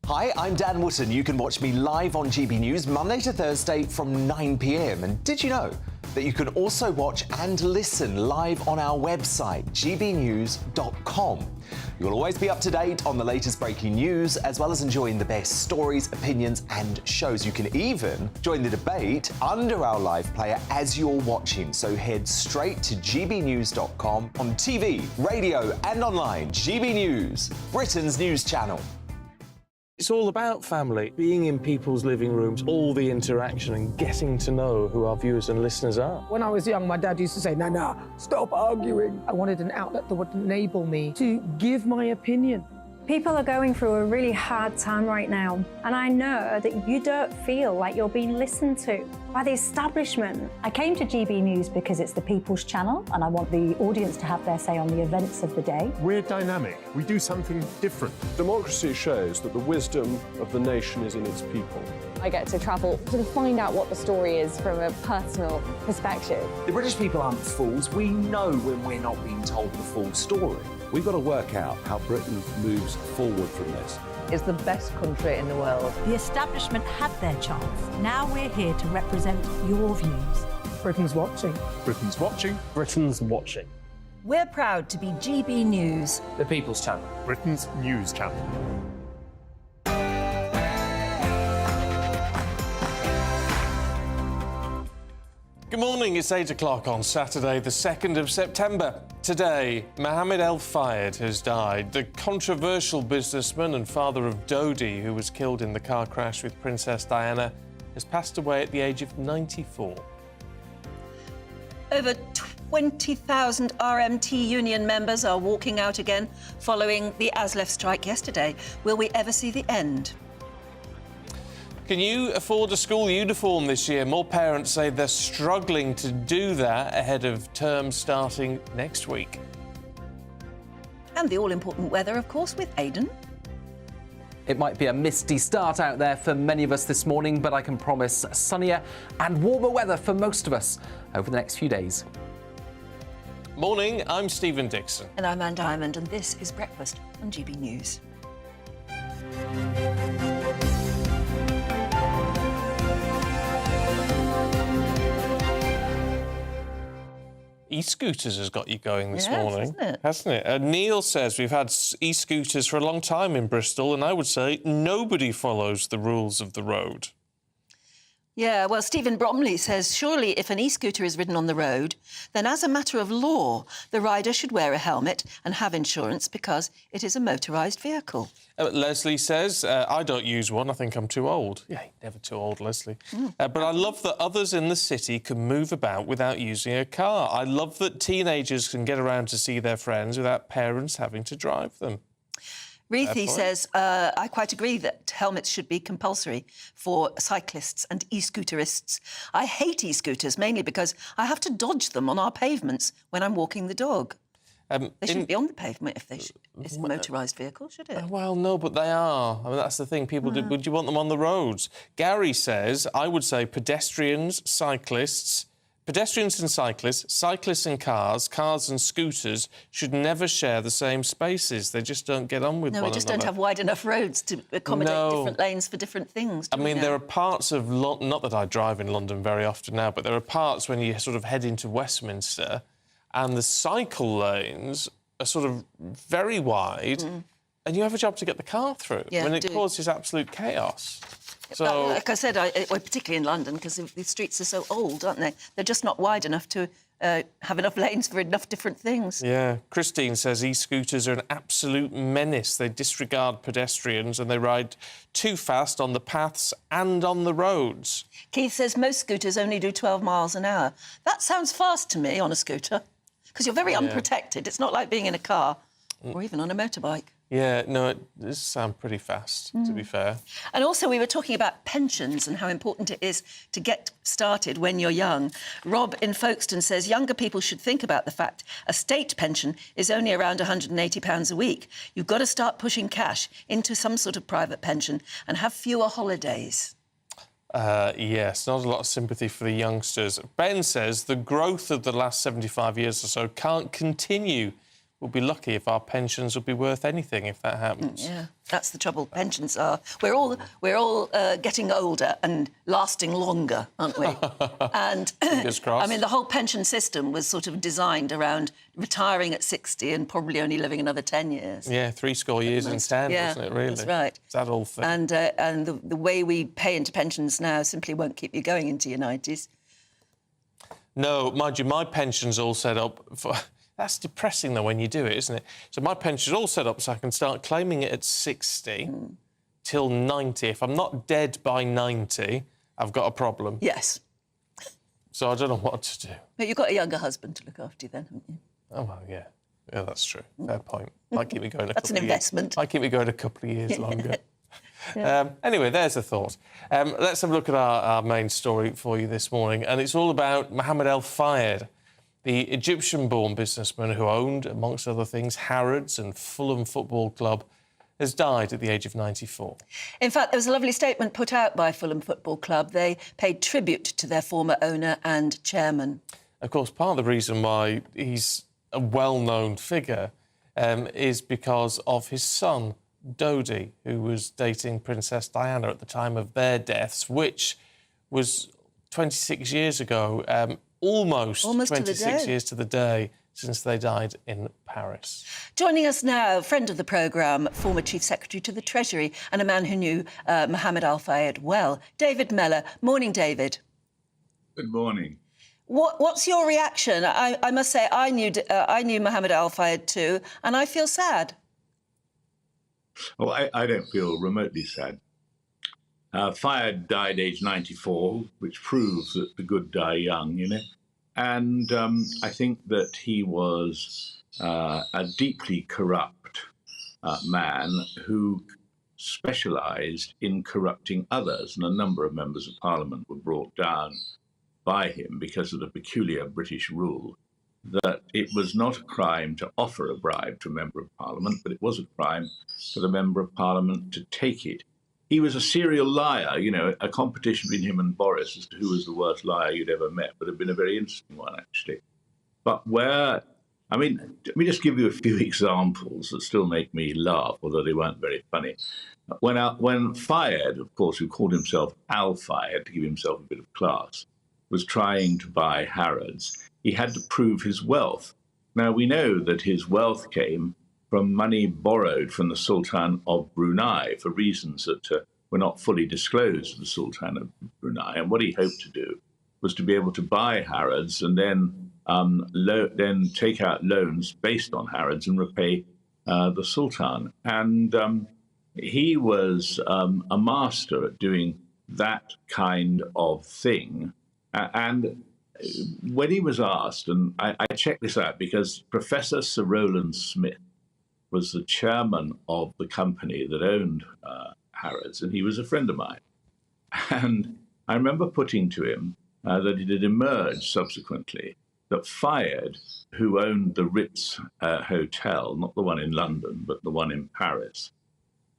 Hi, I'm Dan Wootton. You can watch me live on GB News Monday to Thursday from 9 p.m. And did you know that you can also watch and listen live on our website, gbnews.com? You'll always be up to date on the latest breaking news, as well as enjoying the best stories, opinions and shows. You can even join the debate under our live player as you're watching. So head straight to gbnews.com on TV, radio and online. GB News, Britain's news channel. It's all about family, being in people's living rooms, all the interaction and getting to know who our viewers and listeners are. When I was young, my dad used to say, "Nah, stop arguing." I wanted an outlet that would enable me to give my opinion. People are going through a really hard time right now, and I know that you don't feel like you're being listened to by the establishment. I came to GB News because it's the People's Channel, and I want the audience to have their say on the events of the day. We're dynamic. We do something different. Democracy shows that the wisdom of the nation is in its people. I get to travel to find out what the story is from a personal perspective. The British people aren't fools. We know when we're not being told the full story. We've got to work out how Britain moves forward from this. It's the best country in the world. The establishment had their chance. Now we're here to represent your views. Britain's watching. Britain's watching. Britain's watching. We're proud to be GB News, the People's Channel, Britain's news channel. Good morning, it's 8 o'clock on Saturday, the 2nd of September. Today, Mohammed Al-Fayed has died, the controversial businessman and father of Dodi, who was killed in the car crash with Princess Diana, has passed away at the age of 94. Over 20,000 RMT union members are walking out again following the ASLEF strike yesterday. Will we ever see the end? Can you afford a school uniform this year? More parents say they're struggling to do that ahead of term starting next week. And the all-important weather, of course, with Aidan. It might be a misty start out there for many of us this morning, but I can promise sunnier and warmer weather for most of us over the next few days. Morning, I'm Stephen Dixon. And I'm Anne Diamond, and this is Breakfast on GB News. E-scooters has got you going this Yes, morning, hasn't it? Neil says we've had e-scooters for a long time in Bristol, and I would say nobody follows the rules of the road. Yeah, well, Stephen Bromley says, surely if an e-scooter is ridden on the road, then as a matter of law, the rider should wear a helmet and have insurance because it is a motorised vehicle. Leslie says, I don't use one, I think I'm too old. Yeah, never too old, Leslie. But I love that others in the city can move about without using a car. I love that teenagers can get around to see their friends without parents having to drive them. Reethy says, I quite agree that helmets should be compulsory for cyclists and e-scooterists. I hate e-scooters, mainly because I have to dodge them on our pavements when I'm walking the dog. They shouldn't be on the pavement if it's a motorised vehicle, should it? Well, no, but they are. I mean, that's the thing. People do. Would you want them on the roads? Gary says, I would say pedestrians and cyclists, cyclists and cars and scooters should never share the same spaces. They just don't get on with one another. No, we just don't have wide enough roads to accommodate different lanes for different things. I mean, there are parts of London, not that I drive in London very often now, but there are parts when you sort of head into Westminster and the cycle lanes are sort of very wide and you have a job to get the car through. Yeah, I mean, it causes absolute chaos. So, like I said, particularly in London, because the streets are so old, aren't they? They're just not wide enough to have enough lanes for enough different things. Yeah. Christine says e-scooters are an absolute menace. They disregard pedestrians and they ride too fast on the paths and on the roads. Keith says most scooters only do 12 miles an hour. That sounds fast to me on a scooter, because you're very unprotected. It's not like being in a car or even on a motorbike. Yeah, no, it does sound pretty fast, to be fair. And also, we were talking about pensions and how important it is to get started when you're young. Rob in Folkestone says younger people should think about the fact a state pension is only around £180 a week. You've got to start pushing cash into some sort of private pension and have fewer holidays. Yes, not a lot of sympathy for the youngsters. Ben says the growth of the last 75 years or so can't continue. We'll be lucky if our pensions will be worth anything if that happens. Yeah, that's the trouble. Pensions are. We're all getting older and lasting longer, aren't we? And fingers crossed. I mean, the whole pension system was sort of designed around retiring at 60 and probably only living another 10 years. Yeah, 3 years and 10, wasn't it? Really, that's right. It's that old thing. And the way we pay into pensions now simply won't keep you going into your 90s. No, mind you, my pension's all set up for. That's depressing, though, when you do it, isn't it? So my pension's all set up so I can start claiming it at 60 till 90. If I'm not dead by 90, I've got a problem. Yes. So I don't know what to do. But you've got a younger husband to look after you then, haven't you? Oh, well, yeah. Yeah, that's true. Fair point. Might keep me going a That's couple an of years. investment. Might keep me going a couple of years longer. Yeah. Anyway, there's a thought. Let's have a look at our main story for you this morning, and it's all about Mohammed Al-Fayed, the Egyptian-born businessman who owned, amongst other things, Harrods and Fulham Football Club, has died at the age of 94. In fact, there was a lovely statement put out by Fulham Football Club. They paid tribute to their former owner and chairman. Of course, part of the reason why he's a well-known figure is because of his son, Dodi, who was dating Princess Diana at the time of their deaths, which was 26 years ago. Almost 26 years to the day since they died in Paris. Joining us now, friend of the programme, former Chief Secretary to the Treasury and a man who knew Mohammed Al-Fayed well, David Mellor. Morning, David. Good morning. What's your reaction? I must say, I knew Mohammed Al-Fayed too, and I feel sad. Well, I don't feel remotely sad. Fayed died aged 94, which proves that the good die young, you know. And I think that he was a deeply corrupt man who specialised in corrupting others. And a number of members of Parliament were brought down by him because of the peculiar British rule that it was not a crime to offer a bribe to a member of Parliament, but it was a crime for the member of Parliament to take it. He was a serial liar, you know, a competition between him and Boris as to who was the worst liar you'd ever met would have been a very interesting one, actually. But let me just give you a few examples that still make me laugh, although they weren't very funny. When Fayed, of course, who called himself Al-Fayed to give himself a bit of class, was trying to buy Harrods, he had to prove his wealth. Now, we know that his wealth came from money borrowed from the Sultan of Brunei for reasons that were not fully disclosed to the Sultan of Brunei. And what he hoped to do was to be able to buy Harrods and then take out loans based on Harrods and repay the Sultan. And he was a master at doing that kind of thing. And when he was asked, and I checked this out because Professor Sir Rowland Smith was the chairman of the company that owned Harrods, and he was a friend of mine. And I remember putting to him that it had emerged subsequently that Fayed, who owned the Ritz Hotel, not the one in London, but the one in Paris,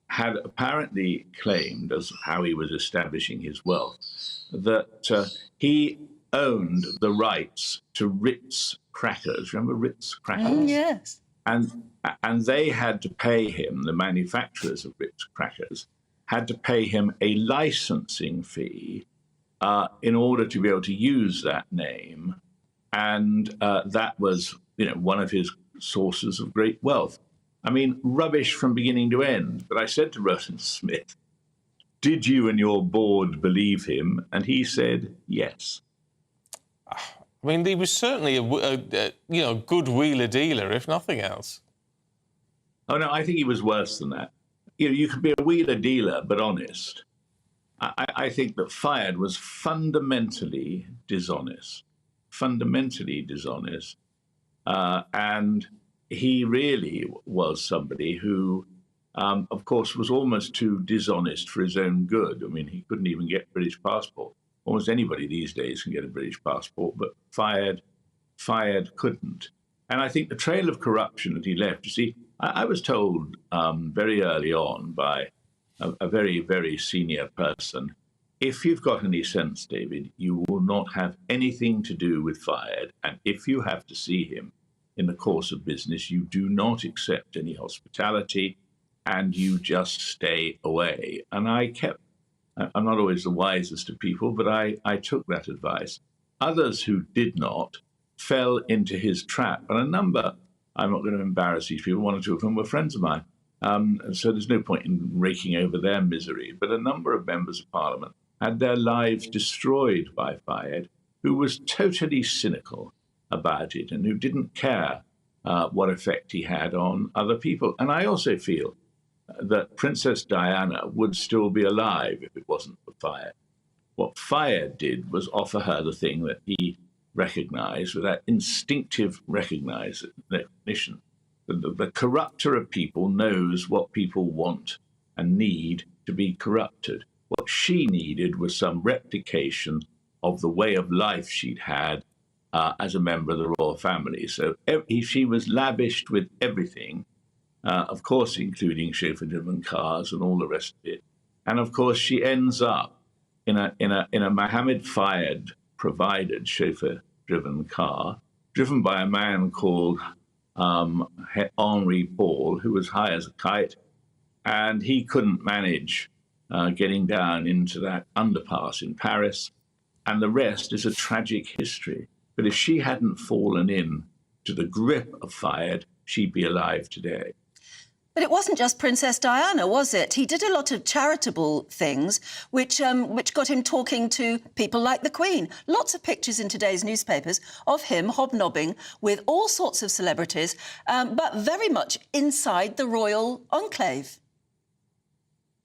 had apparently claimed, as how he was establishing his wealth, that he owned the rights to Ritz crackers. Remember Ritz crackers? Oh, yes. And they had to pay him, the manufacturers of Ritz crackers, had to pay him a licensing fee in order to be able to use that name. And that was, one of his sources of great wealth. I mean, rubbish from beginning to end. But I said to Roland Smith, did you and your board believe him? And he said, yes. I mean, he was certainly a good wheeler dealer, if nothing else. Oh, no, I think he was worse than that. You could be a wheeler dealer, but honest. I think that Fayed was fundamentally dishonest. And he really was somebody who, of course, was almost too dishonest for his own good. I mean, he couldn't even get a British passport. Almost anybody these days can get a British passport, but Fayed couldn't. And I think the trail of corruption that he left, you see, I was told very early on by a very, very senior person, if you've got any sense, David, you will not have anything to do with Fayed. And if you have to see him in the course of business, you do not accept any hospitality and you just stay away. And I'm not always the wisest of people, but I took that advice. Others who did not fell into his trap. And a number, I'm not going to embarrass these people, one or two of them were friends of mine. So there's no point in raking over their misery. But a number of members of Parliament had their lives destroyed by Fayed, who was totally cynical about it and who didn't care what effect he had on other people. And I also feel that Princess Diana would still be alive if it wasn't for Fayed. What Fayed did was offer her the thing that he recognized with that instinctive recognition. The corrupter of people knows what people want and need to be corrupted. What she needed was some replication of the way of life she'd had as a member of the royal family. So she was lavished with everything, of course, including chauffeur-driven cars and all the rest of it. And of course, she ends up in a Mohammed Fayed-provided chauffeur-driven car, driven by a man called Henri Paul, who was high as a kite, and he couldn't manage getting down into that underpass in Paris, and the rest is a tragic history. But if she hadn't fallen in to the grip of Fayed, she'd be alive today. But it wasn't just Princess Diana, was it? He did a lot of charitable things, which got him talking to people like the Queen. Lots of pictures in today's newspapers of him hobnobbing with all sorts of celebrities, but very much inside the royal enclave.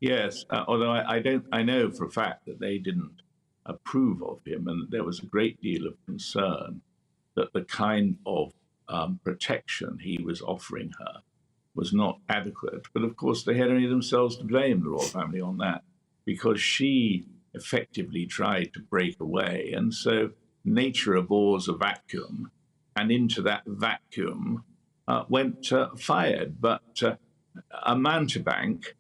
Yes, although I know for a fact that they didn't approve of him, and there was a great deal of concern that the kind of protection he was offering her was not adequate. But of course, they had only themselves to blame, the royal family, on that, because she effectively tried to break away. And so nature abhors a vacuum, and into that vacuum went Fayed, but a mountebank,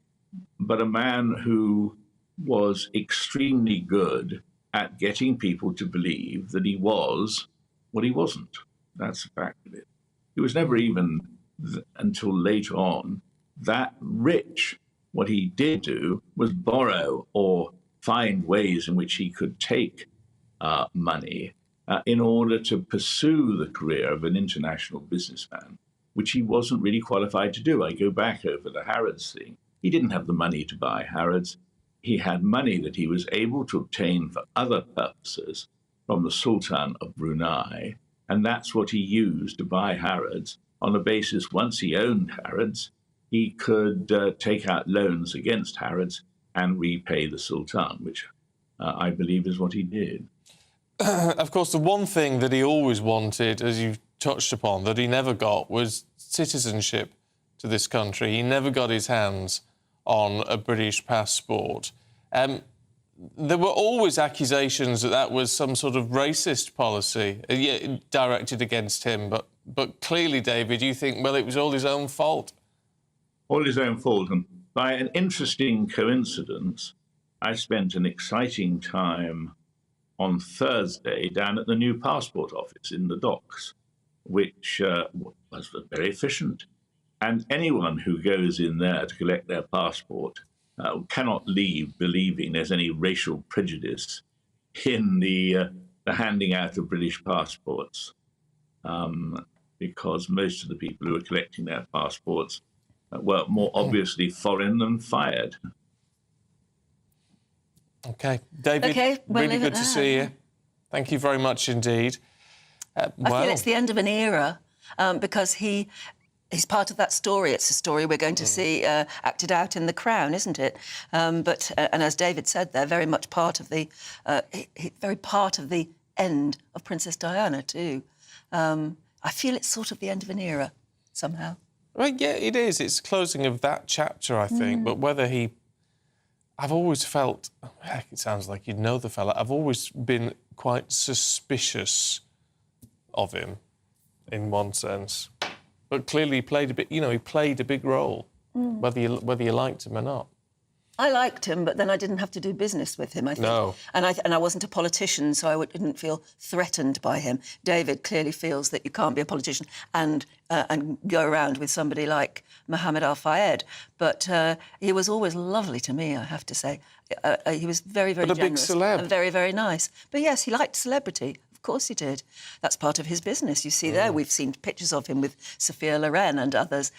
but a man who was extremely good at getting people to believe that he was what he wasn't. That's the fact of it. He was never even, until later on, that rich. What he did do was borrow or find ways in which he could take money in order to pursue the career of an international businessman, which he wasn't really qualified to do. I go back over the Harrods thing. He didn't have the money to buy Harrods. He had money that he was able to obtain for other purposes from the Sultan of Brunei, and that's what he used to buy Harrods on the basis, once he owned Harrods, he could take out loans against Harrods and repay the Sultan, which I believe is what he did. Of course, the one thing that he always wanted, as you touched upon, that he never got was citizenship to this country. He never got his hands on a British passport. there were always accusations that that was some sort of racist policy directed against him, but clearly, David, you think, well, it was all his own fault. All his own fault. And by an interesting coincidence, I spent an exciting time on Thursday down at the new passport office in the docks, which was very efficient. And anyone who goes in there to collect their passport cannot leave believing there's any racial prejudice in the handing out of British passports, because most of the people who are collecting their passports were more obviously foreign than fired. OK. David, really good to see you. Thank you very much indeed. I feel it's the end of an era because he's part of that story. It's a story we're going to see acted out in The Crown, isn't it? And as David said, they're very much part of the end of Princess Diana too. I feel it's sort of the end of an era somehow. Well, yeah, it is. It's closing of that chapter, I think. But whether I've always felt, heck, it sounds like you'd know the fella. I've always been quite suspicious of him, in one sense. But clearly, he played a bit. You know, he played a big role, whether you liked him or not. I liked him, but then I didn't have to do business with him, I think. No. And I wasn't a politician, so I didn't feel threatened by him. David clearly feels that you can't be a politician and go around with somebody like Mohammed Al-Fayed. But he was always lovely to me, I have to say. He was very, very generous. But a big celeb. And very, very nice. But yes, he liked celebrity. Of course he did. That's part of his business. You see there, we've seen pictures of him with Sophia Loren and others.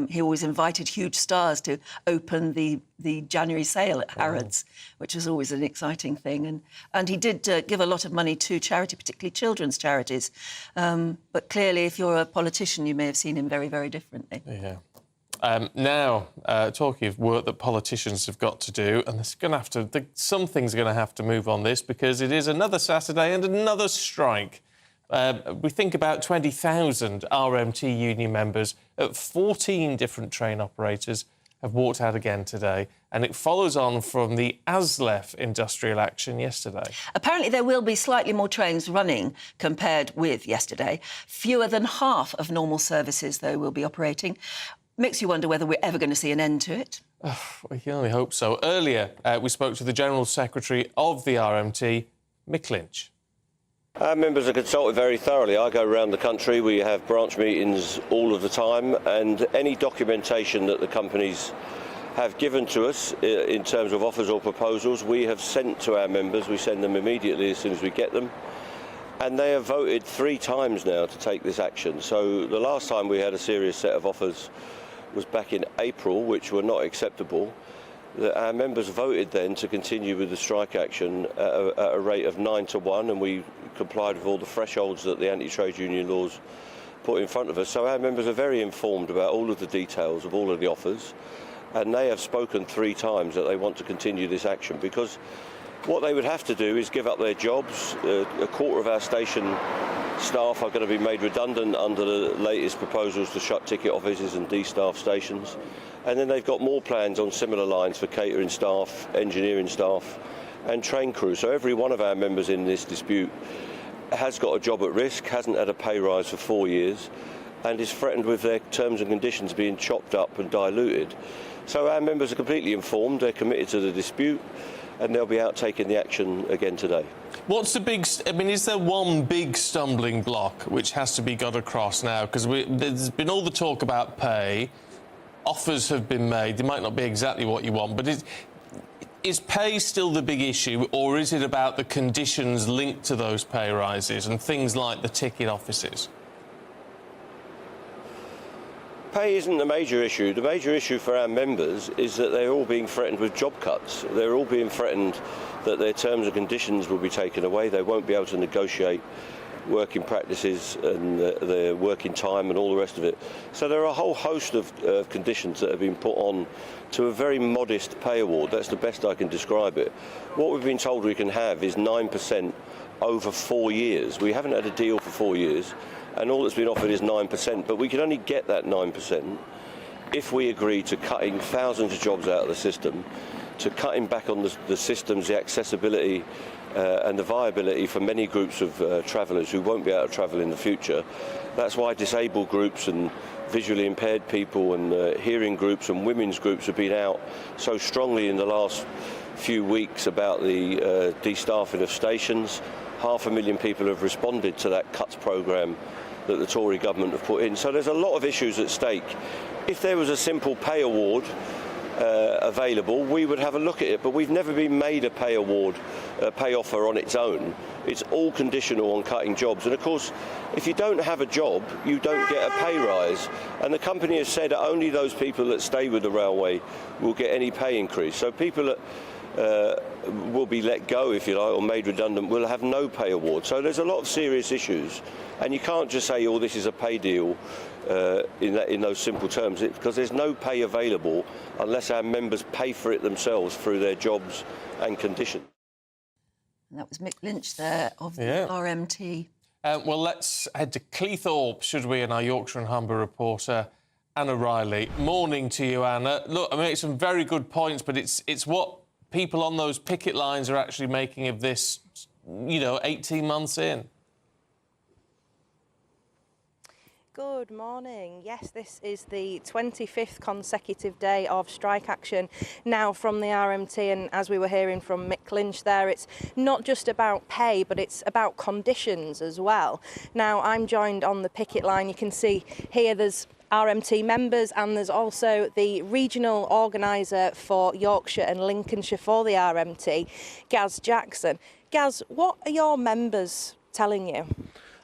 He always invited huge stars to open the January sale at Harrods, which was always an exciting thing. And he did give a lot of money to charity, particularly children's charities. But clearly, if you're a politician, you may have seen him very, very differently. Yeah. Now, talking of work that politicians have got to do, and there's going to have to, something's going to have to move on this because it is another Saturday and another strike. We think about 20,000 RMT union members at 14 different train operators have walked out again today, and it follows on from the ASLEF industrial action yesterday. Apparently there will be slightly more trains running compared with yesterday. Fewer than half of normal services, though, will be operating. Makes you wonder whether we're ever going to see an end to it. We can only hope so. Earlier, we spoke to the General Secretary of the RMT, Mick Lynch. Our members are consulted very thoroughly. I go around the country, we have branch meetings all of the time, and any documentation that the companies have given to us in terms of offers or proposals, we have sent to our members. We send them immediately as soon as we get them. And they have voted 3 times now to take this action. So the last time we had a serious set of offers was back in April, which were not acceptable. Our members voted then to continue with the strike action at a rate of 9-1, and we complied with all the thresholds that the anti-trade union laws put in front of us. So our members are very informed about all of the details of all of the offers, and they have spoken 3 times that they want to continue this action, because what they would have to do is give up their jobs. A quarter of our station staff are going to be made redundant under the latest proposals to shut ticket offices and de-staff stations. And then they've got more plans on similar lines for catering staff, engineering staff and train crew. So every one of our members in this dispute has got a job at risk, hasn't had a pay rise for 4 years, and is threatened with their terms and conditions being chopped up and diluted. So our members are completely informed, they're committed to the dispute, and they'll be out taking the action again today. What's the big... I mean, is there one big stumbling block which has to be got across now? Because there's been all the talk about pay, offers have been made, they might not be exactly what you want, but is pay still the big issue, or is it about the conditions linked to those pay rises and things like the ticket offices? Pay isn't the major issue. The major issue for our members is that they're all being threatened with job cuts. They're all being threatened that their terms and conditions will be taken away. They won't be able to negotiate working practices and their working time and all the rest of it. So there are a whole host of conditions that have been put on to a very modest pay award. That's the best I can describe it. What we've been told we can have is 9% over 4 years. We haven't had a deal for 4 years, and all that's been offered is 9%, but we can only get that 9% if we agree to cutting thousands of jobs out of the system, to cutting back on the systems, the accessibility and the viability for many groups of travellers who won't be able to travel in the future. That's why disabled groups and visually impaired people and hearing groups and women's groups have been out so strongly in the last few weeks about the destaffing of stations. 500,000 people have responded to that cuts programme that the Tory government have put in. So there's a lot of issues at stake. If there was a simple pay award available, we would have a look at it, but we've never been made a pay award, a pay offer on its own. It's all conditional on cutting jobs, and of course if you don't have a job you don't get a pay rise, and the company has said that only those people that stay with the railway will get any pay increase. So people that will be let go, if you like, or made redundant will have no pay award. So there's a lot of serious issues, and you can't just say, oh, this is a pay deal in those simple terms, because there's no pay available unless our members pay for it themselves through their jobs and conditions. And that was Mick Lynch there of the RMT. Well, let's head to Cleethorpes, should we, and our Yorkshire and Humber reporter, Anna Riley. Morning to you, Anna. Look, I mean, it's some very good points, but it's what people on those picket lines are actually making of this, 18 months in. Good morning. Yes, this is the 25th consecutive day of strike action now from the RMT, and as we were hearing from Mick Lynch there, it's not just about pay, but it's about conditions as well. Now, I'm joined on the picket line. You can see here there's RMT members, and there's also the regional organiser for Yorkshire and Lincolnshire for the RMT, Gaz Jackson. Gaz, what are your members telling you?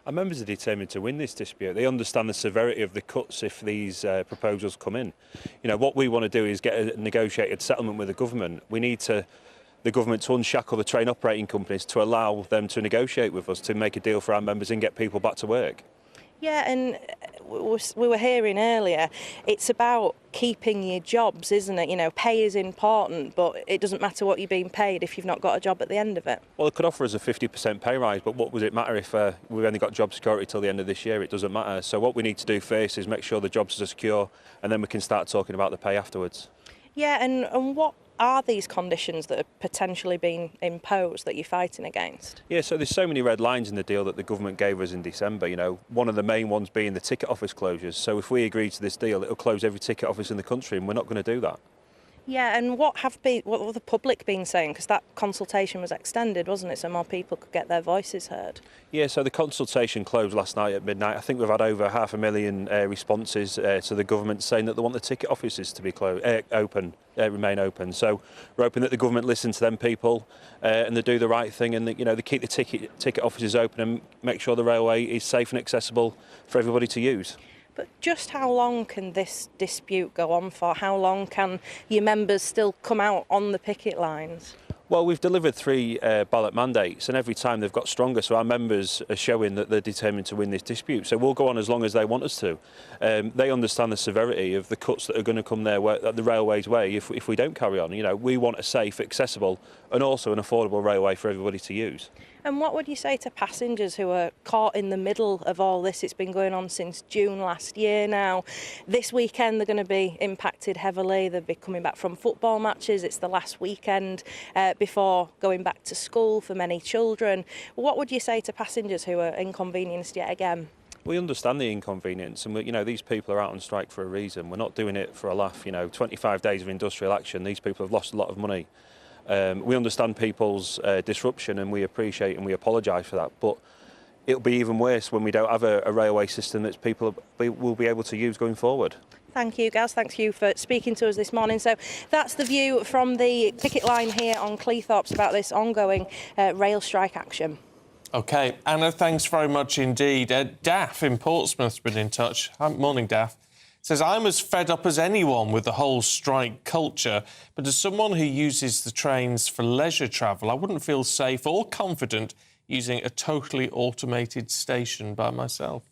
Our members are determined to win this dispute. They understand the severity of the cuts if these proposals come in. What we want to do is get a negotiated settlement with the government. We need the government to unshackle the train operating companies to allow them to negotiate with us to make a deal for our members and get people back to work. Yeah, and we were hearing earlier, it's about keeping your jobs, isn't it? Pay is important, but it doesn't matter what you're being paid if you've not got a job at the end of it. Well, it could offer us a 50% pay rise, but what would it matter if we've only got job security till the end of this year? It doesn't matter. So what we need to do first is make sure the jobs are secure, and then we can start talking about the pay afterwards. Yeah, and what are these conditions that are potentially being imposed that you're fighting against? Yeah, so there's so many red lines in the deal that the government gave us in December. One of the main ones being the ticket office closures. So if we agree to this deal, it'll close every ticket office in the country, and we're not going to do that. Yeah, and what have the public been saying? Because that consultation was extended, wasn't it, so more people could get their voices heard? Yeah, so the consultation closed last night at midnight. I think we've had over 500,000 responses to the government saying that they want the ticket offices to be remain open. So we're hoping that the government listen to them people and they do the right thing, and they keep the ticket offices open and make sure the railway is safe and accessible for everybody to use. But just how long can this dispute go on for? How long can your members still come out on the picket lines? Well, we've delivered 3 ballot mandates, and every time they've got stronger, so our members are showing that they're determined to win this dispute. So we'll go on as long as they want us to. They understand the severity of the cuts that are going to come their way, the railway's way, if we don't carry on. We want a safe, accessible and also an affordable railway for everybody to use. And what would you say to passengers who are caught in the middle of all this? It's been going on since June last year now. This weekend they're going to be impacted heavily. They'll be coming back from football matches. It's the last weekend before going back to school for many children. What would you say to passengers who are inconvenienced yet again? We understand the inconvenience, and these people are out on strike for a reason. We're not doing it for a laugh. 25 days of industrial action. These people have lost a lot of money. We understand people's disruption, and we appreciate and we apologise for that, but it'll be even worse when we don't have a railway system that people will be able to use going forward. Thank you, Gaz. Thank you for speaking to us this morning. So that's the view from the picket line here on Cleethorpes about this ongoing rail strike action. OK, Anna, thanks very much indeed. Daff in Portsmouth's been in touch. Morning, Daff. Says, I'm as fed up as anyone with the whole strike culture, but as someone who uses the trains for leisure travel, I wouldn't feel safe or confident using a totally automated station by myself.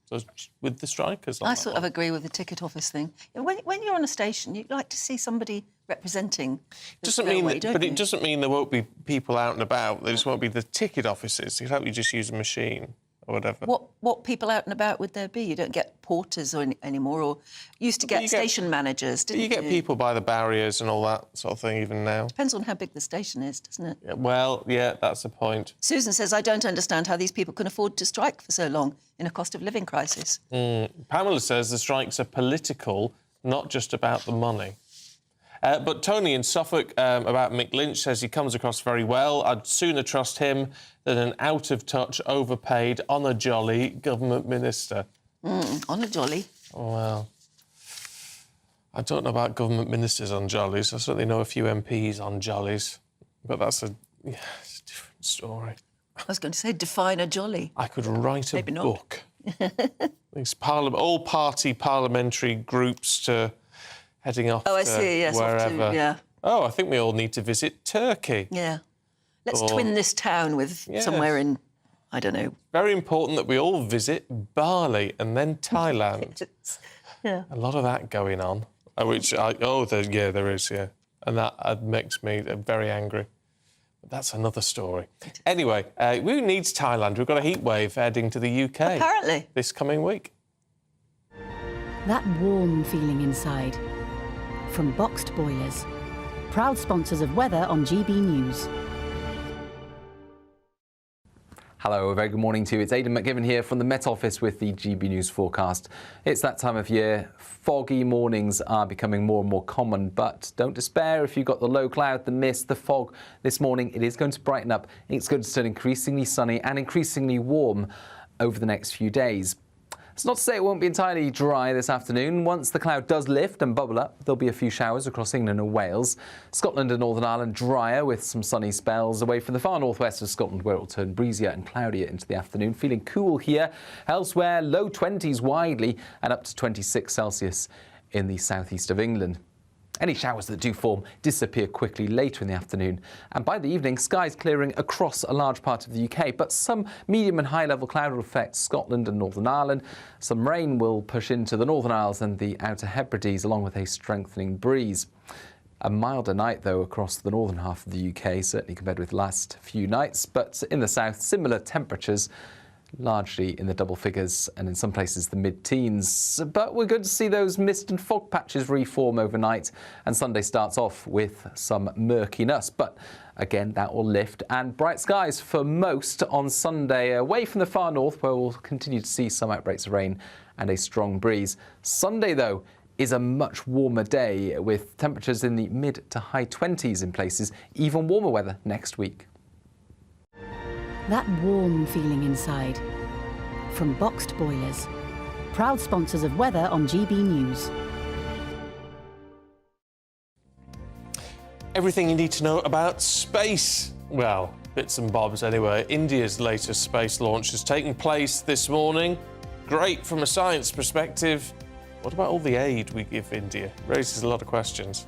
So with the strikers on I that sort one. of agree with the ticket office thing. When you're on a station, you'd like to see somebody representing the railway, don't you? It doesn't mean there won't be people out and about. There just won't be the ticket offices. You'd hope you just use a machine. or whatever. What people out and about would there be? You don't get porters anymore, or used to get station managers, didn't you? You get people by the barriers and all that sort of thing even now. Depends on how big the station is, doesn't it? Yeah, well, yeah, that's the point. Susan says, I don't understand how these people can afford to strike for so long in a cost of living crisis. Pamela says the strikes are political, not just about the money. But Tony in Suffolk about Mick Lynch says he comes across very well. I'd sooner trust him than an out-of-touch, overpaid, on-a-jolly government minister. On-a-jolly? Oh, well, I don't know about government ministers on jollies. I certainly know a few MPs on jollies. But it's a different story. I was going to say, define a jolly. I could write a book. These all-party parliamentary groups to... heading off I see, yes, wherever. off to, yeah. Oh, I think we all need to visit Turkey. Yeah. Let's twin this town with somewhere in, I don't know. Very important that we all visit Bali and then Thailand. Yeah. A lot of that going on, there is, yeah. And that makes me very angry. But that's another story. Anyway, who needs Thailand? We've got a heat wave heading to the UK. Apparently. This coming week. That warm feeling inside. From Boxed Boilers, proud sponsors of weather on GB News. Hello, a very good morning to you. It's Aidan McGivern here from the Met Office with the GB News forecast. It's that time of year. Foggy mornings are becoming more and more common, but don't despair if you've got the low cloud, the mist, the fog. This morning it is going to brighten up. It's going to turn increasingly sunny and increasingly warm over the next few days. It's not to say it won't be entirely dry this afternoon. Once the cloud does lift and bubble up, there'll be a few showers across England and Wales. Scotland and Northern Ireland drier with some sunny spells away from the far northwest of Scotland, where it will turn breezier and cloudier into the afternoon. Feeling cool here. Elsewhere, low 20s widely and up to 26 Celsius in the southeast of England. Any showers that do form disappear quickly later in the afternoon, and by the evening, skies clearing across a large part of the UK, but some medium and high-level cloud will affect Scotland and Northern Ireland. Some rain will push into the Northern Isles and the Outer Hebrides, along with a strengthening breeze. A milder night, though, across the northern half of the UK, certainly compared with last few nights, but in the south, similar temperatures, largely in the double figures and in some places the mid-teens. But we're good to see those mist and fog patches reform overnight, and Sunday starts off with some murkiness. But again, that will lift, and bright skies for most on Sunday, away from the far north, where we'll continue to see some outbreaks of rain and a strong breeze. Sunday, though, is a much warmer day, with temperatures in the mid to high 20s in places, even warmer weather next week. That warm feeling inside. From Boxed Boilers, proud sponsors of weather on GB News. Everything you need to know about space. Well, bits and bobs anyway. India's latest space launch has taken place this morning. Great from a science perspective. What about all the aid we give India? Raises a lot of questions.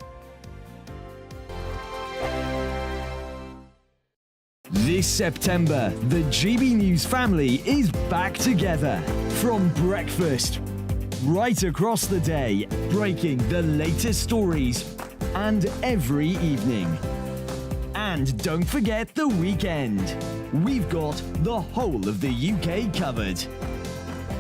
This September, the GB News family is back together. From breakfast, right across the day, breaking the latest stories, and every evening. And don't forget the weekend. We've got the whole of the UK covered.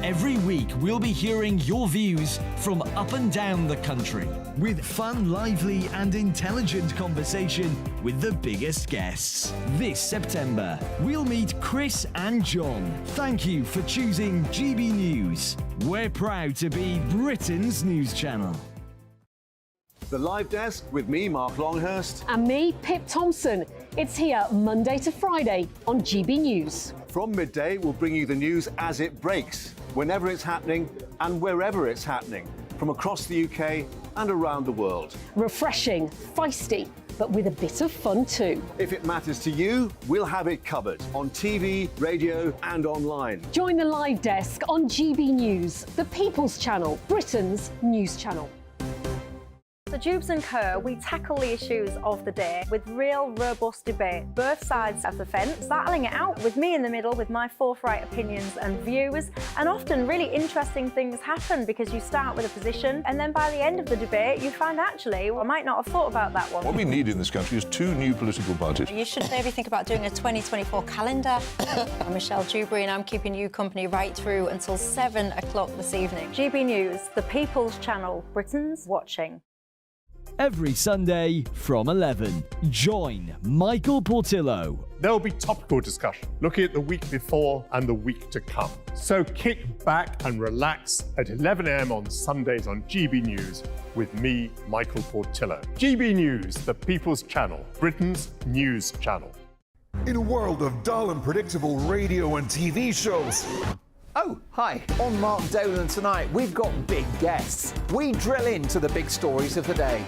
Every week, we'll be hearing your views from up and down the country, with fun, lively and intelligent conversation with the biggest guests. This September, we'll meet Chris and John. Thank you for choosing GB News. We're proud to be Britain's news channel. The Live Desk with me, Mark Longhurst. And me, Pip Thompson. It's here Monday to Friday on GB News. From midday, we'll bring you the news as it breaks, whenever it's happening and wherever it's happening, from across the UK and around the world. Refreshing, feisty, but with a bit of fun too. If it matters to you, we'll have it covered on TV, radio and online. Join the Live Desk on GB News, the People's Channel, Britain's news channel. So Jubes and Kerr, we tackle the issues of the day with real robust debate, both sides of the fence, battling it out with me in the middle with my forthright opinions and views. And often really interesting things happen because you start with a position and then by the end of the debate you find actually, well, I might not have thought about that one. What we need in this country is 2 new political parties. You should maybe think about doing a 2024 calendar. I'm Michelle Dewberry and I'm keeping you company right through until 7 o'clock this evening. GB News, the People's Channel, Britain's watching. Every Sunday from 11, join Michael Portillo. There will be topical discussion, looking at the week before and the week to come. So kick back and relax at 11 a.m. on Sundays on GB News with me, Michael Portillo. GB News, the People's Channel, Britain's news channel. In a world of dull and predictable radio and TV shows. Oh, hi. On Mark Dolan tonight, we've got big guests. We drill into the big stories of the day.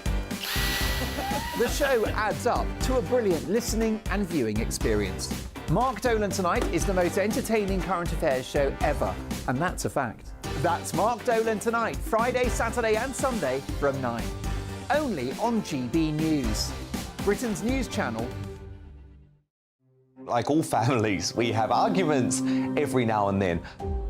The show adds up to a brilliant listening and viewing experience. Mark Dolan Tonight is the most entertaining current affairs show ever, and that's a fact. That's Mark Dolan Tonight, Friday, Saturday and Sunday from 9. Only on GB News, Britain's news channel. Like all families, we have arguments every now and then,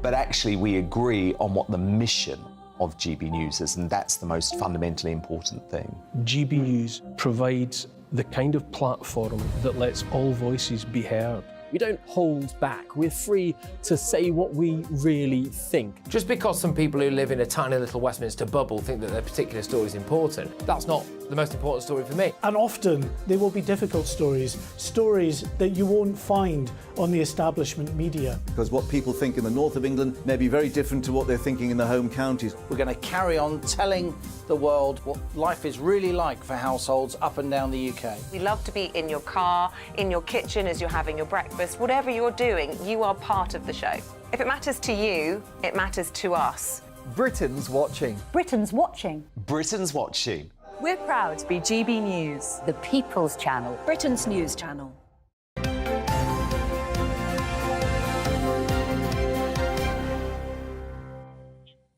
but actually we agree on what the mission of GB News is, and that's the most fundamentally important thing. GB News provides the kind of platform that lets all voices be heard. We don't hold back. We're free to say what we really think. Just because some people who live in a tiny little Westminster bubble think that their particular story is important, that's not the most important story for me. And often there will be difficult stories, stories that you won't find on the establishment media. Because what people think in the north of England may be very different to what they're thinking in the home counties. We're going to carry on telling the world what life is really like for households up and down the UK. We love to be in your car, in your kitchen as you're having your breakfast. Whatever you're doing, you are part of the show. If it matters to you, it matters to us. Britain's watching. Britain's watching. Britain's watching. We're proud to be GB News, the People's Channel, Britain's news channel.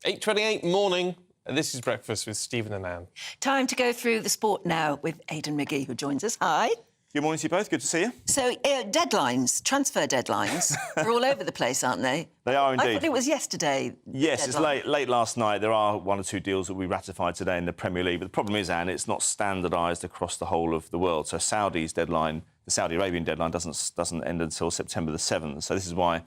8:28 morning. This is Breakfast with Stephen and Anne. Time to go through the sport now with Aidan McGee, who joins us. Hi. Good morning to you both. Good to see you. So, deadlines, transfer deadlines, are all over the place, aren't they? They are indeed. I thought it was yesterday. Yes, it's late last night. There are 1 or 2 deals that we ratified today in the Premier League. But the problem is, Anne, it's not standardised across the whole of the world. So Saudi's deadline, the Saudi Arabian deadline, doesn't end until September the 7th. So this is why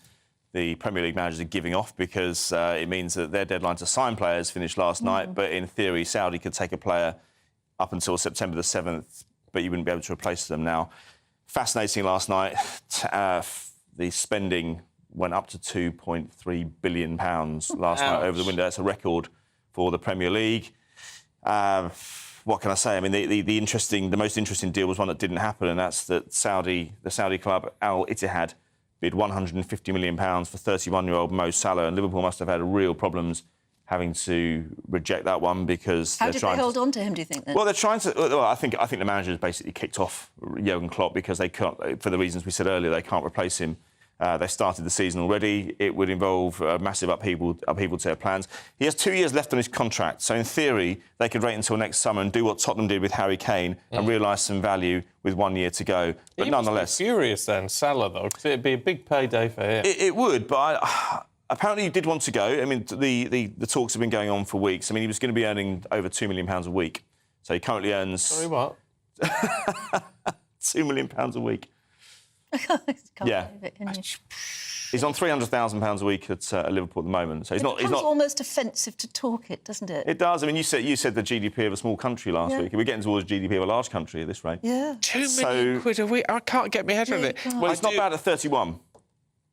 the Premier League managers are giving off, because it means that their deadline to sign players finished last night. But in theory, Saudi could take a player up until September the 7th, but you wouldn't be able to replace them now. Fascinating last night. The spending went up to £2.3 billion last night over the window. That's a record for the Premier League. What can I say? I mean, the most interesting deal was one that didn't happen, and that's that the Saudi club Al-Ittihad bid £150 million for 31-year-old Mo Salah, and Liverpool must have had real problems having to reject that one because How did they hold on to him, do you think, then? Well, they're trying to... Well, I think the manager has basically kicked off Jurgen Klopp because they can't, for the reasons we said earlier, they can't replace him. They started the season already. It would involve massive upheaval to their plans. He has 2 years left on his contract, so in theory, they could wait until next summer and do what Tottenham did with Harry Kane and realise some value with 1 year to go. But nonetheless... He must be furious then, Salah, though, because it'd be a big payday for him. It would, but apparently he did want to go. I mean, the talks have been going on for weeks. I mean, he was going to be earning over £2 million a week. So he currently earns... Sorry, what? £2 million a week. Yeah. He's on £300,000 a week at Liverpool at the moment. So he's not. It becomes almost offensive to talk it, doesn't it? It does. I mean, you said the GDP of a small country last week. We're getting towards GDP of a large country at this rate. Yeah. £2 million quid a week. I can't get my head around it. Well, it's not bad at 31.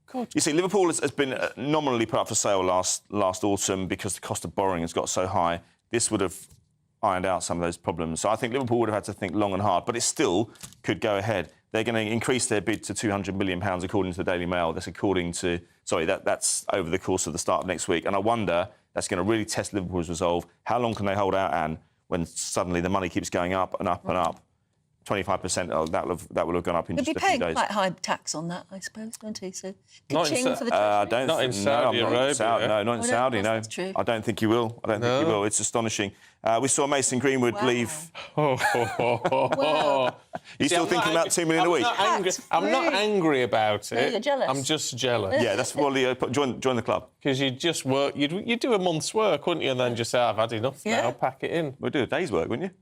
God. You see, Liverpool has been nominally put up for sale last autumn because the cost of borrowing has got so high. This would have ironed out some of those problems. So I think Liverpool would have had to think long and hard, but it still could go ahead. They're going to increase their bid to £200 million, according to the Daily Mail. That's that's over the course of the start of next week. And I wonder, that's going to really test Liverpool's resolve. How long can they hold out, Anne, when suddenly the money keeps going up and up and up? 25%, that will have gone up in He'll just be a few paying days. quite high tax on that, I suppose, won't he? So, Not in ka-ching for the don't not in think- Saudi no, I'm not Arabia. Saudi, no, not in Oh, no, Saudi, of no. course that's true. I don't think he will. I don't think he will. It's astonishing. We saw Mason Greenwood leave. Wow. You still thinking about 2 million a week? I'm not angry about it. No, you're jealous. I'm just jealous. Yeah, that's what Leo join the club. Because you just work, you'd do a month's work, wouldn't you? And then just say, I've had enough now, pack it in. We'd do a day's work, wouldn't you?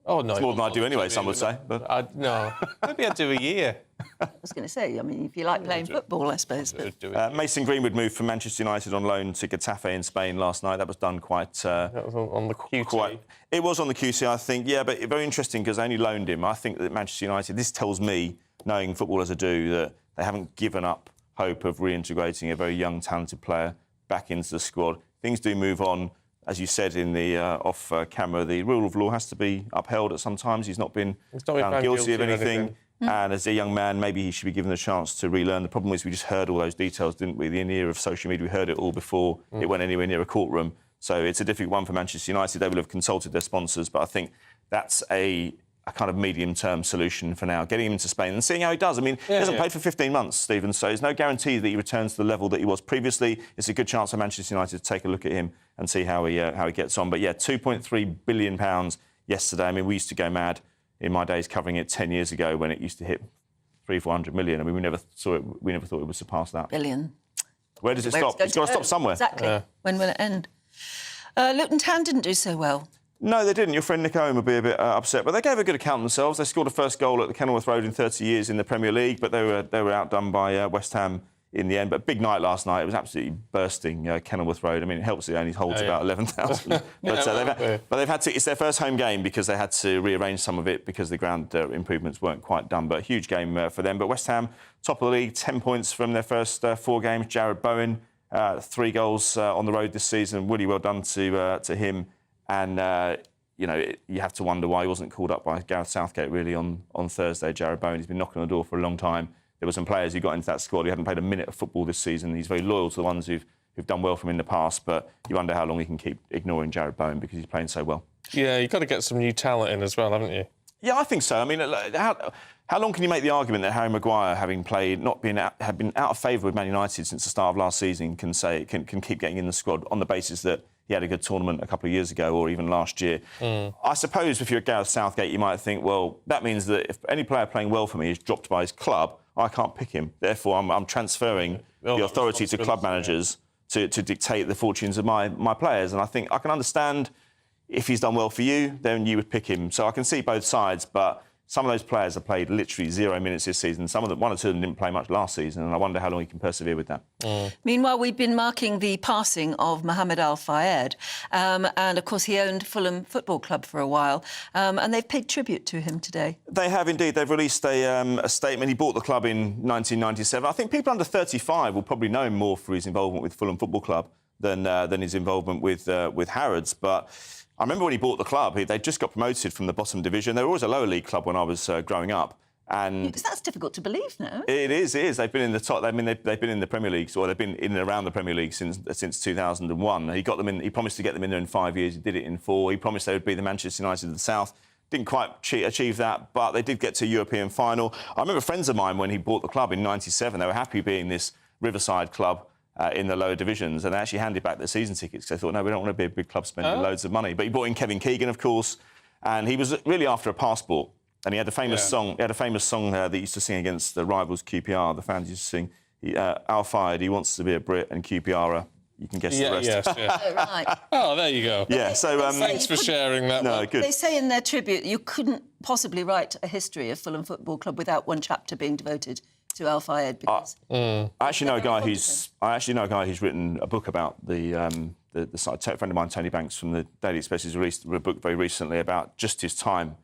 Oh, no. It's more than I do anyway, some would say. But no, maybe I'd do a year. I was going to say, I mean, if you like playing football, I suppose. But... Mason Greenwood moved from Manchester United on loan to Getafe in Spain last night. That was done quite... that was on the QT. It was on the QT, I think, yeah, but very interesting because they only loaned him. I think that Manchester United, this tells me, knowing football as I do, that they haven't given up hope of reintegrating a very young, talented player back into the squad. Things do move on. As you said in the off-camera, the rule of law has to be upheld at some times. He's not been found guilty of anything. And as a young man, maybe he should be given a chance to relearn. The problem is we just heard all those details, didn't we? In the era of social media, we heard it all before it went anywhere near a courtroom. So it's a difficult one for Manchester United. They will have consulted their sponsors, but I think that's a kind of medium-term solution for now, getting him into Spain and seeing how he does. I mean, he hasn't played for 15 months, Stephen, so there's no guarantee that he returns to the level that he was previously. It's a good chance for Manchester United to take a look at him and see how he gets on. But, yeah, £2.3 billion yesterday. I mean, we used to go mad in my days covering it 10 years ago when it used to hit 300-400 million. I mean, we never thought it would surpass that. Billion. Where does it stop? It's got to stop somewhere. Exactly. When will it end? Luton Town didn't do so well. No, they didn't. Your friend Nick Owen would be a bit upset, but they gave a good account of themselves. They scored a first goal at the Kenilworth Road in 30 years in the Premier League, but they were outdone by West Ham in the end. But big night last night. It was absolutely bursting, Kenilworth Road. I mean, it helps it only holds about 11,000. But they've had to. It's their first home game because they had to rearrange some of it because the ground improvements weren't quite done. But a huge game for them. But West Ham, top of the league, 10 points from their first 4 games. Jared Bowen, 3 goals on the road this season. Really well done to him. And you have to wonder why he wasn't called up by Gareth Southgate really on Thursday. Jared Bowen, he's been knocking on the door for a long time. There were some players who got into that squad who hadn't played a minute of football this season. He's very loyal to the ones who've done well from him in the past, but you wonder how long he can keep ignoring Jared Bowen because he's playing so well. Yeah, you've got to get some new talent in as well, haven't you? Yeah, I think so. I mean, how long can you make the argument that Harry Maguire, having played, had been out of favour with Man United since the start of last season, can keep getting in the squad on the basis that he had a good tournament a couple of years ago or even last year? I suppose if you're Gareth Southgate, you might think, well, that means that if any player playing well for me is dropped by his club, I can't pick him. Therefore, I'm transferring the authority to club managers to dictate the fortunes of my players. And I think I can understand if he's done well for you, then you would pick him. So I can see both sides, but some of those players have played literally 0 minutes this season. Some of them, 1 or 2 of them didn't play much last season, and I wonder how long he can persevere with that. Meanwhile, we've been marking the passing of Mohammed Al-Fayed, and of course he owned Fulham Football Club for a while, and they've paid tribute to him today. They have indeed. They've released a statement. He bought the club in 1997. I think people under 35 will probably know him more for his involvement with Fulham Football Club than his involvement with Harrods, but I remember when he bought the club, they just got promoted from the bottom division. They were always a lower league club when I was growing up. And that's difficult to believe now. It is. They've been in the top. I mean, they've been in the Premier League, or they've been in and around the Premier League since 2001. He got them in. He promised to get them in there in 5 years. He did it in 4. He promised they would be the Manchester United of the South. Didn't quite achieve that, but they did get to a European final. I remember friends of mine when he bought the club in '97. They were happy being this Riverside club in the lower divisions, and they actually handed back their season tickets because they thought, no, we don't want to be a big club spending loads of money. But he brought in Kevin Keegan, of course, and he was really after a passport. And he had a famous song. He had a famous song that he used to sing against the rivals QPR. The fans used to sing, Al-Fayed, he wants to be a Brit, and QPR, you can guess the rest. Oh, right. Oh, there you go. Yeah, so... thanks for sharing that. No, good. They say in their tribute you couldn't possibly write a history of Fulham Football Club without one chapter being devoted to Al-Fayed because... I actually know a guy who's written a book about the site. A friend of mine, Tony Banks from the Daily Express, has released a book very recently about just his time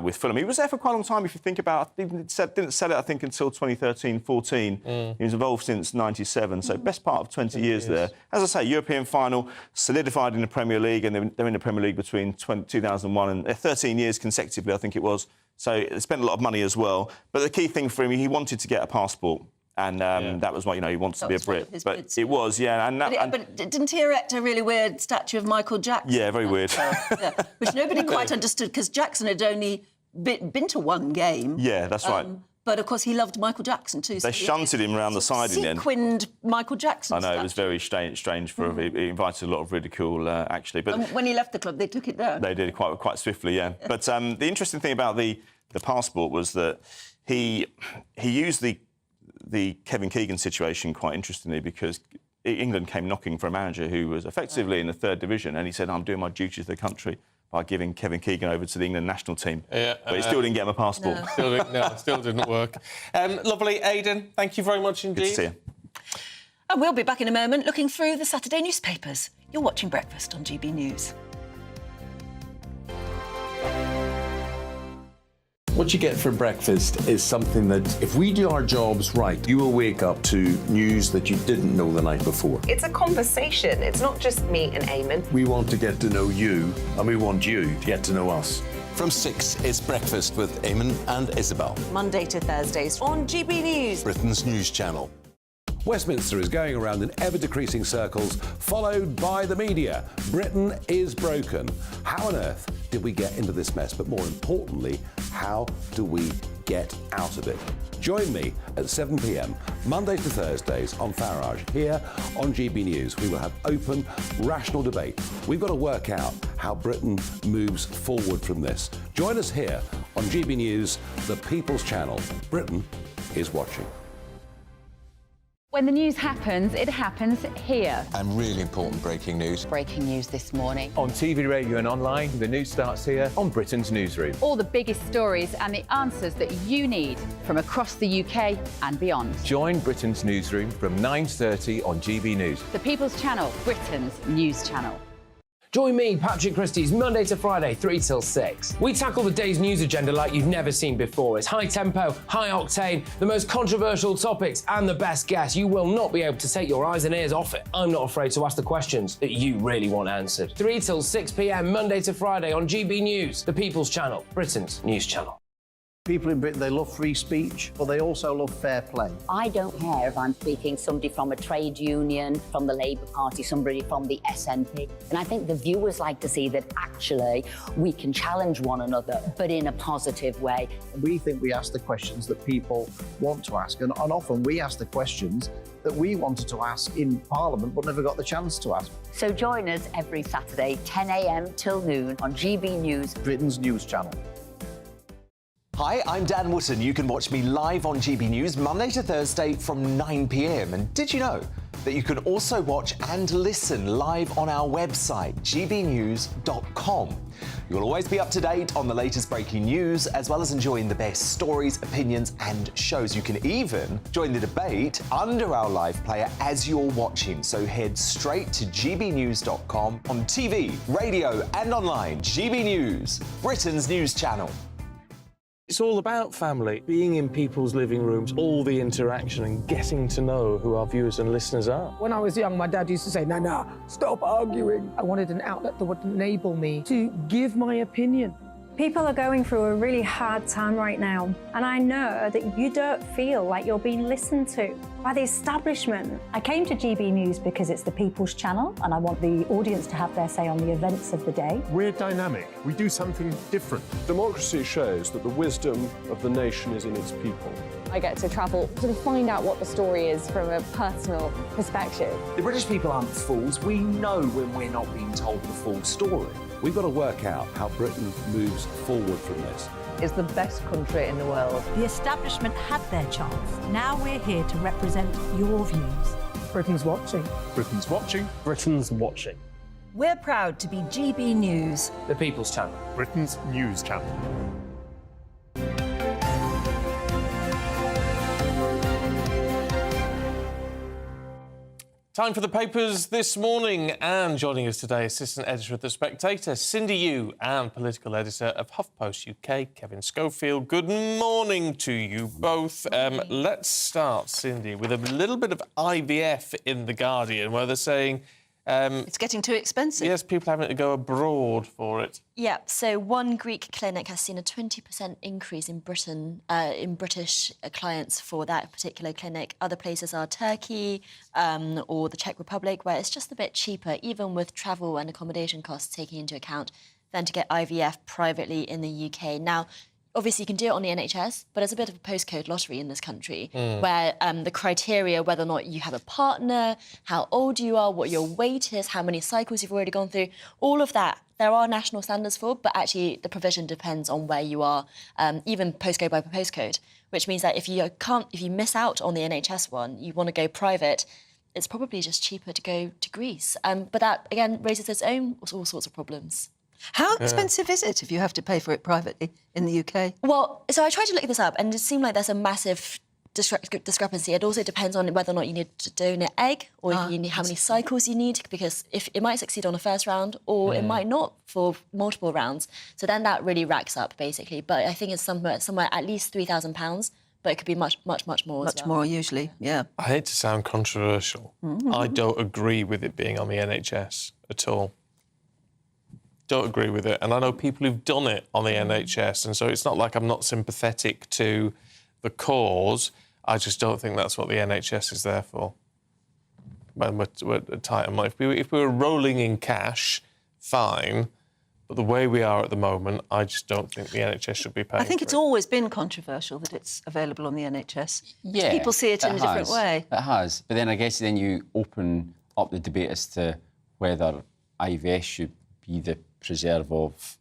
with Fulham. He was there for quite a long time, if you think about it. He didn't sell it, I think, until 2013-14. He was involved since '97, so best part of 20 years there. As I say, European final, solidified in the Premier League, and they're in the Premier League between 2001 and 13 years consecutively, I think it was. So they spent a lot of money as well. But the key thing for him, he wanted to get a passport. And that was why, he wants to be a Brit. But it was, yeah. But didn't he erect a really weird statue of Michael Jackson? Yeah, very weird. Which nobody quite understood, because Jackson had only been to one game. Yeah, that's right. But, of course, he loved Michael Jackson, too. They shunted him around the side in the end. Sequined Michael Jackson. I know, it was very strange for him. He invited a lot of ridicule, actually. But when he left the club, they took it down. They did quite swiftly, yeah. But the interesting thing about the passport was that he used the Kevin Keegan situation quite interestingly, because England came knocking for a manager who was effectively in the third division, and he said, I'm doing my duty to the country by giving Kevin Keegan over to the England national team. Yeah, but he still didn't get him a passport. No, still didn't work. Lovely. Aidan, thank you very much indeed. Good to see you. And we'll be back in a moment looking through the Saturday newspapers. You're watching Breakfast on GB News. What you get for breakfast is something that, if we do our jobs right, you will wake up to news that you didn't know the night before. It's a conversation. It's not just me and Eamon. We want to get to know you, and we want you to get to know us. From 6, it's Breakfast with Eamon and Isabel. Monday to Thursdays on GB News, Britain's news channel. Westminster is going around in ever-decreasing circles, followed by the media. Britain is broken. How on earth did we get into this mess? But more importantly, how do we get out of it? Join me at 7 p.m, Mondays to Thursdays on Farage, here on GB News. We will have open, rational debate. We've got to work out how Britain moves forward from this. Join us here on GB News, the People's Channel. Britain is watching. When the news happens, it happens here. And really important breaking news. Breaking news this morning. On TV, radio and online, the news starts here on Britain's Newsroom. All the biggest stories and the answers that you need from across the UK and beyond. Join Britain's Newsroom from 9:30 on GB News. The People's Channel, Britain's news channel. Join me, Patrick Christie's, Monday to Friday, 3 till 6. We tackle the day's news agenda like you've never seen before. It's high tempo, high octane, the most controversial topics and the best guests. You will not be able to take your eyes and ears off it. I'm not afraid to ask the questions that you really want answered. 3 till 6 p.m, Monday to Friday on GB News, the People's Channel, Britain's news channel. People in Britain, they love free speech, but they also love fair play. I don't care if I'm speaking somebody from a trade union, from the Labour Party, somebody from the SNP. And I think the viewers like to see that actually we can challenge one another, but in a positive way. We think we ask the questions that people want to ask, and often we ask the questions that we wanted to ask in Parliament but never got the chance to ask. So join us every Saturday, 10 a.m. till noon on GB News, Britain's news channel. Hi, I'm Dan Wootton. You can watch me live on GB News Monday to Thursday from 9 p.m. And did you know that you can also watch and listen live on our website, gbnews.com? You'll always be up to date on the latest breaking news, as well as enjoying the best stories, opinions and shows. You can even join the debate under our live player as you're watching. So head straight to gbnews.com on TV, radio and online. GB News, Britain's news channel. It's all about family, being in people's living rooms, all the interaction and getting to know who our viewers and listeners are. When I was young, my dad used to say, "Nah, stop arguing." I wanted an outlet that would enable me to give my opinion. People are going through a really hard time right now, and I know that you don't feel like you're being listened to by the establishment. I came to GB News because it's the People's Channel, and I want the audience to have their say on the events of the day. We're dynamic. We do something different. Democracy shows that the wisdom of the nation is in its people. I get to travel to find out what the story is from a personal perspective. The British people aren't fools. We know when we're not being told the full story. We've got to work out how Britain moves forward from this. It's the best country in the world. The establishment had their chance. Now we're here to represent your views. Britain's watching. Britain's watching. Britain's watching. We're proud to be GB News, The People's Channel, Britain's news channel. Time for the papers this morning, and joining us today, assistant editor of The Spectator, Cindy Yu, and political editor of HuffPost UK, Kevin Schofield. Good morning to you both. Let's start, Cindy, with a little bit of IVF in The Guardian, where they're saying... it's getting too expensive. Yes, people having to go abroad for it. Yeah, so one Greek clinic has seen a 20% increase in Britain, in British clients for that particular clinic. Other places are Turkey or the Czech Republic, where it's just a bit cheaper, even with travel and accommodation costs taken into account, than to get IVF privately in the UK. Now, obviously you can do it on the NHS, but it's a bit of a postcode lottery in this country where the criteria, whether or not you have a partner, how old you are, what your weight is, how many cycles you've already gone through, all of that, there are national standards for, but actually the provision depends on where you are, even postcode by postcode, which means that if you miss out on the NHS one, you want to go private, it's probably just cheaper to go to Greece. But that, again, raises its own all sorts of problems. How expensive is it if you have to pay for it privately in the UK? Well, so I tried to look this up, and it seemed like there's a massive discrepancy. It also depends on whether or not you need to donate egg, or if you need, how many cycles you need, because if it might succeed on a first round, or it might not for multiple rounds. So then that really racks up, basically. But I think it's somewhere at least £3,000, but it could be much more as well. Much more, usually, yeah. I hate to sound controversial. I don't agree with it being on the NHS at all. Don't agree with it. And I know people who've done it on the NHS, and so it's not like I'm not sympathetic to the cause. I just don't think that's what the NHS is there for. When we're tight on money. If we were rolling in cash, fine. But the way we are at the moment, I just don't think the NHS should be paying I think for it's it. always been controversial that it's available on the NHS. Yeah, People see it in a different way. It has. But then I guess then you open up the debate as to whether IVF should be the preserve of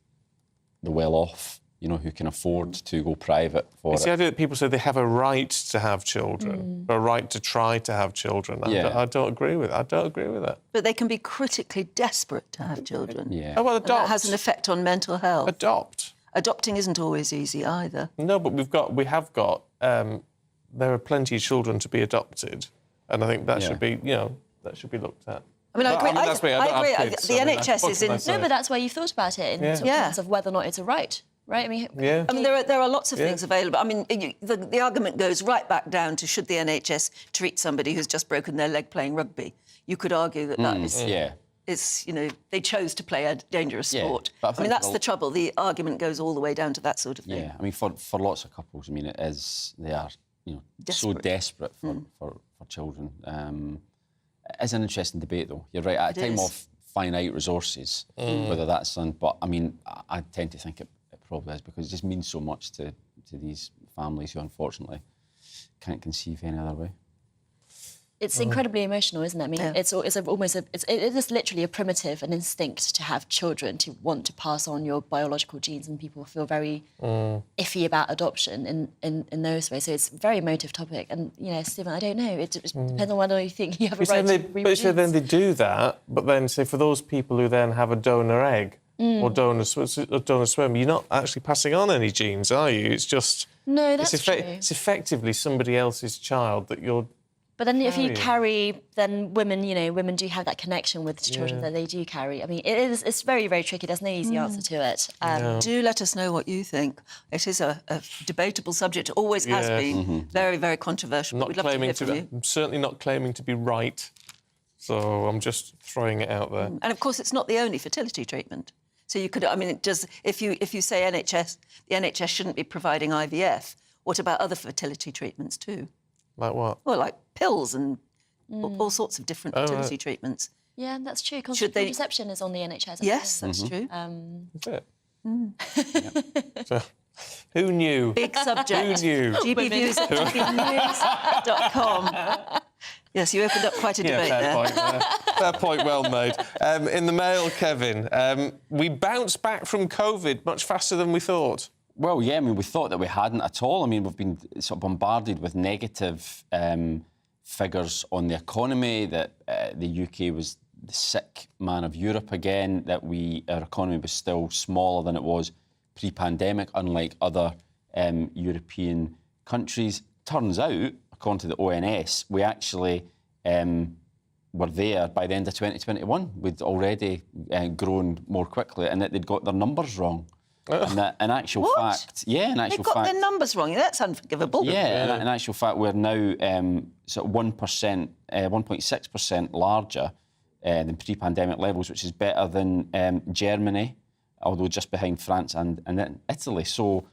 the well-off, you know, who can afford to go private for It's it. the idea that people say they have a right to have children, a right to try to have children. I don't agree with it. I don't agree with it. But they can be critically desperate to have children. Yeah. Oh, well, And that has an effect on mental health. Adopt. Adopting isn't always easy either. No, but we have got. There are plenty of children to be adopted, and I think that should be, that should be looked at. I mean, I agree. that's me. I don't have kids, The so, NHS is in... No, but that's why you've thought about it in terms of whether or not it's a right, right? I mean, there are lots of things available. I mean, the argument goes right back down to should the NHS treat somebody who's just broken their leg playing rugby? You could argue that that is... It's, they chose to play a dangerous sport. But I mean, that's the trouble. The argument goes all the way down to that sort of thing. Yeah, I mean, for lots of couples, I mean, they are, so desperate for children. It's an interesting debate, though. You're right, at a time of finite resources, whether that's done. But, I mean, I tend to think it probably is, because it just means so much to these families who, unfortunately, can't conceive any other way. It's incredibly emotional, isn't it? I mean, it is literally a primitive, an instinct to have children, to want to pass on your biological genes, and people feel very iffy about adoption in those ways. So it's a very emotive topic. And, Stephen, I don't know. It depends on whether you think you have a right to reproduce. But then they do that, but then, say, for those people who then have a donor egg or donor sperm, you're not actually passing on any genes, are you? It's just... No, that's true. It's effectively somebody else's child that you're... But then if you carry, then women do have that connection with children that they do carry. I mean, it's very, very tricky. There's no easy answer to it. Do let us know what you think. It is a debatable subject. It always has been. Very, very controversial. We'd love to hear from you. I'm certainly not claiming to be right, so I'm just throwing it out there. And, of course, it's not the only fertility treatment. So you could, I mean, it does, if you say the NHS shouldn't be providing IVF, what about other fertility treatments too? Like what? Well, like pills and all sorts so different fertility treatments. Yeah, that's true. Contraception is on the NHS. Yes, that's true. Is it? So, who knew? Big subject. Who knew? gbviews@gbnews.com. Yes, you opened up quite a debate there. Fair point, well made. In the Mail, Kevin, we bounced back from COVID much faster than we thought. Well, yeah, I mean, we thought that we hadn't at all. I mean, we've been sort of bombarded with negative figures on the economy, that the UK was the sick man of Europe again, that our economy was still smaller than it was pre-pandemic, unlike other European countries. Turns out, according to the ONS, we actually were there by the end of 2021. We'd already grown more quickly, and that they'd got their numbers wrong. And that, in actual fact, They've got their numbers wrong. That's unforgivable. Yeah, in actual fact, we're now sort of 1%, 1.6% larger than pre-pandemic levels, which is better than Germany, although just behind France and then Italy. So,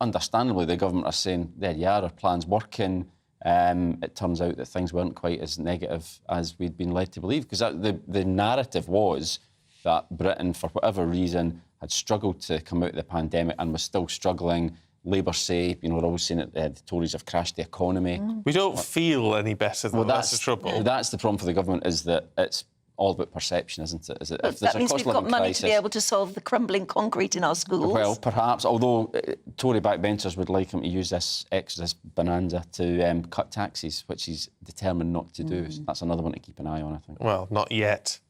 understandably, the government are saying, there you are, our plan's working. It turns out that things weren't quite as negative as we'd been led to believe, because the narrative was that Britain, for whatever reason, had struggled to come out of the pandemic and was still struggling, Labour say, you know, we're always saying that the Tories have crashed the economy. We don't feel any better, though. That's the trouble. That's the problem for the government, is that it's all about perception, isn't it? If that means we've got money to be able to solve the crumbling concrete in our schools. Well, perhaps, although Tory backbenchers would like him to use this Exodus bonanza to cut taxes, which he's determined not to do. So that's another one to keep an eye on, I think. Well, not yet.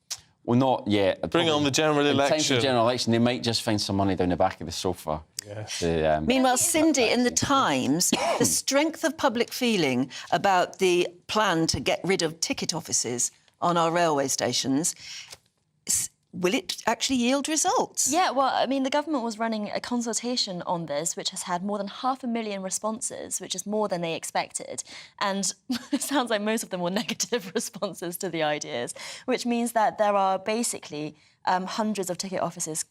Well, not yet. Bring on the general election. In time for the general election, they might just find some money down the back of the sofa. Yes. Meanwhile, Cindy, in the Times, the strength of public feeling about the plan to get rid of ticket offices on our railway stations, will it actually yield results? Yeah, well, I mean, the government was running a consultation on this, which has had more than 500,000 responses, which is more than they expected. And it sounds like most of them were negative responses to the ideas, which means that there are basically hundreds of ticket offices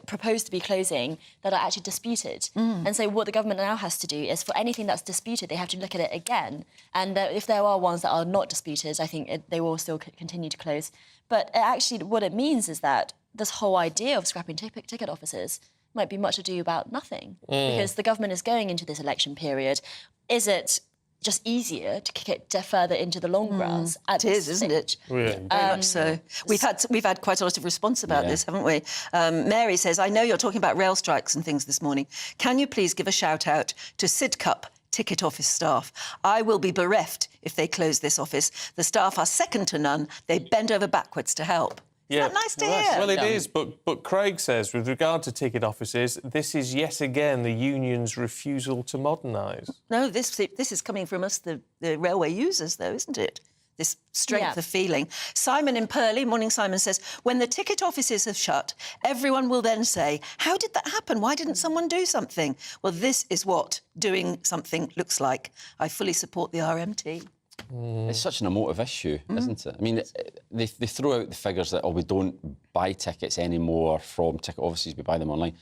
proposed to be closing that are actually disputed. And so what the government now has to do is, for anything that's disputed, they have to look at it again. And if there are ones that are not disputed, I think they will still continue to close. But actually what it means is that this whole idea of scrapping ticket offices might be much ado about nothing, because the government is going into this election period. Is it just easier to kick it further into the long grass? It is, isn't it? Yeah. Very much so. We've had quite a lot of response about this, haven't we? Mary says, I know you're talking about rail strikes and things this morning. Can you please give a shout-out to Sidcup ticket office staff? I will be bereft if they close this office. The staff are second to none. They bend over backwards to help. Yeah. Isn't that nice to hear? Well, it is, but Craig says, with regard to ticket offices, this is yet again the union's refusal to modernise. No, this is coming from us, the railway users, though, isn't it? This strength of feeling. Simon in Purley, morning Simon, says, when the ticket offices have shut, everyone will then say, how did that happen? Why didn't someone do something? Well, this is what doing something looks like. I fully support the RMT. It's such an emotive issue, isn't it? I mean, they throw out the figures that, we don't buy tickets anymore from ticket offices, we buy them online.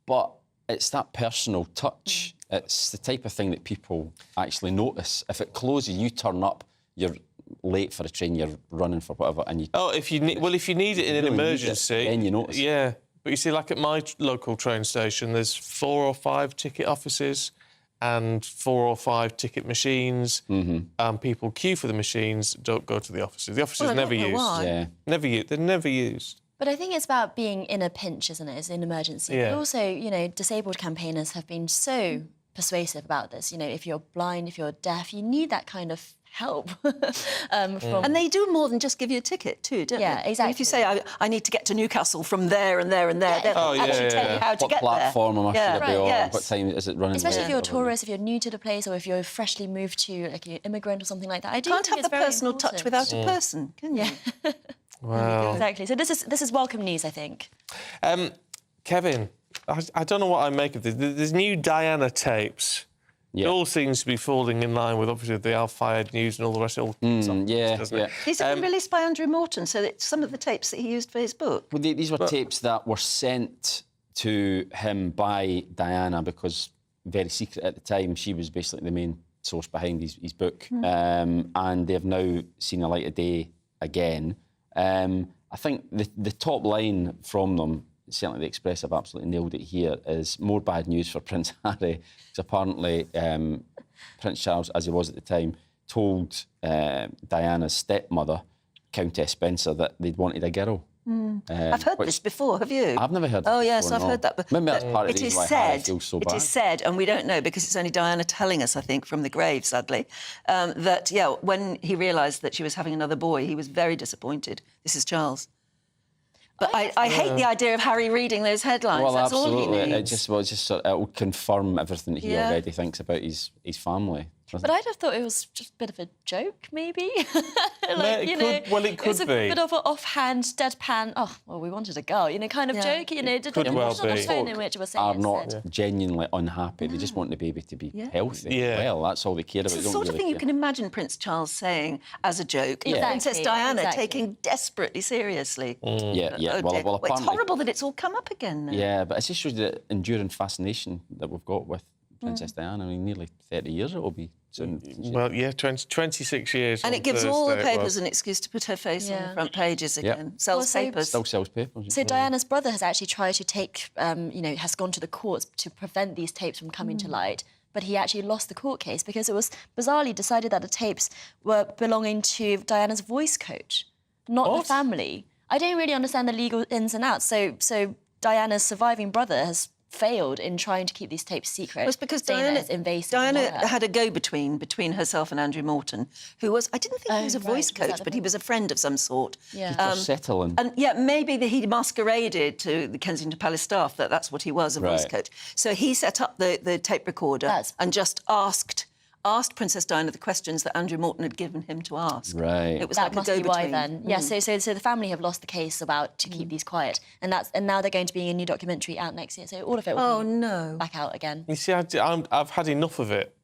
But it's that personal touch. It's the type of thing that people actually notice. If it closes, you turn up, you're late for a train, you're running for whatever, and you... Oh, if you need it in an emergency... then you notice. Yeah, but you see, like at my local train station, there's 4 or 5 ticket offices and 4 or 5 ticket machines, and people queue for the machines, don't go to the offices. The offices never used. Yeah. They're never used. But I think it's about being in a pinch, isn't it? It's an emergency. Yeah. But also, you know, disabled campaigners have been so persuasive about this. You know, if you're blind, if you're deaf, you need that kind of help. And they do more than just give you a ticket too, don't they? Yeah, exactly. If you say, I need to get to Newcastle from there and there and there, they'll actually tell you how to get there. What platform am I should be on? Yes. What time is it running? Especially if you're a tourist, if you're new to the place, or if you're freshly moved to, like, an immigrant or something like that. I do Can't think have it's the very personal touch important. without a person, can you? Yeah. Wow. Exactly. So this is welcome news, I think. Kevin, I don't know what I make of this. There's new Diana tapes. It all seems to be falling in line with, obviously, the Al-Fayed news and all the rest. Doesn't it? These have been released by Andrew Morton, so that some of the tapes that he used for his book. Well, these were tapes that were sent to him by Diana, because very secret at the time, she was basically the main source behind his book, and they've now seen the light of day again. I think the top line from them, certainly the Express have absolutely nailed it here, is more bad news for Prince Harry, because apparently Prince Charles, as he was at the time, told Diana's stepmother, Countess Spencer, that they'd wanted a girl. I've heard this before, have you? I've never heard this. Oh, yes, I've heard that. But maybe that's part of the reason why Harry feels so bad. It is said, and we don't know because it's only Diana telling us, I think, from the grave, sadly, that, when he realised that she was having another boy, he was very disappointed. This is Charles. But I hate the idea of Harry reading those headlines. Well, that's absolutely. all he needs. It will confirm everything that he already thinks about his family. But I'd have thought it was just a bit of a joke, maybe. It could was a be. bit of an offhand, deadpan, we wanted a girl, kind of joke, Could well be. The tone in which it was saying are it not said. genuinely unhappy. They just want the baby to be healthy. Yeah. Well, that's all they care about. It's the sort of thing you can imagine Prince Charles saying as a joke. Exactly, Princess Diana exactly. taking desperately seriously. Yeah. Oh, Well, it's apparently, horrible that it's all come up again now. Yeah, but it just shows the enduring fascination that we've got with Princess Diana. I mean, nearly 30 years it will be soon. Well, yeah, 26 years. And on it gives all the Thursday it papers was. an excuse to put her face on Yeah. the front pages again. Yep. Sells Also- papers. Still sells papers. So Diana's brother has actually tried to take, has gone to the courts to prevent these tapes from coming to light. But he actually lost the court case because it was bizarrely decided that the tapes were belonging to Diana's voice coach, not the family. I don't really understand the legal ins and outs. So Diana's surviving brother has failed in trying to keep these tapes secret. It was because saying that it's invasive. Diana and had a between herself and Andrew Morton, who was, I didn't think he was a voice coach, but he was a friend of some sort. Yeah. Settling. And yeah, maybe he masqueraded to the Kensington Palace staff that's what he was, a voice Right. coach. So he set up the tape recorder and just asked Princess Diana the questions that Andrew Morton had given him to ask. Right. It was that like must a be go-between. why then. Yeah, so the family have lost the case about to keep these quiet, and now they're going to be a new documentary out next year. So all of it will be back out again. You see, I've had enough of it.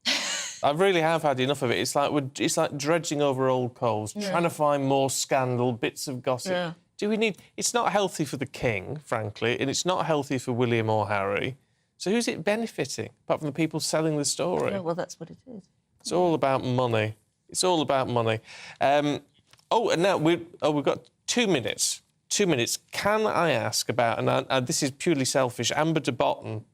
I really have had enough of it. It's like dredging over old coals, trying to find more scandal, bits of gossip. Yeah. Do we need... It's not healthy for the king, frankly, and it's not healthy for William or Harry. So who's it benefiting, apart from the people selling the story? Yeah, well, that's what it is. It's all about money. It's all about money. And now we've got 2 minutes. 2 minutes. Can I ask about, and this is purely selfish, Amber de Botton?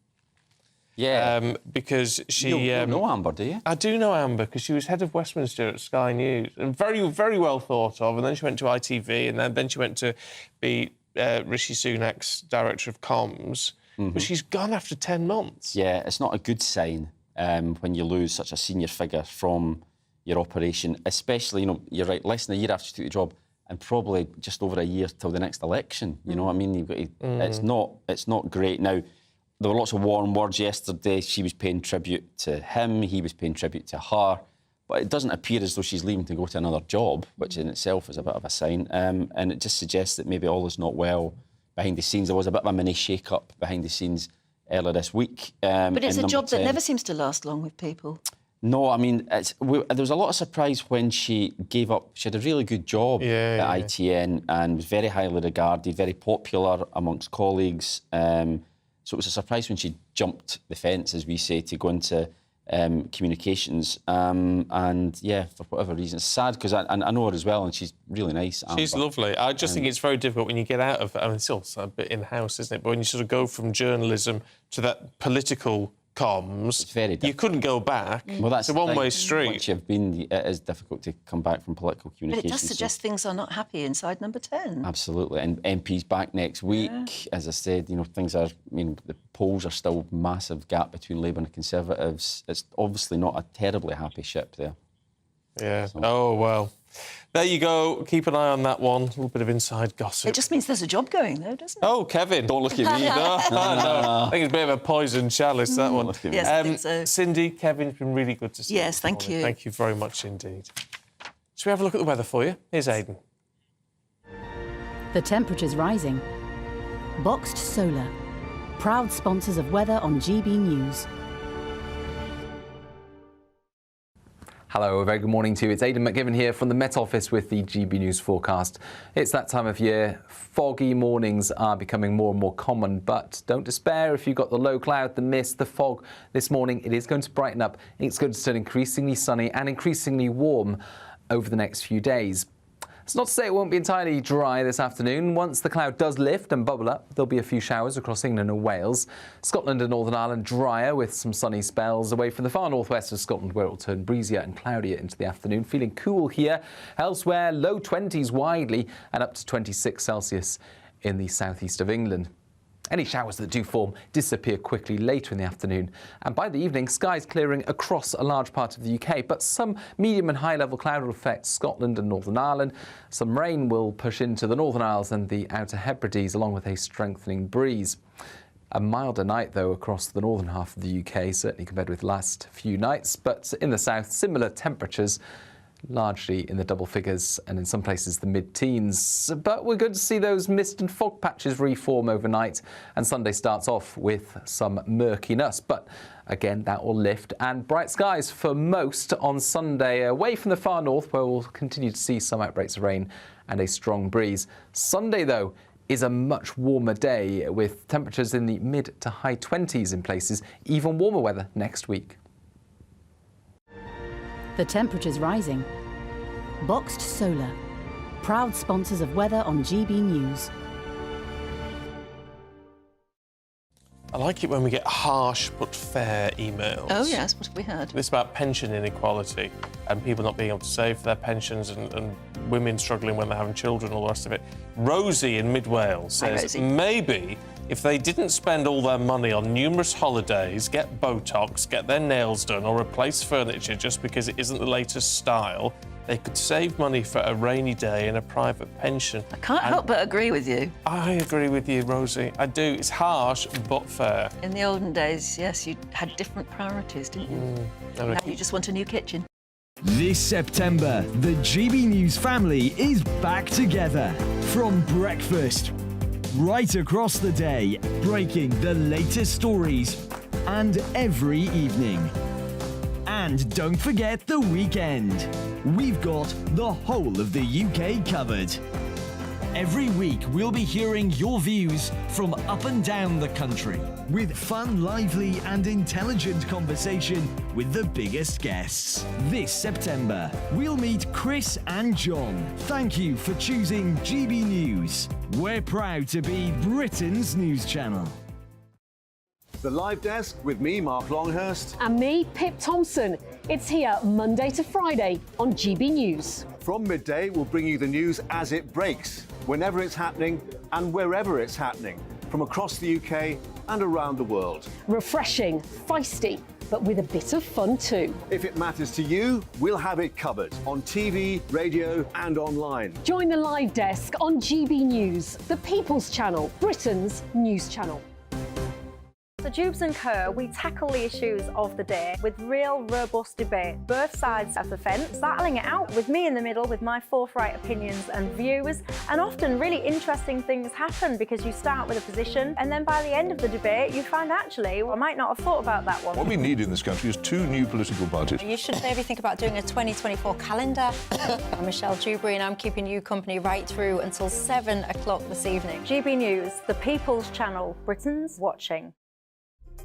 Yeah. Because she... You know Amber, do you? I do know Amber, because she was head of Westminster at Sky News, and very, very well thought of, and then she went to ITV, and then she went to be Rishi Sunak's director of comms, but she's gone after 10 months. Yeah, it's not a good sign when you lose such a senior figure from your operation, especially, you're right, less than a year after you took the job, and probably just over a year till the next election. You know what I mean? You've got to, it's not great. Now, there were lots of warm words yesterday. She was paying tribute to him, he was paying tribute to her, but it doesn't appear as though she's leaving to go to another job, which in itself is a bit of a sign. And it just suggests that maybe all is not well behind the scenes. There was a bit of a mini shake-up behind the scenes earlier this week. But it's a job that 10. never seems to last long with people. No, I mean, there was a lot of surprise when she gave up. She had a really good job at ITN and was very highly regarded, very popular amongst colleagues. So it was a surprise when she jumped the fence, as we say, to go into communications. And yeah, for whatever reason, it's sad because I know her as well, and she's really nice. She's lovely. I just think it's very difficult when you get out of... I mean, it's also a bit in-house, isn't it? But when you sort of go from journalism to that political comms, it's very difficult. You couldn't go back. Well, that's it's a one-way street. Once you've been, it is difficult to come back from political But communications. it does suggest things are not happy inside number 10. Absolutely, and MP's back next week. Yeah. As I said, things are... the polls are still massive gap between Labour and Conservatives. It's obviously not a terribly happy ship there. Yeah. So. Oh, well. There you go. Keep an eye on that one. A little bit of inside gossip. It just means there's a job going, though, doesn't it? Oh, Kevin. Don't look at me. No. I think it's a bit of a poison chalice, that one. Yes, I think so. Cindy, Kevin, it's been really good to see you. Yes, thank you. Thank you very much indeed. Shall we have a look at the weather for you? Here's Aidan. The temperature's rising. Boxed Solar, proud sponsors of weather on GB News. Hello, a very good morning to you. It's Aidan McGivern here from the Met Office with the GB News forecast. It's that time of year. Foggy mornings are becoming more and more common, but don't despair if you've got the low cloud, the mist, the fog. This morning it is going to brighten up. It's going to turn increasingly sunny and increasingly warm over the next few days. It's not to say it won't be entirely dry this afternoon. Once the cloud does lift and bubble up, there'll be a few showers across England and Wales. Scotland and Northern Ireland drier with some sunny spells away from the far northwest of Scotland, where it will turn breezier and cloudier into the afternoon. Feeling cool here. Elsewhere, low 20s widely and up to 26 Celsius in the southeast of England. Any showers that do form disappear quickly later in the afternoon, and by the evening, skies clearing across a large part of the UK, but some medium and high-level cloud will affect Scotland and Northern Ireland. Some rain will push into the Northern Isles and the Outer Hebrides, along with a strengthening breeze. A milder night, though, across the northern half of the UK, certainly compared with the last few nights, but in the south, similar temperatures, largely in the double figures and in some places the mid-teens. But we're good to see those mist and fog patches reform overnight, and Sunday starts off with some murkiness. But again, that will lift, and bright skies for most on Sunday, away from the far north, where we'll continue to see some outbreaks of rain and a strong breeze. Sunday, though, is a much warmer day, with temperatures in the mid to high 20s in places, even warmer weather next week. The temperature's rising. Boxed Solar, proud sponsors of weather on GB News. I like it when we get harsh but fair emails. Oh, yes, what have we heard? This about pension inequality and people not being able to save for their pensions and women struggling when they're having children, all the rest of it. Rosie in Mid Wales says maybe if they didn't spend all their money on numerous holidays, get Botox, get their nails done or replace furniture just because it isn't the latest style, they could save money for a rainy day and a private pension. I can't help but agree with you. I agree with you, Rosie. I do. It's harsh, but fair. In the olden days, yes, you had different priorities, didn't you? Now you just want a new kitchen. This September, the GB News family is back together. From breakfast, right across the day, breaking the latest stories, and every evening. And don't forget the weekend. We've got the whole of the UK covered. Every week, we'll be hearing your views from up and down the country, with fun, lively and intelligent conversation with the biggest guests. This September, we'll meet Chris and John. Thank you for choosing GB News. We're proud to be Britain's news channel. The Live Desk with me, Mark Longhurst. And me, Pip Thompson. It's here Monday to Friday on GB News. From midday, we'll bring you the news as it breaks, whenever it's happening and wherever it's happening, from across the UK and around the world. Refreshing, feisty, but with a bit of fun too. If it matters to you, we'll have it covered on TV, radio and online. Join the Live Desk on GB News, the People's Channel, Britain's news channel. So Jubes and Kerr, we tackle the issues of the day with real, robust debate, both sides of the fence, battling it out with me in the middle with my forthright opinions and views. And often really interesting things happen because you start with a position and then by the end of the debate you find actually, well, I might not have thought about that one. What we need in this country is 2 new political parties. You should maybe think about doing a 2024 calendar. I'm Michelle Dewberry and I'm keeping you company right through until 7 o'clock this evening. GB News, the People's Channel, Britain's watching.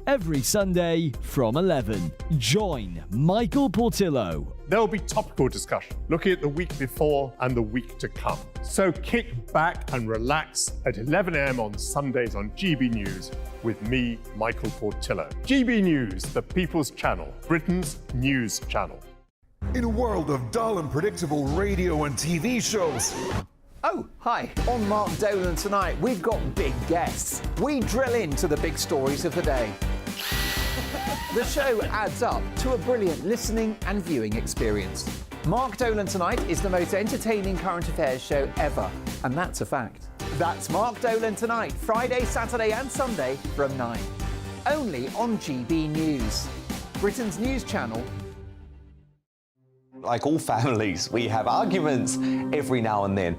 Every Sunday from 11, join Michael Portillo. There'll be topical discussion, looking at the week before and the week to come. So kick back and relax at 11 a.m. on Sundays on GB News with me, Michael Portillo. GB News, the People's Channel, Britain's news channel. In a world of dull and predictable radio and TV shows. Oh, hi. On Mark Dolan tonight, we've got big guests. We drill into the big stories of the day. The show adds up to a brilliant listening and viewing experience. Mark Dolan Tonight is the most entertaining current affairs show ever, and that's a fact. That's Mark Dolan Tonight, Friday, Saturday and Sunday from 9. Only on GB News, Britain's news channel. Like all families, we have arguments every now and then,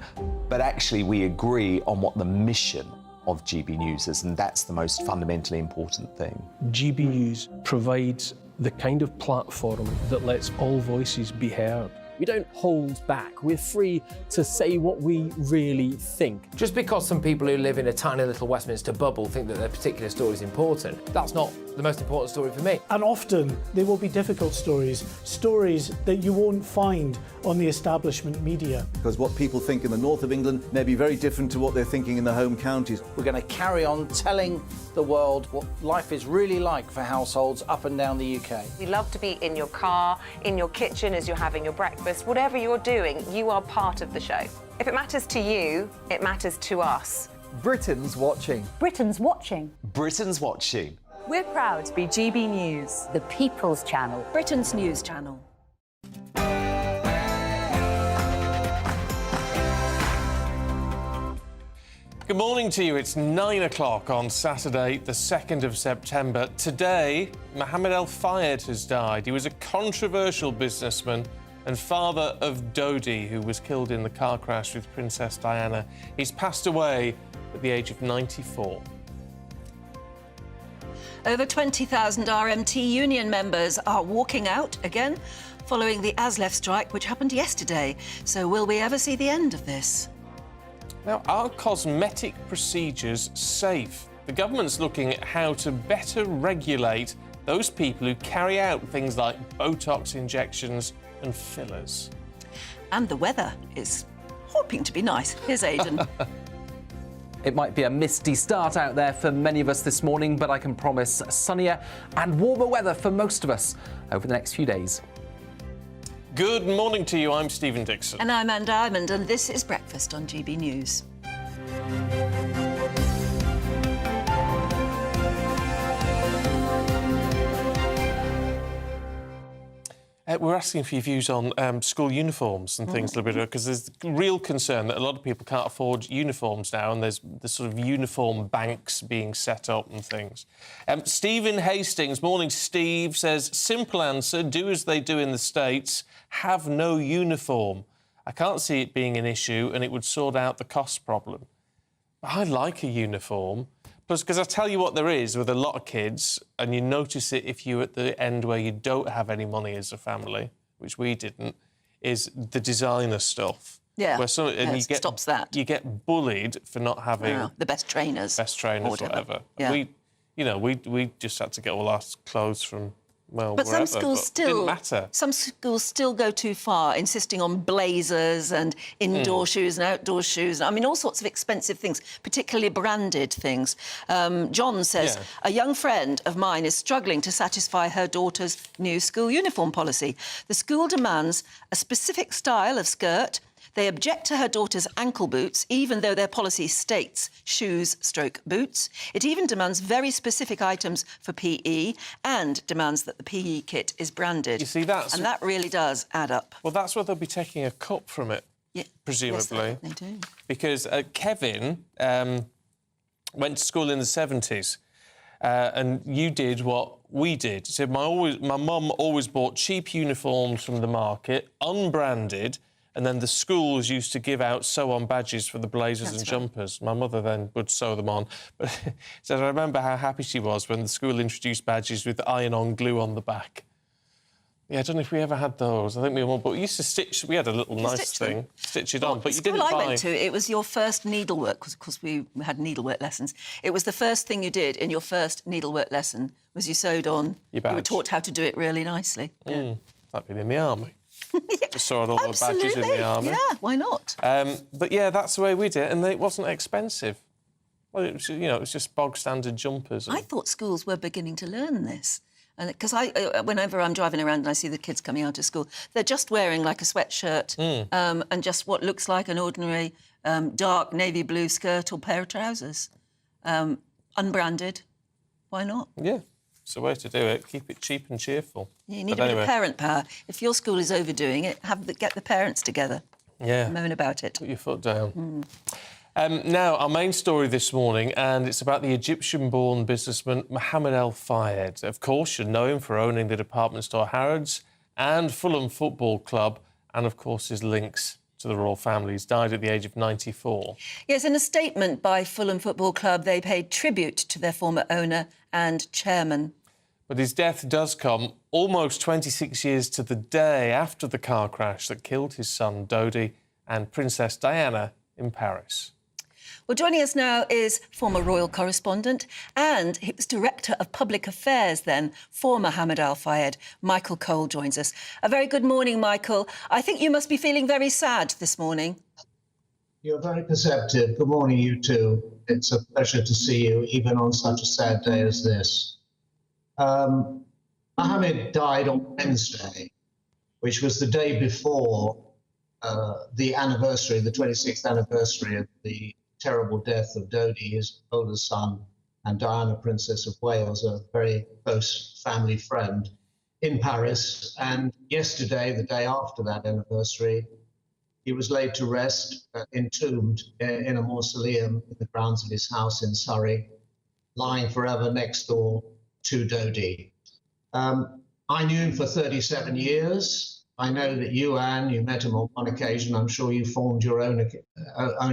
but actually we agree on what the mission of GB News is, and that's the most fundamentally important thing. GB News provides the kind of platform that lets all voices be heard. We don't hold back. We're free to say what we really think. Just because some people who live in a tiny little Westminster bubble think that their particular story is important, that's not the most important story for me. And often there will be difficult stories, stories that you won't find on the establishment media. Because what people think in the north of England may be very different to what they're thinking in the home counties. We're going to carry on telling the world what life is really like for households up and down the UK. We love to be in your car, in your kitchen as you're having your breakfast. Whatever you're doing, you are part of the show. If it matters to you, it matters to us. Britain's watching. Britain's watching. Britain's watching. We're proud to be GB News, the People's Channel, Britain's news channel. Good morning to you. It's 9 o'clock on Saturday, the 2nd of September. Today, Mohammed Al-Fayed has died. He was a controversial businessman and father of Dodi, who was killed in the car crash with Princess Diana. He's passed away at the age of 94. Over 20,000 RMT union members are walking out again following the ASLEF strike, which happened yesterday. So will we ever see the end of this? Now, are cosmetic procedures safe? The government's looking at how to better regulate those people who carry out things like Botox injections and fillers. And the weather is hoping to be nice. Here's Aidan. It might be a misty start out there for many of us this morning, but I can promise sunnier and warmer weather for most of us over the next few days. Good morning to you. I'm Stephen Dixon. And I'm Anne Diamond, and this is Breakfast on GB News. We're asking for your views on school uniforms and things a little bit, because there's real concern that a lot of people can't afford uniforms now, and there's the sort of uniform banks being set up and things. Stephen Hastings, morning Steve, says, simple answer, do as they do in the States, have no uniform. I can't see it being an issue, and it would sort out the cost problem. I like a uniform. Plus, because I tell you what there is with a lot of kids, and you notice it if you're at the end where you don't have any money as a family, which we didn't, is the designer stuff. Yeah, where stops that. You get bullied for not having... the best trainers. Whatever. Yeah. We just had to get all our clothes from... Well, but wherever, some schools still didn't matter. Some schools still go too far, insisting on blazers and indoor shoes and outdoor shoes. I mean, all sorts of expensive things, particularly branded things. John says, a young friend of mine is struggling to satisfy her daughter's new school uniform policy. The school demands a specific style of skirt. They object to her daughter's ankle boots, even though their policy states shoes/boots. It even demands very specific items for PE and demands that the PE kit is branded. You see, and that really does add up. Well, that's where they'll be taking a cut from it, presumably. Yes, they do. Because Kevin went to school in the 70s. And you did what we did. He said, my mum always bought cheap uniforms from the market, unbranded, and then the schools used to give out sew-on badges for the blazers and jumpers. My mother then would sew them on. But he said, I remember how happy she was when the school introduced badges with iron-on glue on the back. Yeah, I don't know if we ever had those. I think we were, but we used to stitch... We had a little nice thing, stitch it on, but you didn't buy... The school I went to, it was your first needlework, because, of course, we had needlework lessons. It was the first thing you did in your first needlework lesson, was you sewed on... You were taught how to do it really nicely. Like being in the army. Just saw all the badges in the army. Yeah, why not? But, yeah, that's the way we did it, and it wasn't expensive. Well, it was, it was just bog-standard jumpers. I thought schools were beginning to learn this. Because whenever I'm driving around and I see the kids coming out of school, they're just wearing, like, a sweatshirt and just what looks like an ordinary dark navy blue skirt or pair of trousers. Unbranded. Why not? Yeah. It's the way to do it. Keep it cheap and cheerful. You need a bit of parent power. If your school is overdoing it, get the parents together. Yeah. Moan about it. Put your foot down. Now, our main story this morning, and it's about the Egyptian-born businessman Mohammed Al-Fayed. Of course, you know him for owning the department store Harrods and Fulham Football Club, and, of course, his links to the royal family. He's died at the age of 94. Yes, in a statement by Fulham Football Club, they paid tribute to their former owner and chairman. But his death does come almost 26 years to the day after the car crash that killed his son, Dodi, and Princess Diana in Paris. Well, joining us now is former royal correspondent and he was Director of Public Affairs then for Mohammed Al-Fayed. Michael Cole joins us. A very good morning, Michael. I think you must be feeling very sad this morning. You're very perceptive. Good morning, you too. It's a pleasure to see you, even on such a sad day as this. Mohammed died on Wednesday, which was the day before the anniversary, the 26th anniversary of the terrible death of Dodi, his oldest son, and Diana, Princess of Wales, a very close family friend, in Paris. And yesterday, the day after that anniversary, he was laid to rest, entombed in a mausoleum in the grounds of his house in Surrey, lying forever next door to Dodi. I knew him for 37 years. I know that you, Anne, you met him on one occasion. I'm sure you formed your own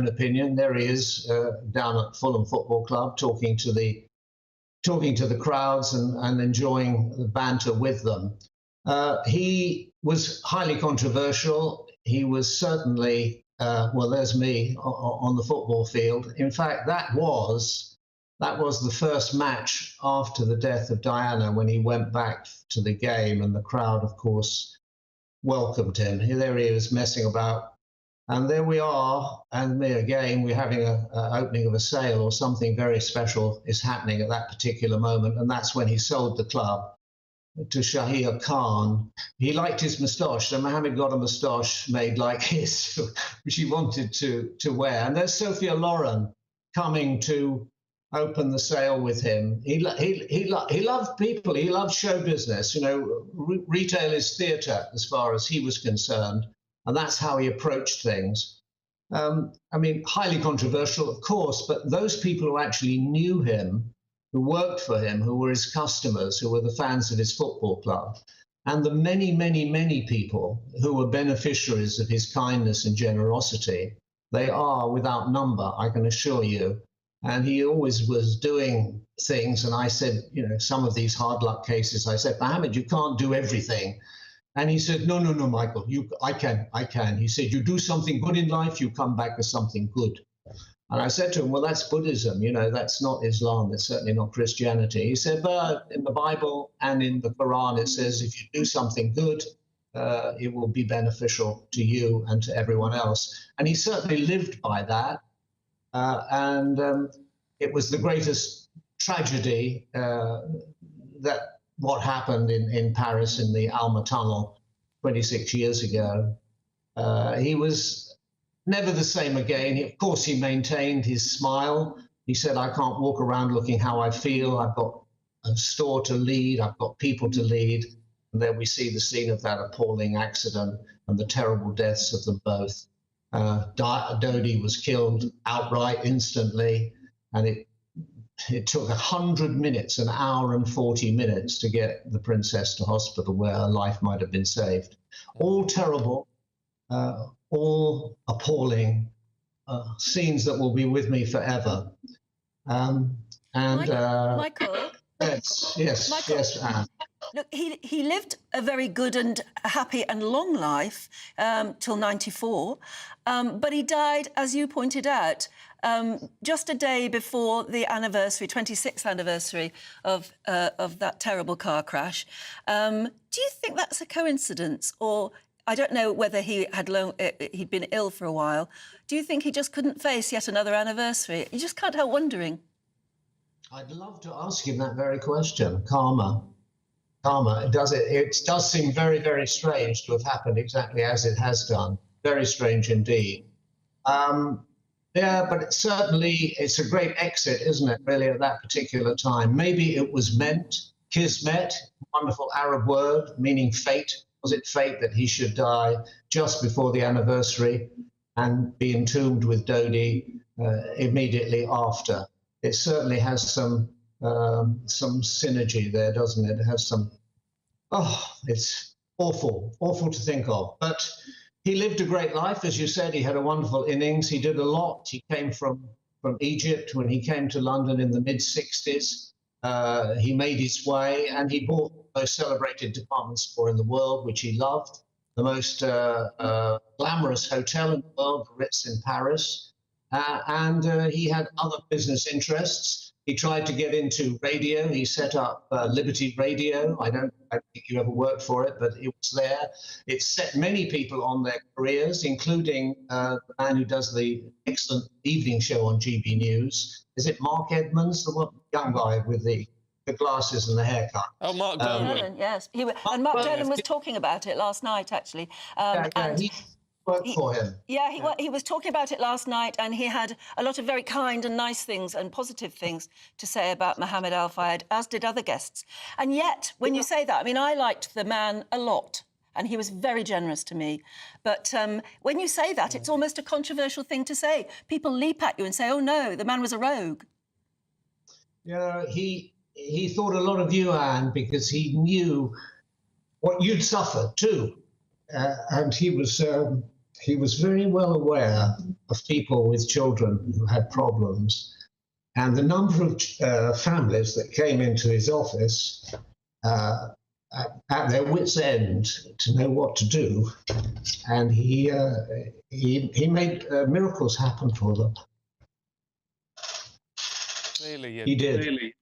opinion. There he is down at Fulham Football Club talking to the crowds and enjoying the banter with them. He was highly controversial. He was certainly well, there's me on the football field. In fact, that was the first match after the death of Diana, when he went back to the game, and the crowd, of course, welcomed him. There he is messing about. And there we are, and me again, we're having an opening of a sale, or something very special is happening at that particular moment. And that's when he sold the club to Shahir Khan. He liked his moustache, so Mohammed got a moustache made like his, which he wanted to wear. And there's Sophia Loren coming to open the sale with him. He loved people. He loved show business. You know, retail is theatre as far as he was concerned. And that's how he approached things. I mean, highly controversial, of course, but those people who actually knew him, who worked for him, who were his customers, who were the fans of his football club, and the many, many, many people who were beneficiaries of his kindness and generosity, they are without number, I can assure you. And he always was doing things. And I said, you know, some of these hard luck cases, I said, Mohammed, you can't do everything. And he said, no, Michael, I can. He said, you do something good in life, you come back with something good. And I said to him, well, that's Buddhism, you know, that's not Islam, it's certainly not Christianity. He said, but in the Bible and in the Quran, it says, if you do something good, it will be beneficial to you and to everyone else. And he certainly lived by that. It was the greatest tragedy that what happened in Paris in the Alma Tunnel 26 years ago. He was never the same again. Of course, he maintained his smile. He said, I can't walk around looking how I feel. I've got a store to lead. I've got people to lead. And then we see the scene of that appalling accident and the terrible deaths of them both. Dodi was killed outright instantly, and it took 100 minutes, an hour and 40 minutes to get the princess to hospital where her life might have been saved. All terrible, all appalling, scenes that will be with me forever. Michael? Yes, Michael, yes, Anne. Look, he lived a very good and happy and long life till 94, but he died, as you pointed out, just a day before the anniversary, 26th anniversary of that terrible car crash. Do you think that's a coincidence, or I don't know whether he'd been ill for a while. Do you think he just couldn't face yet another anniversary? You just can't help wondering. I'd love to ask him that very question. Karma. It does seem very, very strange to have happened exactly as it has done. Very strange indeed. Yeah, but certainly it's a great exit, isn't it, really, at that particular time? Maybe it was meant, kismet, wonderful Arab word, meaning fate. Was it fate that he should die just before the anniversary and be entombed with Dodi immediately after? It certainly has some synergy there, doesn't it? It has some, it's awful to think of. But he lived a great life, as you said. He had a wonderful innings. He did a lot. He came from Egypt. When he came to London in the mid-60s, he made his way, and he bought the most celebrated department store in the world, which he loved, the most glamorous hotel in the world, the Ritz in Paris. And he had other business interests. He tried to get into radio. He set up Liberty Radio. I don't think you ever worked for it, but it was there. It set many people on their careers, including the man who does the excellent evening show on GB News. Is it Mark Edmonds, the young guy with the glasses and the haircut? Oh, Mark Dolan. Yes. Mark Dolan was talking about it last night, actually. He worked for him. Yeah, he was talking about it last night, and he had a lot of very kind and nice things and positive things to say about Mohammed Al-Fayed, as did other guests. And yet, when you say that, I mean, I liked the man a lot, and he was very generous to me. But when you say that, it's almost a controversial thing to say. People leap at you and say, oh, no, the man was a rogue. Yeah, he thought a lot of you, Anne, because he knew what you'd suffered too. And he was very well aware of people with children who had problems, and the number of families that came into his office at their wits' end to know what to do, and he made miracles happen for them. Clearly, he did. Clearly.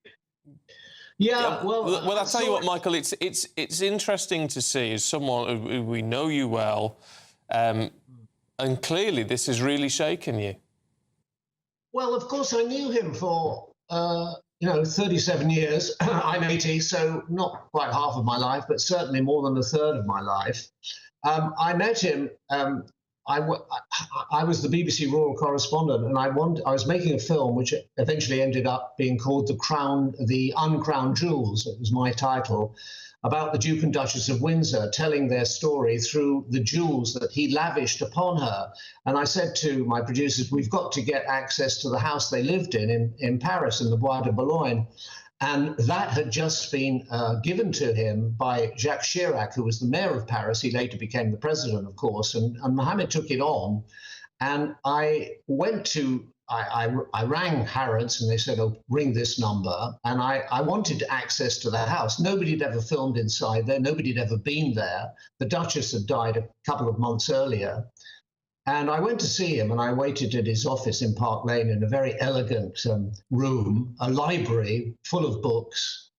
Yeah, well, I'll tell you what, Michael. It's interesting to see, as someone who we know you well, and clearly this has really shaken you. Well, of course, I knew him for 37 years. I'm 80, so not quite half of my life, but certainly more than a third of my life. I met him. I was the BBC Royal correspondent, and I was making a film which eventually ended up being called The Uncrowned Jewels. It was my title, about the Duke and Duchess of Windsor telling their story through the jewels that he lavished upon her. And I said to my producers, we've got to get access to the house they lived in Paris, in the Bois de Boulogne. And that had just been given to him by Jacques Chirac, who was the mayor of Paris. He later became the president, of course, and Mohammed took it on. And I went to, I rang Harrods, and they said, oh, ring this number. And I wanted access to the house. Nobody had ever filmed inside there. Nobody had ever been there. The Duchess had died a couple of months earlier. And I went to see him, and I waited at his office in Park Lane in a very elegant room, a library full of books,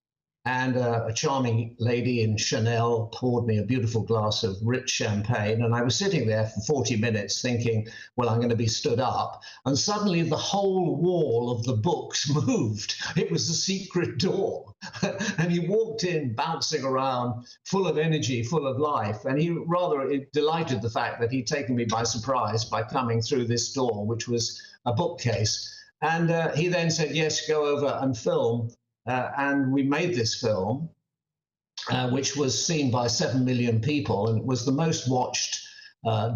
and a charming lady in Chanel poured me a beautiful glass of rich champagne. And I was sitting there for 40 minutes thinking, well, I'm going to be stood up. And suddenly the whole wall of the books moved. It was the secret door. And he walked in, bouncing around, full of energy, full of life. And he rather delighted the fact that he'd taken me by surprise by coming through this door, which was a bookcase. And he then said, yes, go over and film. And we made this film, which was seen by 7 million people, and it was the most watched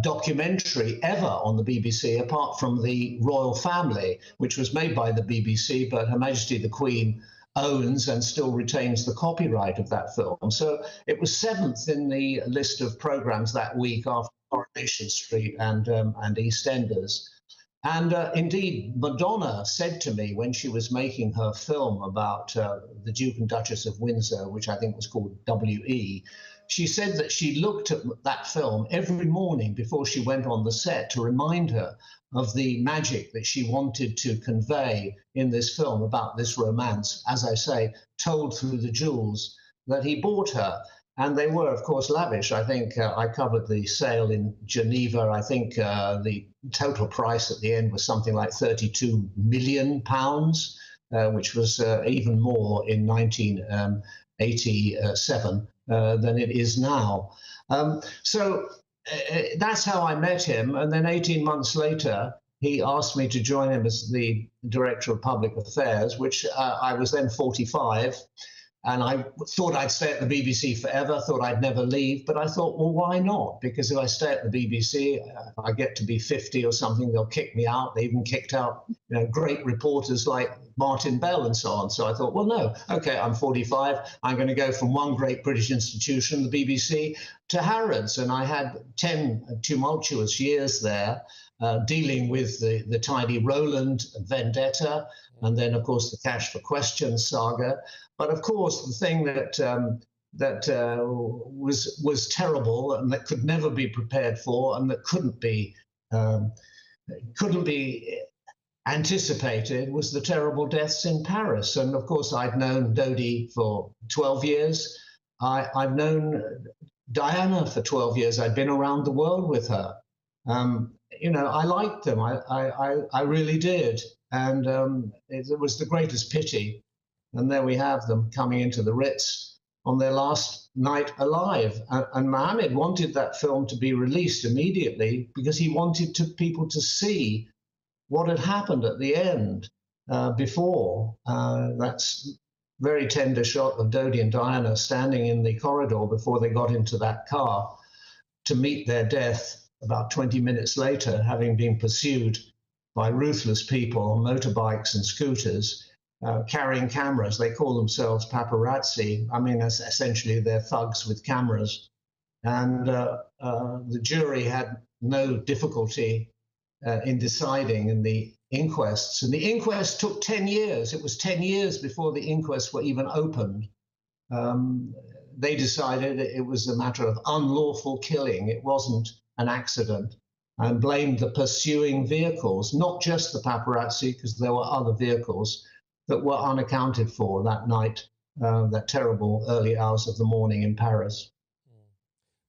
documentary ever on the BBC, apart from The Royal Family, which was made by the BBC, but Her Majesty the Queen owns and still retains the copyright of that film. So it was 7th in the list of programmes that week after Coronation Street and EastEnders. And indeed, Madonna said to me when she was making her film about the Duke and Duchess of Windsor, which I think was called W.E., she said that she looked at that film every morning before she went on the set to remind her of the magic that she wanted to convey in this film about this romance, as I say, told through the jewels that he bought her. And they were, of course, lavish. I think I covered the sale in Geneva. I think the total price at the end was something like £32 million, which was even more in 1987 than it is now. So that's how I met him. And then 18 months later, he asked me to join him as the Director of Public Affairs, which I was then 45. And I thought I'd stay at the BBC forever, thought I'd never leave. But I thought, well, why not? Because if I stay at the BBC, I get to be 50 or something, they'll kick me out. They even kicked out great reporters like Martin Bell and so on. So I thought, well, no, OK, I'm 45. I'm going to go from one great British institution, the BBC, to Harrods. And I had 10 tumultuous years there, dealing with the Tidy Rowland vendetta, and then, of course, the Cash for Questions saga. But of course, the thing that was terrible and that could never be prepared for and that couldn't be anticipated was the terrible deaths in Paris. And of course, I'd known Dodi for 12 years. I've known Diana for 12 years. I'd been around the world with her. I liked them. I really did. And it was the greatest pity. And there we have them coming into the Ritz on their last night alive. And Mohammed wanted that film to be released immediately because he wanted people to see what had happened at the end before. That's very tender shot of Dodi and Diana standing in the corridor before they got into that car to meet their death about 20 minutes later, having been pursued by ruthless people on motorbikes and scooters. Carrying cameras. They call themselves paparazzi. I mean, essentially they're thugs with cameras. And the jury had no difficulty in deciding in the inquests. And the inquest took 10 years. It was 10 years before the inquests were even opened. they decided it was a matter of unlawful killing. It wasn't an accident, and blamed the pursuing vehicles, not just the paparazzi, because there were other vehicles that were unaccounted for that night, that terrible early hours of the morning in Paris.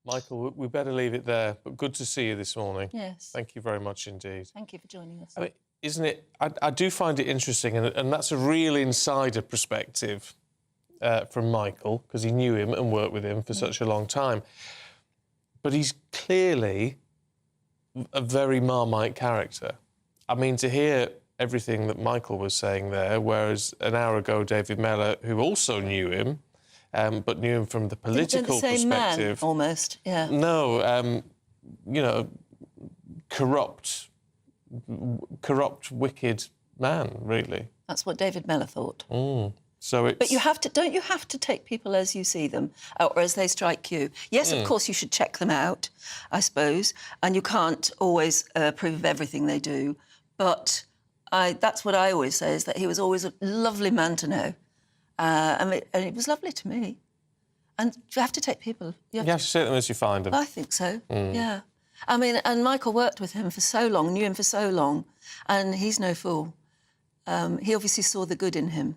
Michael, we better leave it there, but good to see you this morning. Yes. Thank you very much indeed. Thank you for joining us. I mean, isn't it? I do find it interesting, and that's a real insider perspective from Michael, because he knew him and worked with him for such a long time. But he's clearly a very Marmite character. I mean, to hear everything that Michael was saying there, whereas an hour ago David Mellor, who also knew him, but knew him from the political the same perspective. Man, almost, yeah. No, you know, corrupt, wicked man, really. That's what David Mellor thought. So it's... But you have to, don't you have to take people as you see them, or as they strike you? Yes, of course, you should check them out, I suppose, and you can't always approve of everything they do. But that's what I always say, is that he was always a lovely man to know. And it was lovely to me. And you have to take people. You have to see them as you find them. I think so, yeah. I mean, and Michael worked with him for so long, knew him for so long, and he's no fool. He obviously saw the good in him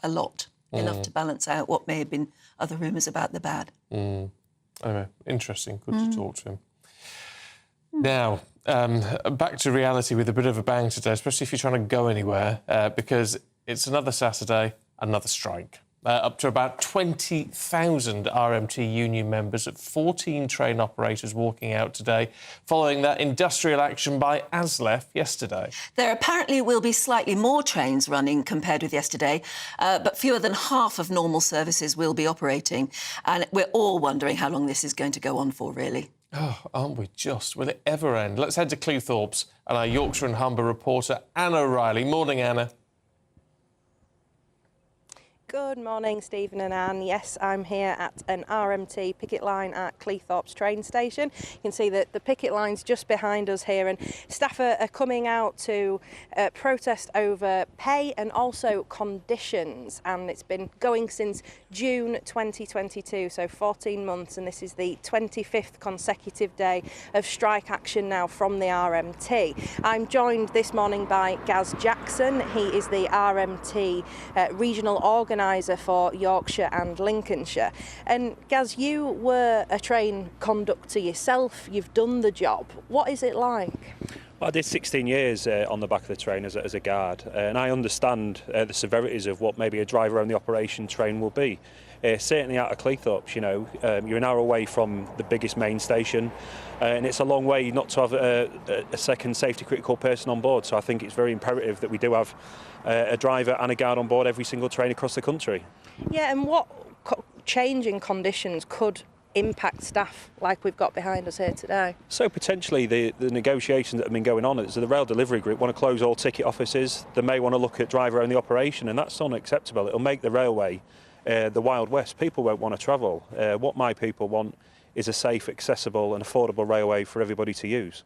a lot, enough to balance out what may have been other rumours about the bad. Anyway, interesting. Good to talk to him. Now, back to reality with a bit of a bang today, especially if you're trying to go anywhere, because it's another Saturday, another strike. Up to about 20,000 RMT union members at 14 train operators walking out today, following that industrial action by ASLEF yesterday. There apparently will be slightly more trains running compared with yesterday, but fewer than half of normal services will be operating. And we're all wondering how long this is going to go on for, really. Oh, aren't we just? Will it ever end? Let's head to Cleethorpes and our Yorkshire and Humber reporter, Anna O'Reilly. Morning, Anna. Good morning, Stephen and Anne. Yes, I'm here at an RMT picket line at Cleethorpes train station. You can see that the picket line's just behind us here, and staff are coming out to protest over pay and also conditions. And it's been going since June 2022, so 14 months, and this is the 25th consecutive day of strike action now from the RMT. I'm joined this morning by Gaz Jackson. He is the RMT regional organiser for Yorkshire and Lincolnshire. And Gaz, you were a train conductor yourself. You've done the job. What is it like? Well, I did 16 years on the back of the train as a guard, and I understand the severities of what maybe a driver on the operation train will be. Certainly out of Cleethorpes, you know, you're an hour away from the biggest main station, and it's a long way not to have a second safety critical person on board. So I think it's very imperative that we do have a driver and a guard on board every single train across the country. Yeah, and what changing conditions could impact staff like we've got behind us here today? So potentially the negotiations that have been going on is the rail delivery group want to close all ticket offices. They may want to look at driver only operation, and that's unacceptable. It'll make the railway the Wild West. People won't want to travel. What my people want is a safe, accessible and affordable railway for everybody to use.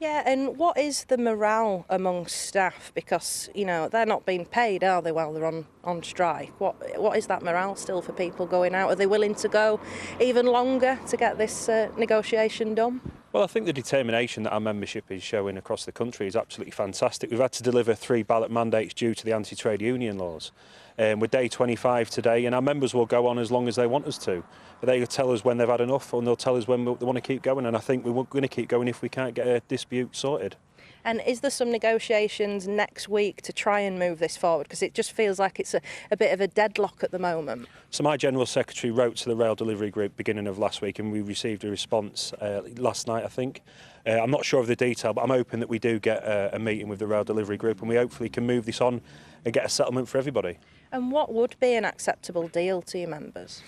Yeah, and what is the morale among staff? Because, you know, they're not being paid, are they, while they're on strike? What is that morale still for people going out? Are they willing to go even longer to get this negotiation done? Well, I think the determination that our membership is showing across the country is absolutely fantastic. We've had to deliver 3 ballot mandates due to the anti-trade union laws. We're day 25 today, and our members will go on as long as they want us to. They'll tell us when they've had enough, and they'll tell us when they want to keep going, and I think we're going to keep going if we can't get a dispute sorted. And is there some negotiations next week to try and move this forward? Because it just feels like it's a bit of a deadlock at the moment. So my General Secretary wrote to the Rail Delivery Group beginning of last week, and we received a response last night, I think. I'm not sure of the detail, but I'm hoping that we do get a meeting with the Rail Delivery Group, and we hopefully can move this on and get a settlement for everybody. And what would be an acceptable deal to your members?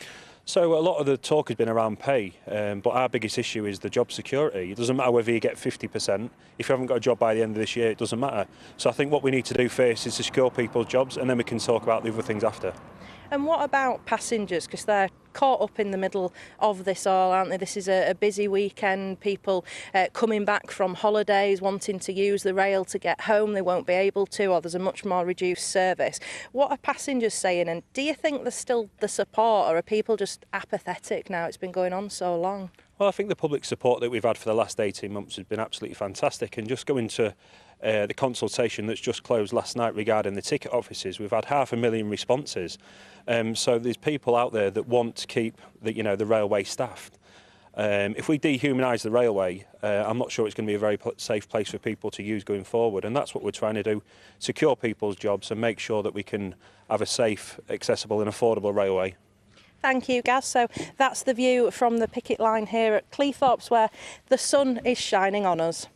So a lot of the talk has been around pay, but our biggest issue is the job security. It doesn't matter whether you get 50%. If you haven't got a job by the end of this year, it doesn't matter. So I think what we need to do first is to secure people's jobs, and then we can talk about the other things after. And what about passengers? Because they're caught up in the middle of this all, aren't they? This is a busy weekend. People coming back from holidays, wanting to use the rail to get home. They won't be able to, or there's a much more reduced service. What are passengers saying? And do you think there's still the support, or are people just apathetic now? It's been going on so long. Well, I think the public support that we've had for the last 18 months has been absolutely fantastic. And just going to the consultation that's just closed last night regarding the ticket offices, we've had 500,000 responses. So there's people out there that want to keep the railway staffed. If we dehumanise the railway, I'm not sure it's going to be a very safe place for people to use going forward. And that's what we're trying to do, secure people's jobs and make sure that we can have a safe, accessible and affordable railway. Thank you, Gaz. So that's the view from the picket line here at Cleethorpes, where the sun is shining on us.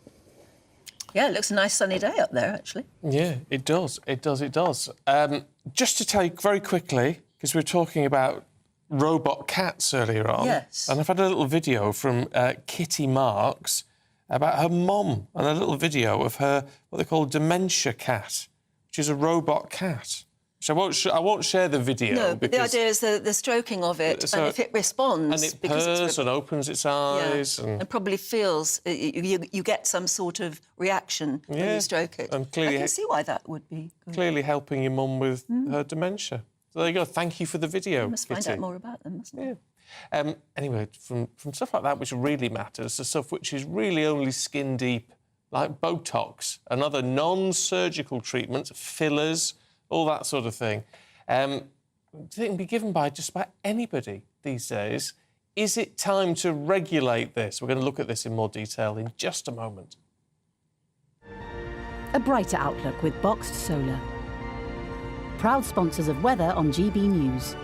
Yeah, it looks a nice sunny day up there, actually. Yeah, it does. It does. It does. Just to take very quickly, because we were talking about robot cats earlier on. Yes. And I've had a little video from Kitty Marks about her mum, and a little video of her, what they call dementia cat, which is a robot cat. So I won't share the video. No, but the idea is the stroking of it, and if it responds... And it purrs and opens its eyes. Yeah, and probably feels... You get some sort of reaction when you stroke it. And clearly, I can see why that would be good. Clearly helping your mum with her dementia. So there you go. Thank you for the video, I must Kitty. find out more about them, mustn't I? Yeah. Anyway, from stuff like that which really matters to stuff which is really only skin deep, like Botox and other non-surgical treatments, fillers... all that sort of thing. They can be given by just about anybody these days. Is it time to regulate this? We're going to look at this in more detail in just a moment. A brighter outlook with Boxed Solar. Proud sponsors of weather on GB News.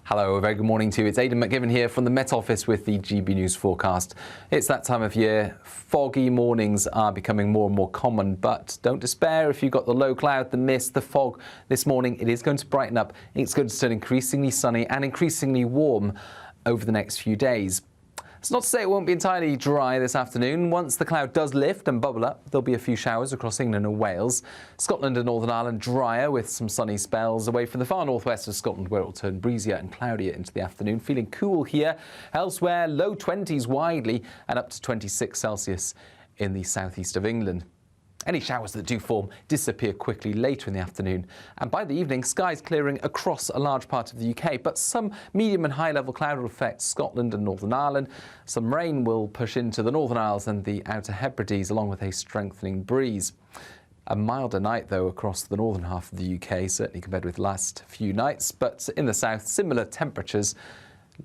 Hello, a very good morning to you. It's Aidan McGivern here from the Met Office with the GB News forecast. It's that time of year. Foggy mornings are becoming more and more common, but don't despair if you've got the low cloud, the mist, the fog this morning. It is going to brighten up. It's going to turn increasingly sunny and increasingly warm over the next few days. It's not to say it won't be entirely dry this afternoon. Once the cloud does lift and bubble up, there'll be a few showers across England and Wales. Scotland and Northern Ireland drier with some sunny spells away from the far northwest of Scotland, where it will turn breezier and cloudier into the afternoon. Feeling cool here. Elsewhere, low 20s widely and up to 26 Celsius in the southeast of England. Any showers that do form disappear quickly later in the afternoon, and by the evening, skies clearing across a large part of the UK, but some medium and high-level cloud will affect Scotland and Northern Ireland. Some rain will push into the Northern Isles and the Outer Hebrides, along with a strengthening breeze. A milder night, though, across the northern half of the UK, certainly compared with last few nights, but in the south, similar temperatures,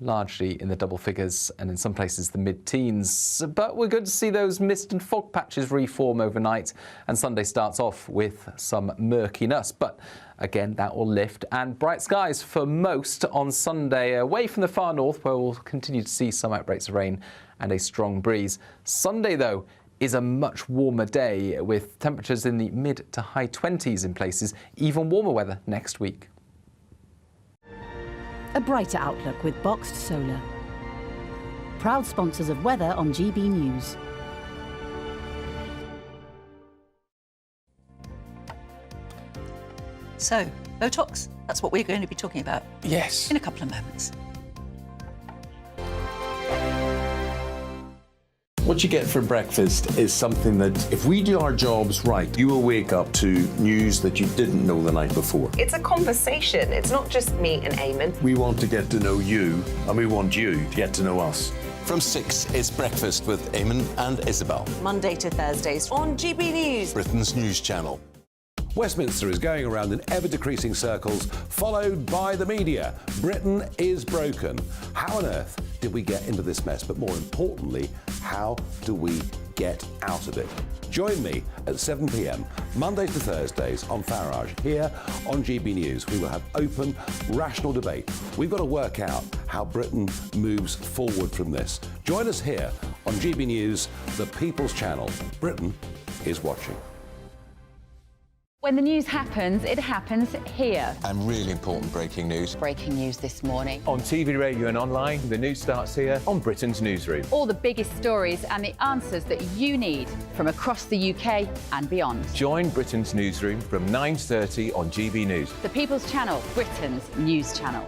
largely in the double figures and in some places the mid-teens. But we're good to see those mist and fog patches reform overnight, and Sunday starts off with some murkiness. But again, that will lift, and bright skies for most on Sunday, away from the far north, where we'll continue to see some outbreaks of rain and a strong breeze. Sunday, though, is a much warmer day, with temperatures in the mid to high 20s in places, even warmer weather next week. A brighter outlook with Boxed Solar. Proud sponsors of weather on GB News. So, Botox, that's what we're going to be talking about. Yes. In a couple of moments. What you get for breakfast is something that, if we do our jobs right, you will wake up to news that you didn't know the night before. It's a conversation. It's not just me and Eamon. We want to get to know you, and we want you to get to know us. From 6, it's Breakfast with Eamon and Isabel. Monday to Thursdays on GB News, Britain's news channel. Westminster is going around in ever-decreasing circles, followed by the media. Britain is broken. How on earth did we get into this mess? But more importantly, how do we get out of it? Join me at 7 p.m, Mondays to Thursdays on Farage, here on GB News. We will have open, rational debate. We've got to work out how Britain moves forward from this. Join us here on GB News, the People's Channel. Britain is watching. When the news happens, it happens here. And really important breaking news. Breaking news this morning. On TV, radio and online, the news starts here on Britain's Newsroom. All the biggest stories and the answers that you need from across the UK and beyond. Join Britain's Newsroom from 9:30 on GB News. The People's Channel, Britain's news channel.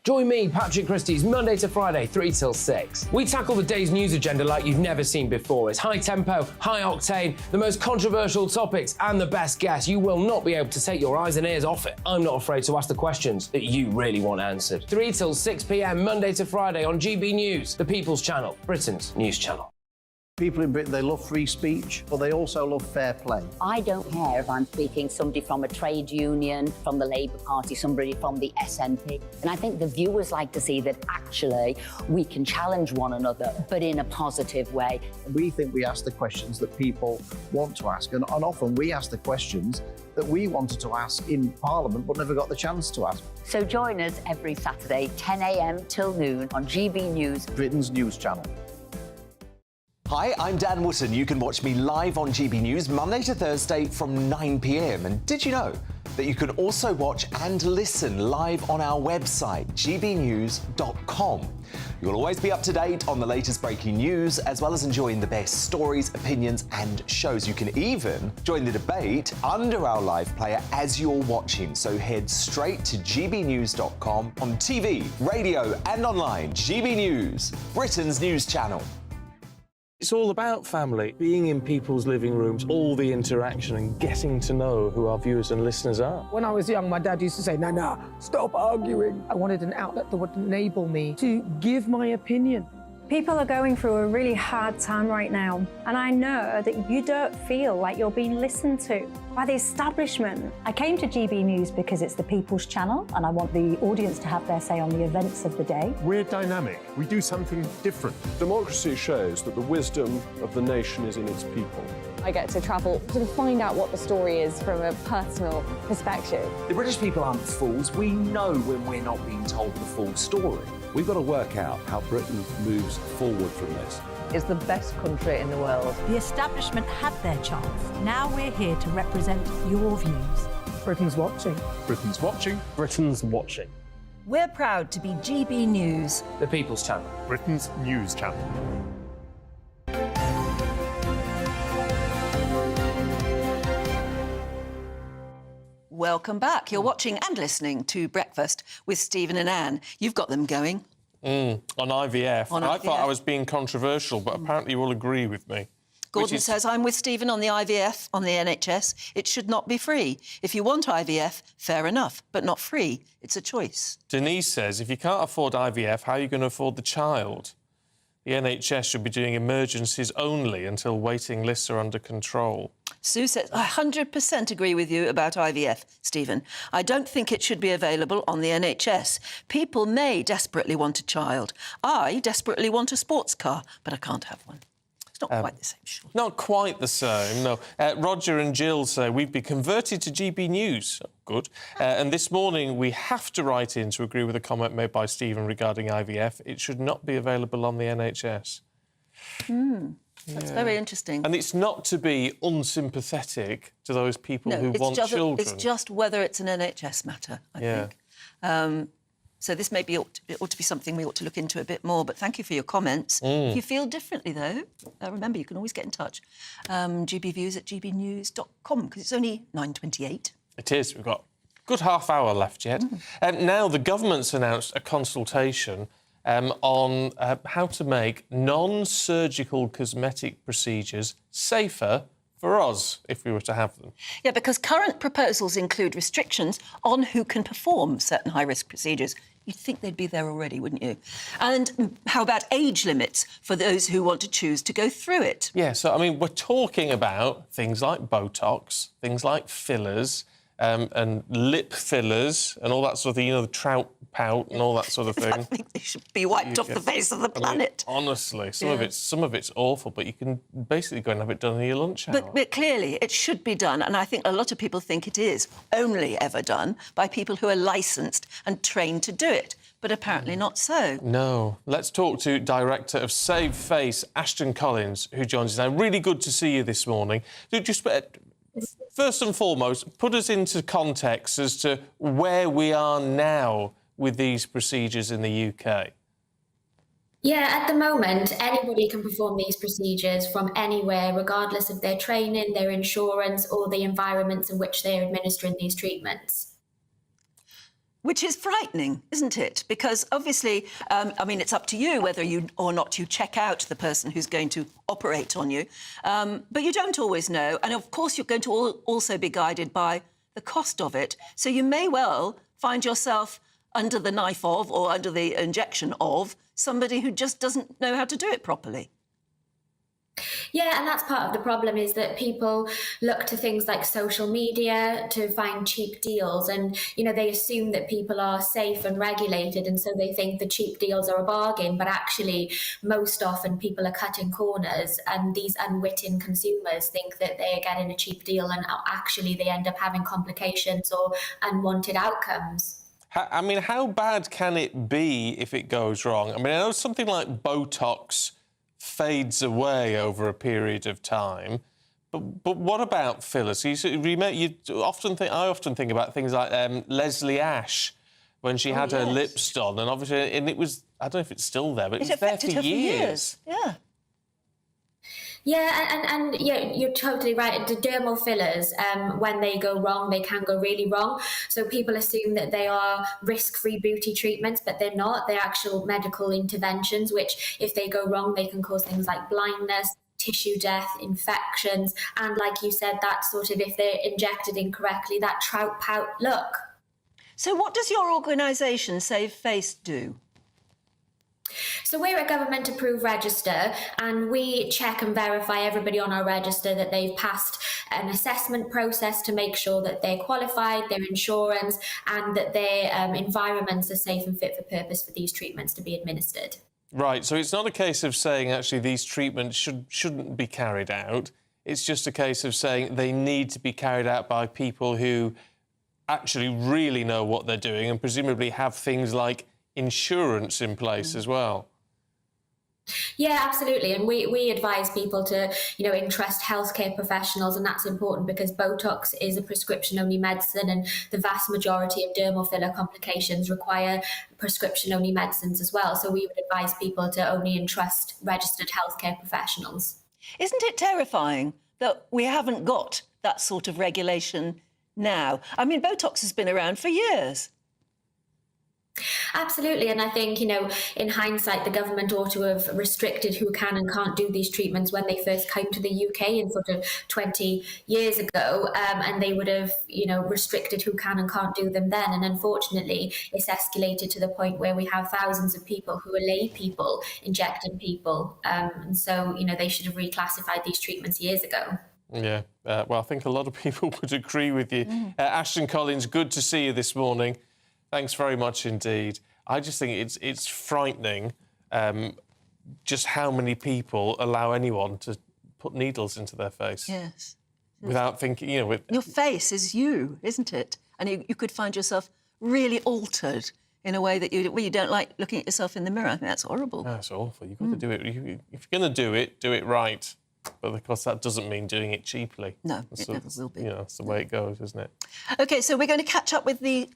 Join me, Patrick Christie's, Monday to Friday, 3 till 6. We tackle the day's news agenda like you've never seen before. It's high tempo, high octane, the most controversial topics and the best guests. You will not be able to take your eyes and ears off it. I'm not afraid to ask the questions that you really want answered. 3 till 6 p.m, Monday to Friday on GB News, the People's Channel, Britain's news channel. People in Britain, they love free speech, but they also love fair play. I don't care if I'm speaking somebody from a trade union, from the Labour Party, somebody from the SNP. And I think the viewers like to see that actually we can challenge one another, but in a positive way. We think we ask the questions that people want to ask, and often we ask the questions that we wanted to ask in Parliament but never got the chance to ask. So join us every Saturday, 10 a.m. till noon on GB News, Britain's news channel. Hi, I'm Dan Wootton. You can watch me live on GB News Monday to Thursday from 9 p.m. And did you know that you can also watch and listen live on our website, gbnews.com? You'll always be up to date on the latest breaking news, as well as enjoying the best stories, opinions and shows. You can even join the debate under our live player as you're watching. So head straight to gbnews.com on TV, radio and online. GB News, Britain's news channel. It's all about family, being in people's living rooms, all the interaction and getting to know who our viewers and listeners are. When I was young, my dad used to say, Nana, stop arguing. I wanted an outlet that would enable me to give my opinion. People are going through a really hard time right now, and I know that you don't feel like you're being listened to by the establishment. I came to GB News because it's the People's Channel, and I want the audience to have their say on the events of the day. We're dynamic. We do something different. Democracy shows that the wisdom of the nation is in its people. I get to travel to find out what the story is from a personal perspective. The British people aren't fools. We know when we're not being told the full story. We've got to work out how Britain moves forward from this. It's the best country in the world. The establishment had their chance. Now we're here to represent your views. Britain's watching. Britain's watching. Britain's watching. We're proud to be GB News, The People's Channel, Britain's news channel. Welcome back. You're watching and listening to Breakfast with Stephen and Anne. You've got them going. On IVF. On I IVF. thought I was being controversial, but apparently you all agree with me. Gordon says, I'm with Stephen on the IVF, on the NHS. It should not be free. If you want IVF, fair enough, but not free. It's a choice. Denise says, if you can't afford IVF, how are you going to afford the child? The NHS should be doing emergencies only until waiting lists are under control. Sue says, I 100% agree with you about IVF, Stephen. I don't think it should be available on the NHS. People may desperately want a child. I desperately want a sports car, but I can't have one. It's not quite the same, sure. Not quite the same, no. Roger and Jill say, we've been converted to GB News. Oh, good. And this morning, we have to write in to agree with a comment made by Stephen regarding IVF. It should not be available on the NHS. That's very interesting. And it's not to be unsympathetic to those people who want children. It's just whether it's an NHS matter, I think. So this maybe ought to be something we ought to look into a bit more, but thank you for your comments. If you feel differently, though, remember, you can always get in touch. gbviews@gbnews.com, because it's only 9:28. It is. We've got a good half hour left yet. Now the government's announced a consultation on how to make non-surgical cosmetic procedures safer for us, if we were to have them. Yeah, because current proposals include restrictions on who can perform certain high-risk procedures. You'd think they'd be there already, wouldn't you? And how about age limits for those who want to choose to go through it? Yeah, so, I mean, we're talking about things like Botox, things like fillers, and lip fillers and all that sort of thing, you know, the trout pout and all that sort of thing. I think they should be wiped off the face of the planet. I mean, honestly, some of it's awful, but you can basically go and have it done in your lunch hour. But clearly it should be done, and I think a lot of people think it is only ever done by people who are licensed and trained to do it. But apparently not so. No. Let's talk to Director of Save Face, Ashton Collins, who joins us now. Really good to see you this morning. Just First and foremost, put us into context as to where we are now with these procedures in the UK. Yeah, at the moment, anybody can perform these procedures from anywhere, regardless of their training, their insurance, or the environments in which they're administering these treatments. Which is frightening, isn't it? Because obviously, I mean, it's up to you whether you or not you check out the person who's going to operate on you. But you don't always know. And of course, you're going to also be guided by the cost of it. So you may well find yourself under the knife of or under the injection of somebody who just doesn't know how to do it properly. Yeah, and that's part of the problem, is that people look to things like social media to find cheap deals, and they assume that people are safe and regulated, and so they think the cheap deals are a bargain, but actually most often people are cutting corners, and these unwitting consumers think that they're getting a cheap deal, and actually they end up having complications or unwanted outcomes. I mean, how bad can it be if it goes wrong? I mean, I know something like Botox fades away over a period of time, but what about fillers? I often think about things like Leslie Ash when she had her lips done, and obviously, and it was, I don't know if it's still there, but it was there for years. Yeah. Yeah, and yeah, you're totally right. The dermal fillers, when they go wrong, they can go really wrong. So people assume that they are risk-free beauty treatments, but they're not. They're actual medical interventions, which, if they go wrong, they can cause things like blindness, tissue death, infections, and like you said, that sort of, if they're injected incorrectly, that trout pout look. So what does your organisation, Save Face, do? So we're a government-approved register, and we check and verify everybody on our register that they've passed an assessment process to make sure that they're qualified, their insurance, and that their environments are safe and fit for purpose for these treatments to be administered. Right, so it's not a case of saying, actually, these treatments shouldn't be carried out. It's just a case of saying they need to be carried out by people who actually really know what they're doing and presumably have things like insurance in place as well. Yeah, absolutely. And we advise people to, entrust healthcare professionals, and that's important because Botox is a prescription-only medicine, and the vast majority of dermal filler complications require prescription-only medicines as well. So we would advise people to only entrust registered healthcare professionals. Isn't it terrifying that we haven't got that sort of regulation now? I mean, Botox has been around for years. Absolutely, and I think, in hindsight, the government ought to have restricted who can and can't do these treatments when they first came to the UK in sort of 20 years ago, and they would have, restricted who can and can't do them then. And unfortunately, it's escalated to the point where we have thousands of people who are lay people injecting people, and so, they should have reclassified these treatments years ago. Yeah, well, I think a lot of people would agree with you. Ashton Collins, good to see you this morning. Thanks very much indeed. I just think it's frightening just how many people allow anyone to put needles into their face. Yes. Without thinking, Your face is you, isn't it? And you could find yourself really altered in a way that you don't like looking at yourself in the mirror. I think that's horrible. That's awful. You've got to do it. If you're going to do it right. But of course, that doesn't mean doing it cheaply. No, it never will be. That's the way it goes, isn't it? OK, so we're going to catch up with the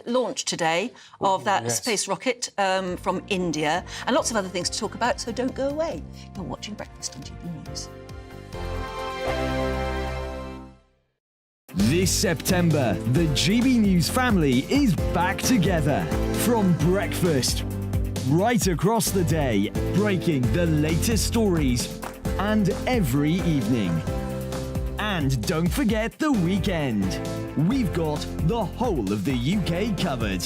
launch today of that space rocket from India, and lots of other things to talk about, so don't go away. You're watching Breakfast on GB News. This September, the GB News family is back together. From breakfast, right across the day, breaking the latest stories, and every evening. And don't forget the weekend. We've got the whole of the UK covered.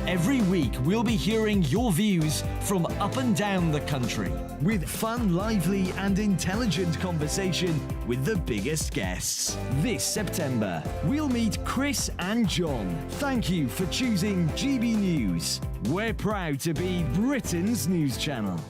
Every week, we'll be hearing your views from up and down the country, with fun, lively and intelligent conversation with the biggest guests. This September, we'll meet Chris and John. Thank you for choosing GB News. We're proud to be Britain's news channel.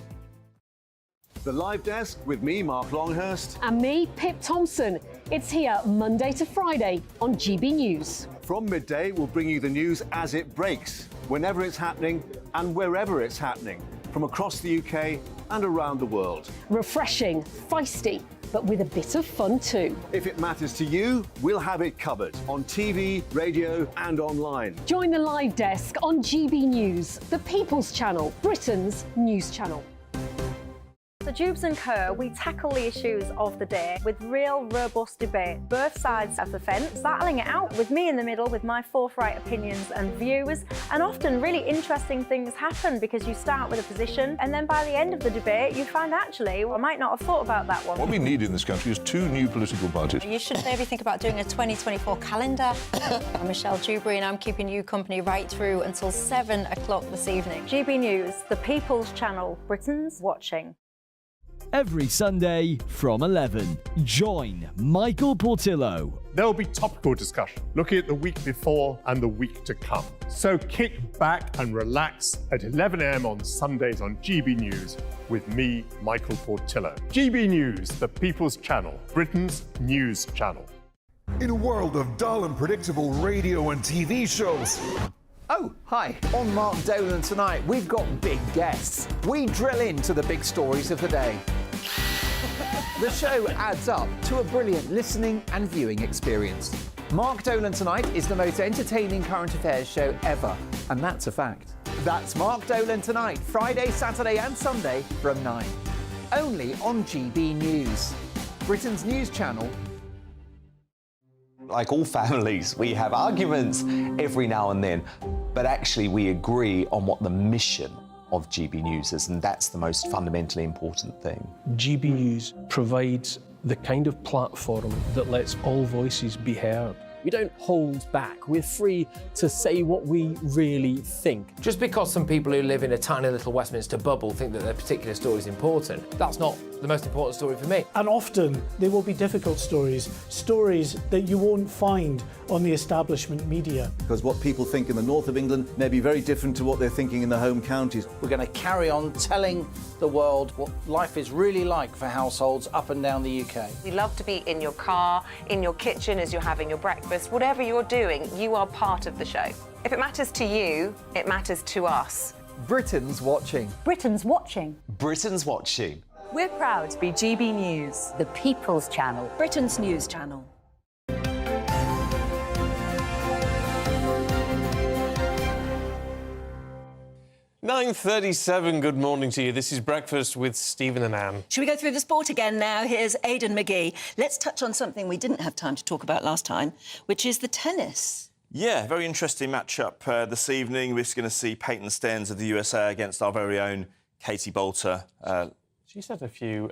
The Live Desk with me, Mark Longhurst. And me, Pip Thompson. It's here Monday to Friday on GB News. From midday, we'll bring you the news as it breaks, whenever it's happening and wherever it's happening, from across the UK and around the world. Refreshing, feisty, but with a bit of fun too. If it matters to you, we'll have it covered on TV, radio and online. Join the live desk on GB News, the People's Channel, Britain's news channel. So Jubes and Kerr, we tackle the issues of the day with real robust debate, both sides of the fence, battling it out with me in the middle with my forthright opinions and views. And often really interesting things happen because you start with a position and then by the end of the debate you find actually, well, I might not have thought about that one. What we need in this country is 2 new political parties. You should maybe think about doing a 2024 calendar. I'm Michelle Dewberry and I'm keeping you company right through until 7 o'clock this evening. GB News, the People's Channel, Britain's watching. Every Sunday from 11, join Michael Portillo. There'll be topical discussion, looking at the week before and the week to come. So kick back and relax at 11 a.m. on Sundays on GB News with me, Michael Portillo. GB News, the People's Channel, Britain's news channel. In a world of dull and predictable radio and TV shows. Oh, hi. On Mark Dolan tonight, we've got big guests. We drill into the big stories of the day. The show adds up to a brilliant listening and viewing experience. Mark Dolan Tonight is the most entertaining current affairs show ever, and that's a fact. That's Mark Dolan Tonight, Friday, Saturday and Sunday from 9. Only on GB News, Britain's news channel. Like all families, we have arguments every now and then, but actually we agree on what the mission of GB News is, and that's the most fundamentally important thing. GB News provides the kind of platform that lets all voices be heard. We don't hold back. We're free to say what we really think. Just because some people who live in a tiny little Westminster bubble think that their particular story is important, that's not the most important story for me. And often there will be difficult stories, stories that you won't find on the establishment media. Because what people think in the north of England may be very different to what they're thinking in the home counties. We're going to carry on telling the world what life is really like for households up and down the UK. We love to be in your car, in your kitchen as you're having your breakfast. Whatever you're doing, you are part of the show. If it matters to you, it matters to us. Britain's watching. Britain's watching. Britain's watching. We're proud to be GB News, the People's Channel, Britain's news channel. 9:37, good morning to you. This is Breakfast with Stephen and Anne. Should we go through the sport again now? Here's Aidan McGee. Let's touch on something we didn't have time to talk about last time, which is the tennis. Yeah, very interesting matchup this evening. We're just going to see Peyton Stearns of the USA against our very own Katie Boulter. She's had a few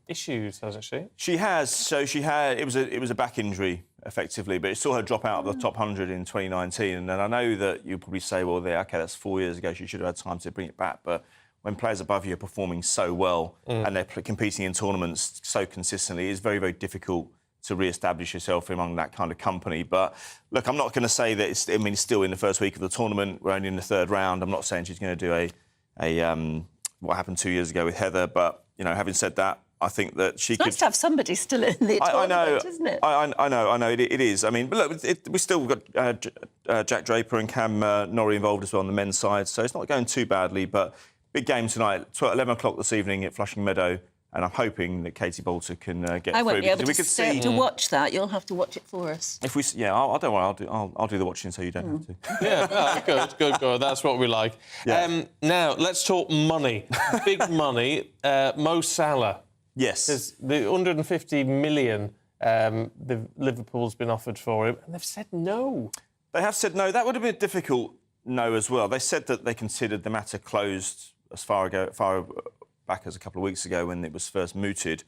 issues, hasn't she? She has. So she had. It was a back injury, effectively, but it saw her drop out of the top 100 in 2019. And then I know that you'll probably say, well, okay, that's 4 years ago. She should have had time to bring it back. But when players above you are performing so well and they're competing in tournaments so consistently, it's very, very difficult to re-establish yourself among that kind of company. But look, I'm not going to say that it's still in the first week of the tournament. We're only in the third round. I'm not saying she's going to do a what happened 2 years ago with Heather, but having said that, I think that she it's nice to have somebody still in the tournament, isn't it? I know, it is. I mean, but look, we still got Jack Draper and Cam Norrie involved as well on the men's side, so it's not going too badly. But big game tonight, 11 o'clock this evening at Flushing Meadow, and I'm hoping that Katie Boulter can get through. I won't be able we to stay to watch that. You'll have to watch it for us. If we, I don't worry. I'll do the watching, so you don't have to. Yeah, good. That's what we like. Yeah. Now let's talk money. Big money. Mo Salah. Yes. There's the 150 million Liverpool's been offered for him, and they've said no. They have said no. That would have been a difficult no as well. They said that they considered the matter closed as far back as a couple of weeks ago when it was first mooted.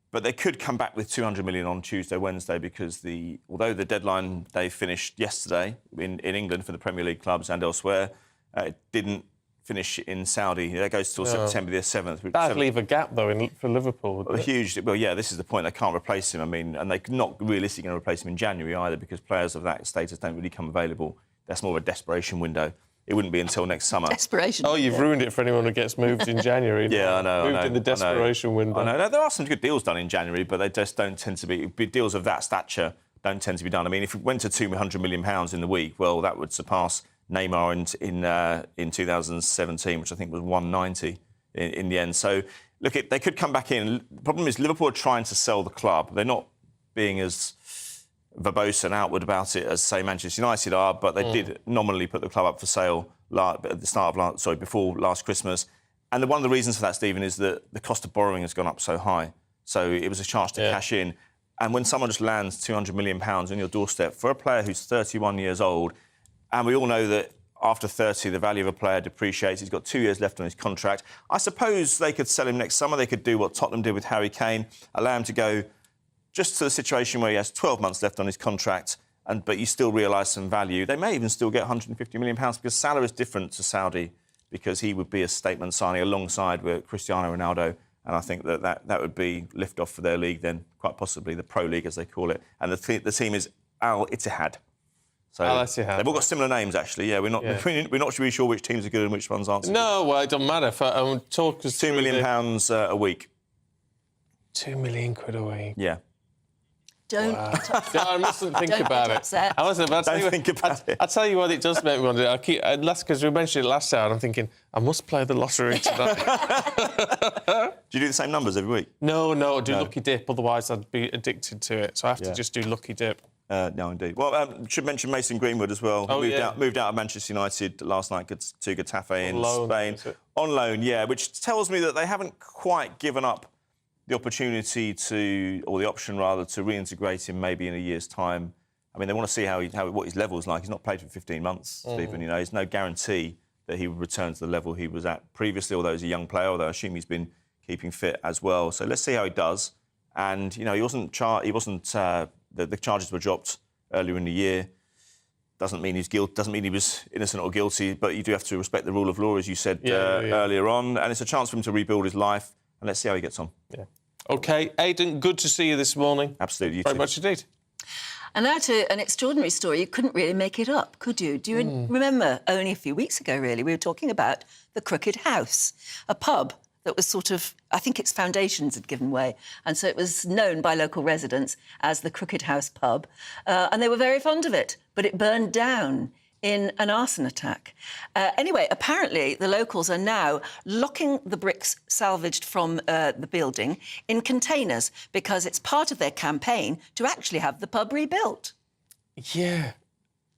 But they could come back with 200 million on Tuesday, Wednesday, because although the deadline day finished yesterday in England for the Premier League clubs and elsewhere, it didn't finish in Saudi. That goes till September the 7th. That'd leave a gap, though, for Liverpool. Well, yeah, this is the point. They can't replace him. I mean, and they're not realistically going to replace him in January either, because players of that status don't really come available. That's more of a desperation window. It wouldn't be until next summer. Desperation. Oh, you've ruined it for anyone who gets moved in January. Yeah, I know. Moved in the desperation window. I know. There are some good deals done in January, but they just don't tend to be... Deals of that stature don't tend to be done. I mean, if it went to £200 million in the week, well, that would surpass Neymar in 2017, which I think was 190 in the end. So, look, they could come back in. The problem is Liverpool are trying to sell the club. They're not being as verbose and outward about it as, say, Manchester United are, but they did nominally put the club up for sale at the start of before last Christmas. And one of the reasons for that, Stephen, is that the cost of borrowing has gone up so high. So it was a chance to cash in. And when someone just lands £200 million on your doorstep for a player who's 31 years old, and we all know that after 30, the value of a player depreciates. He's got 2 years left on his contract. I suppose they could sell him next summer. They could do what Tottenham did with Harry Kane, allow him to go just to the situation where he has 12 months left on his contract, but you still realise some value. They may even still get £150 million because Salah is different to Saudi because he would be a statement signing alongside with Cristiano Ronaldo. And I think that would be lift-off for their league then, quite possibly, the Pro League, as they call it. And the team is Al-Ittihad. So Al-Ittihad. They've all got similar names, actually. Yeah, we're not really sure which teams are good and which ones aren't. No, well, it doesn't matter. Talk us £2 million a week. £2 million a week. Yeah. Don't. I mustn't think about it. Upset. I wasn't about to Don't think about it. I'll tell you what it does make me wonder. Because we mentioned it last hour, and I'm thinking, I must play the lottery tonight. Do you do the same numbers every week? No, I do Lucky Dip, otherwise I'd be addicted to it. So I have to just do Lucky Dip. No, indeed. Well, should mention Mason Greenwood as well. Moved out of Manchester United last night to Getafe in Spain. On loan, yeah, which tells me that they haven't quite given up the opportunity or the option rather, to reintegrate him maybe in a year's time. I mean, they want to see what his level's like. He's not played for 15 months, Stephen. You know, there's no guarantee that he would return to the level he was at previously, although he's a young player, although I assume he's been keeping fit as well. So let's see how he does. And, you know, the charges were dropped earlier in the year. Doesn't mean he's guilty, doesn't mean he was innocent or guilty, but you do have to respect the rule of law, as you said earlier on. And it's a chance for him to rebuild his life. And let's see how he gets on. Yeah. OK, Aidan, good to see you this morning. Absolutely. Very much indeed. And now to an extraordinary story. You couldn't really make it up, could you? Do you remember, only a few weeks ago, really, we were talking about the Crooked House, a pub that was sort of, I think its foundations had given way. And so it was known by local residents as the Crooked House pub. And they were very fond of it, but it burned down in an arson attack. Anyway, apparently the locals are now locking the bricks salvaged from the building in containers because it's part of their campaign to actually have the pub rebuilt. Yeah.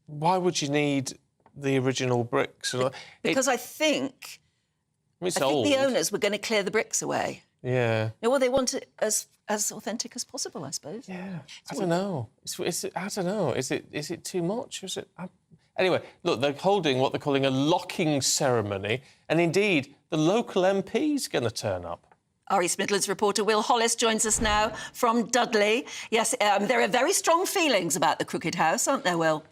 Why would you need the original bricks? Because I think the owners were going to clear the bricks away. Yeah. Well, they want it as authentic as possible, I suppose. Yeah. I don't know. I don't know. Is it too much? Or is it? Anyway, look, they're holding what they're calling a locking ceremony, and indeed, the local MP's going to turn up. Our East Midlands reporter Will Hollis joins us now from Dudley. Yes, there are very strong feelings about the Crooked House, aren't there, Will?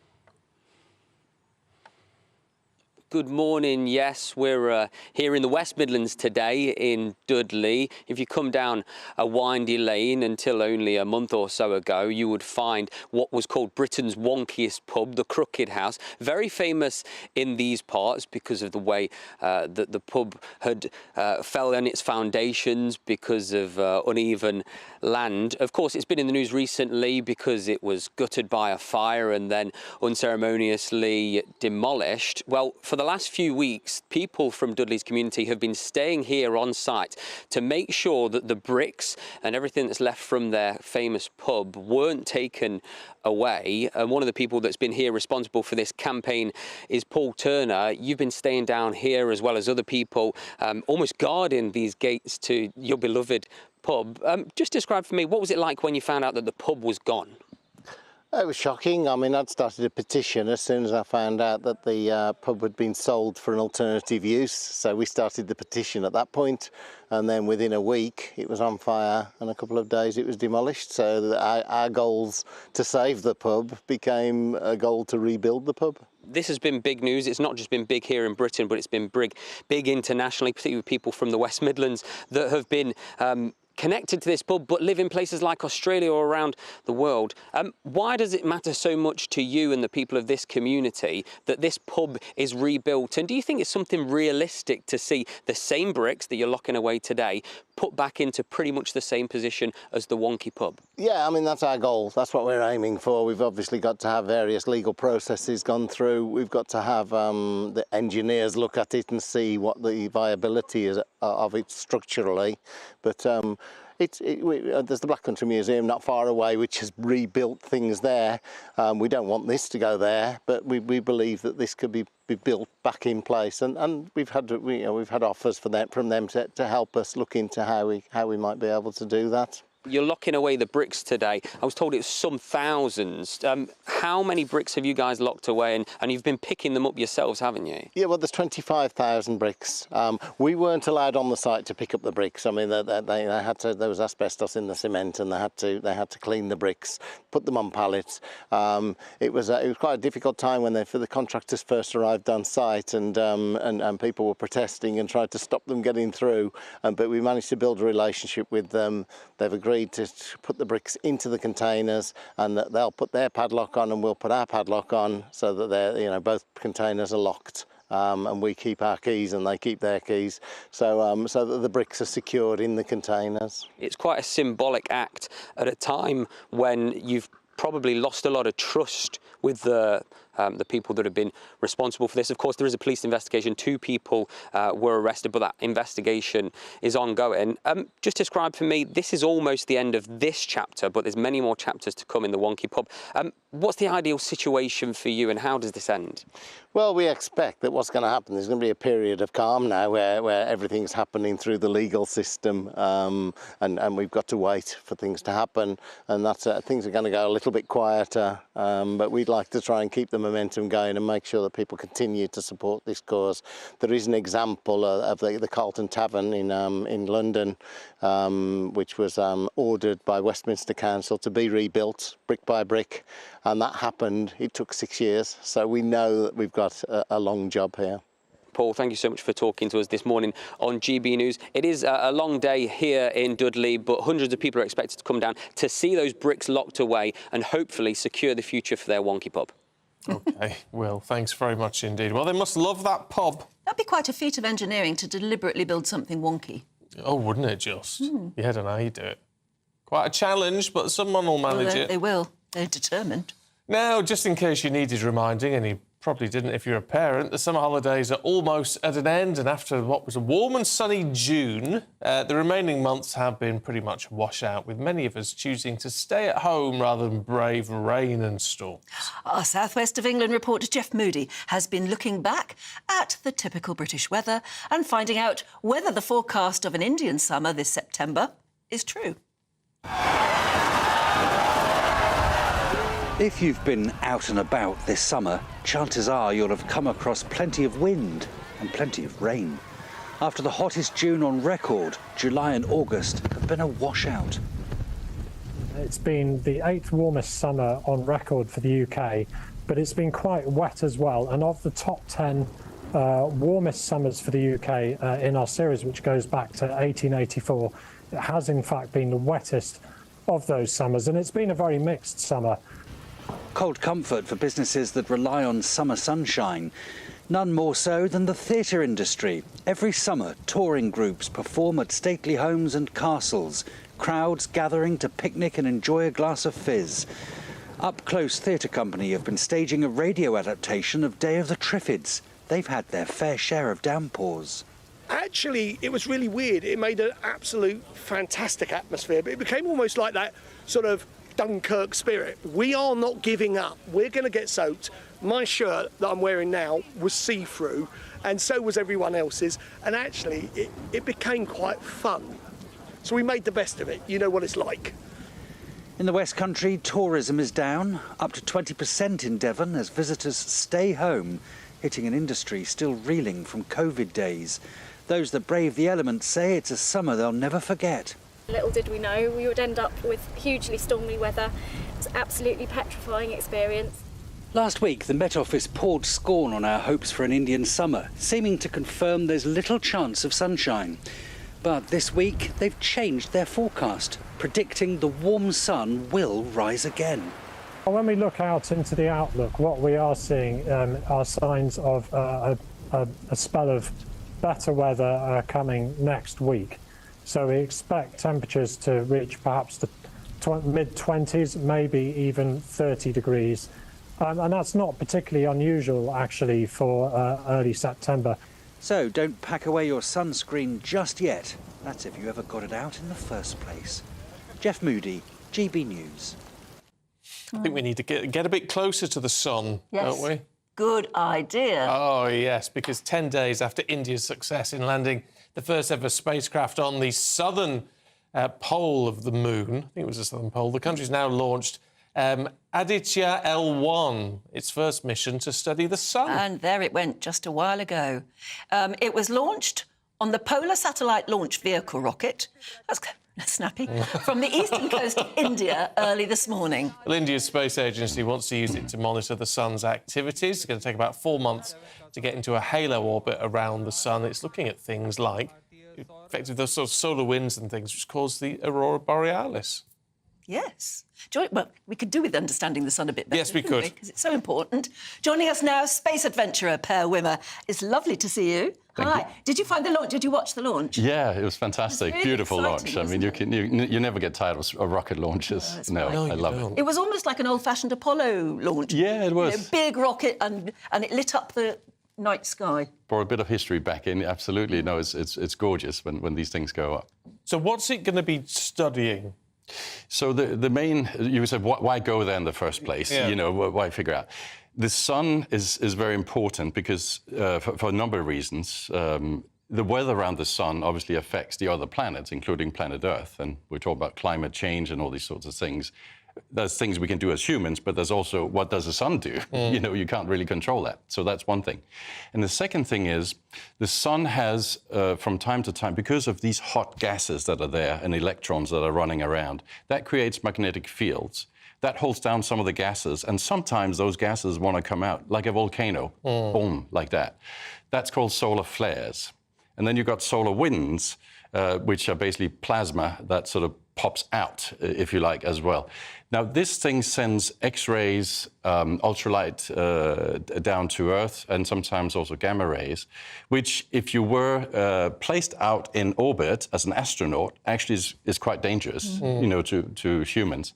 Good morning. Yes, we're here in the West Midlands today in Dudley. If you come down a windy lane until only a month or so ago, you would find what was called Britain's wonkiest pub, the Crooked House. Very famous in these parts because of the way that the pub had fell on its foundations because of uneven land. Of course, it's been in the news recently because it was gutted by a fire and then unceremoniously demolished. Well, for the last few weeks, people from Dudley's community have been staying here on site to make sure that the bricks and everything that's left from their famous pub weren't taken away. And one of the people that's been here responsible for this campaign is Paul Turner. You've been staying down here as well as other people, almost guarding these gates to your beloved pub. Just describe for me, what was it like when you found out that the pub was gone? It was shocking. I mean, I'd started a petition as soon as I found out that the pub had been sold for an alternative use. So we started the petition at that point, and then within a week it was on fire, and a couple of days it was demolished. So our goals to save the pub became a goal to rebuild the pub. This has been big news. It's not just been big here in Britain, but it's been big internationally, particularly with people from the West Midlands that have been connected to this pub but live in places like Australia or around the world. Why does it matter so much to you and the people of this community that this pub is rebuilt? And do you think it's something realistic to see the same bricks that you're locking away today put back into pretty much the same position as the wonky pub? Yeah, I mean, that's our goal. That's what we're aiming for. We've obviously got to have various legal processes gone through. We've got to have the engineers look at it and see what the viability is of it structurally. But there's the Black Country Museum not far away, which has rebuilt things there. We don't want this to go there, but we believe that this could be built back in place. And we've had offers from them to help us look into how we might be able to do that. You're locking away the bricks today. I was told it was some thousands. How many bricks have you guys locked away? And you've been picking them up yourselves, haven't you? Yeah, well, there's 25,000 bricks. We weren't allowed on the site to pick up the bricks. I mean, they had to. There was asbestos in the cement, and they had to clean the bricks, put them on pallets. It was quite a difficult time when the contractors first arrived on site, and people were protesting and tried to stop them getting through. But we managed to build a relationship with them. They've agreed to put the bricks into the containers, and that they'll put their padlock on and we'll put our padlock on, so that both containers are locked, and we keep our keys and they keep their keys, so that the bricks are secured in the containers. It's quite a symbolic act at a time when you've probably lost a lot of trust with the people that have been responsible for this. Of course, there is a police investigation. 2 people were arrested, but that investigation is ongoing. Just describe for me, this is almost the end of this chapter, but there's many more chapters to come in the wonky pub. What's the ideal situation for you, and how does this end? Well, we expect that what's going to happen, there's going to be a period of calm now where everything's happening through the legal system, and we've got to wait for things to happen, and that's things are going to go a little bit quieter, but we'd like to try and keep the momentum going and make sure that people continue to support this cause. There is an example of the Carlton Tavern in London, which was ordered by Westminster Council to be rebuilt brick by brick, and that happened. It took 6 years, so we know that we've got a long job here. Paul, thank you so much for talking to us this morning on GB News. It is a long day here in Dudley, but hundreds of people are expected to come down to see those bricks locked away and hopefully secure the future for their wonky pub. OK, Will, thanks very much indeed. Well, they must love that pub. That'd be quite a feat of engineering to deliberately build something wonky. Oh, wouldn't it just? Yeah, I don't know how you do it. Quite a challenge, but someone will manage it. They will. They're determined. Now, just in case you needed reminding, and you probably didn't if you're a parent, the summer holidays are almost at an end, and after what was a warm and sunny June, the remaining months have been pretty much a washout, with many of us choosing to stay at home rather than brave rain and storms. Our South West of England reporter Jeff Moody has been looking back at the typical British weather and finding out whether the forecast of an Indian summer this September is true. If you've been out and about this summer, chances are you'll have come across plenty of wind and plenty of rain. After the hottest June on record, July and August have been a washout. It's been the 8th warmest summer on record for the UK, but it's been quite wet as well. And of the top 10 warmest summers for the UK in our series, which goes back to 1884, it has in fact been the wettest of those summers, and it's been a very mixed summer. Cold comfort for businesses that rely on summer sunshine. None more so than the theatre industry. Every summer, touring groups perform at stately homes and castles, crowds gathering to picnic and enjoy a glass of fizz. Up Close Theatre Company have been staging a radio adaptation of Day of the Triffids. They've had their fair share of downpours. Actually, it was really weird. It made an absolute fantastic atmosphere, but it became almost like that sort of Dunkirk spirit. We are not giving up. We're going to get soaked. My shirt that I'm wearing now was see-through, and so was everyone else's, and actually it became quite fun. So we made the best of it. You know what it's like. In the West Country, tourism is down, up to 20% in Devon as visitors stay home, hitting an industry still reeling from COVID days. Those that brave the elements say it's a summer they'll never forget. Little did we know we would end up with hugely stormy weather. It's an absolutely petrifying experience. Last week, the Met Office poured scorn on our hopes for an Indian summer, seeming to confirm there's little chance of sunshine. But this week, they've changed their forecast, predicting the warm sun will rise again. When we look out into the outlook, what we are seeing are signs of a spell of better weather coming next week. So we expect temperatures to reach perhaps the mid-20s, maybe even 30 degrees. And that's not particularly unusual, actually, for early September. So don't pack away your sunscreen just yet. That's if you ever got it out in the first place. Jeff Moody, GB News. I think we need to get a bit closer to the sun, Yes. don't we? Good idea. Oh, yes, because 10 days after India's success in landing the first ever spacecraft on the southern pole of the moon, I think it was the southern pole, the country's now launched Aditya L1, its first mission to study the sun. And there it went just a while ago. It was launched on the Polar Satellite Launch Vehicle rocket. That's snappy. From the eastern coast of India early this morning. Well, India's space agency wants to use it to monitor the sun's activities. It's going to take about 4 months to get into a halo orbit around the sun. It's looking at things like, effectively, those sort of solar winds and things which cause the aurora borealis. Yes. Well, we could do with understanding the sun a bit better. Yes, we could. Because it's so important. Joining us now, space adventurer Per Wimmer. It's lovely to see you. Hi. Did you find the launch? Did you watch the launch? Yeah, it was fantastic. It was really beautiful exciting, launch. I mean, you never get tired of rocket launches. No, I love it. It was almost like an old-fashioned Apollo launch. Yeah, it was. You know, big rocket, and it lit up the night sky. For a bit of history back in, absolutely. No, it's gorgeous when these things go up. So what's it going to be studying? So the main, you said, why go there in the first place? Yeah. You know, why figure out? The sun is very important because, for a number of reasons, the weather around the sun obviously affects the other planets, including planet Earth. And we're talking about climate change and all these sorts of things. There's things we can do as humans, but there's also what does the sun do? You know, you can't really control that. So that's one thing. And the second thing is the sun has, from time to time, because of these hot gases that are there and electrons that are running around, that creates magnetic fields. That holds down some of the gases, and sometimes those gases want to come out, like a volcano, boom, like that. That's called solar flares. And then you've got solar winds, which are basically plasma that sort of pops out, if you like, as well. Now, this thing sends X-rays, ultralight down to Earth, and sometimes also gamma rays, which, if you were placed out in orbit as an astronaut, actually is quite dangerous, you know, to humans.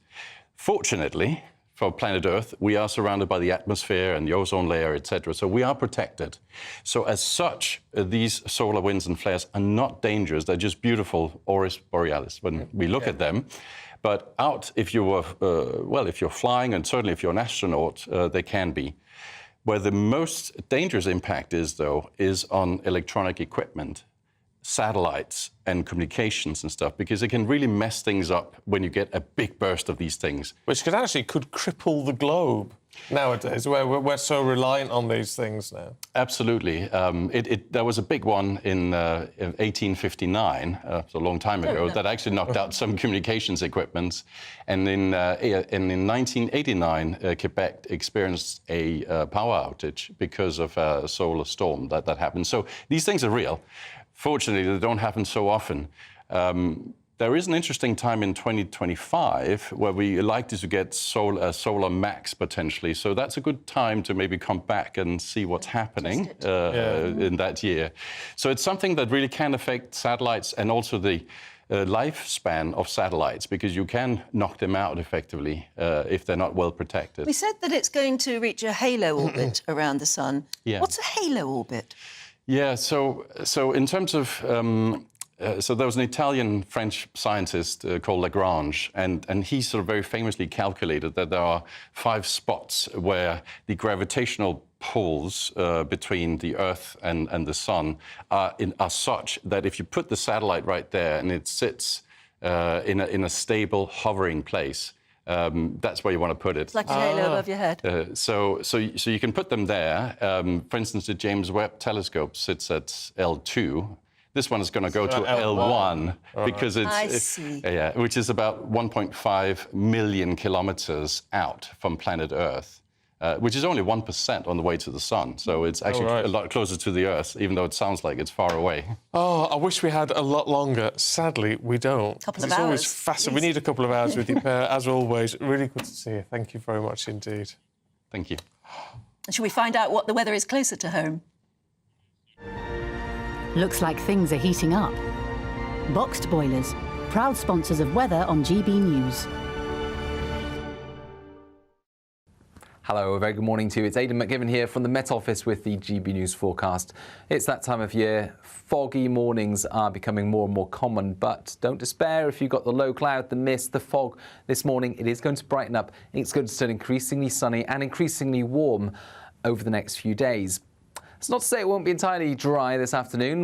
Fortunately, for planet Earth, we are surrounded by the atmosphere and the ozone layer, etc. So we are protected. So as such, these solar winds and flares are not dangerous. They're just beautiful auroras borealis when we look at them. But out, if you were, if you're flying, and certainly if you're an astronaut, they can be. Where the most dangerous impact is, though, is on electronic equipment, satellites and communications and stuff, because it can really mess things up when you get a big burst of these things. Which could cripple the globe nowadays, where we're so reliant on these things now. Absolutely. There was a big one in 1859, so a long time ago, that actually knocked out some communications equipment. And in 1989, Quebec experienced a power outage because of a solar storm that happened. So these things are real. Fortunately, they don't happen so often. There is an interesting time in 2025 where we like to get solar max potentially. So that's a good time to maybe come back and see what's happening in that year. So it's something that really can affect satellites and also the lifespan of satellites, because you can knock them out effectively if they're not well protected. We said that it's going to reach a halo orbit around the sun. Yeah. What's a halo orbit? Yeah, so in terms of, so there was an Italian-French scientist called Lagrange, and he sort of very famously calculated that there are 5 spots where the gravitational pulls between the Earth and the Sun are such that if you put the satellite right there and it sits in a stable, hovering place, that's where you want to put it. It's like a halo above your head. So you can put them there. For instance, the James Webb Telescope sits at L2. This one is going to go to L1 because which is about 1.5 million kilometers out from planet Earth. Which is only 1% on the way to the sun. So it's actually a lot closer to the Earth, even though it sounds like it's far away. Oh, I wish we had a lot longer. Sadly, we don't. It's always fascinating. We need a couple of hours with you, Per, as always. Really good to see you. Thank you very much indeed. Thank you. Shall we find out what the weather is closer to home? Looks like things are heating up. Boxed Boilers, proud sponsors of weather on GB News. Hello, a very good morning to you. It's Aidan McGivern here from the Met Office with the GB News forecast. It's that time of year. Foggy mornings are becoming more and more common, but don't despair if you've got the low cloud, the mist, the fog this morning. It is going to brighten up. It's going to turn increasingly sunny and increasingly warm over the next few days. It's not to say it won't be entirely dry this afternoon.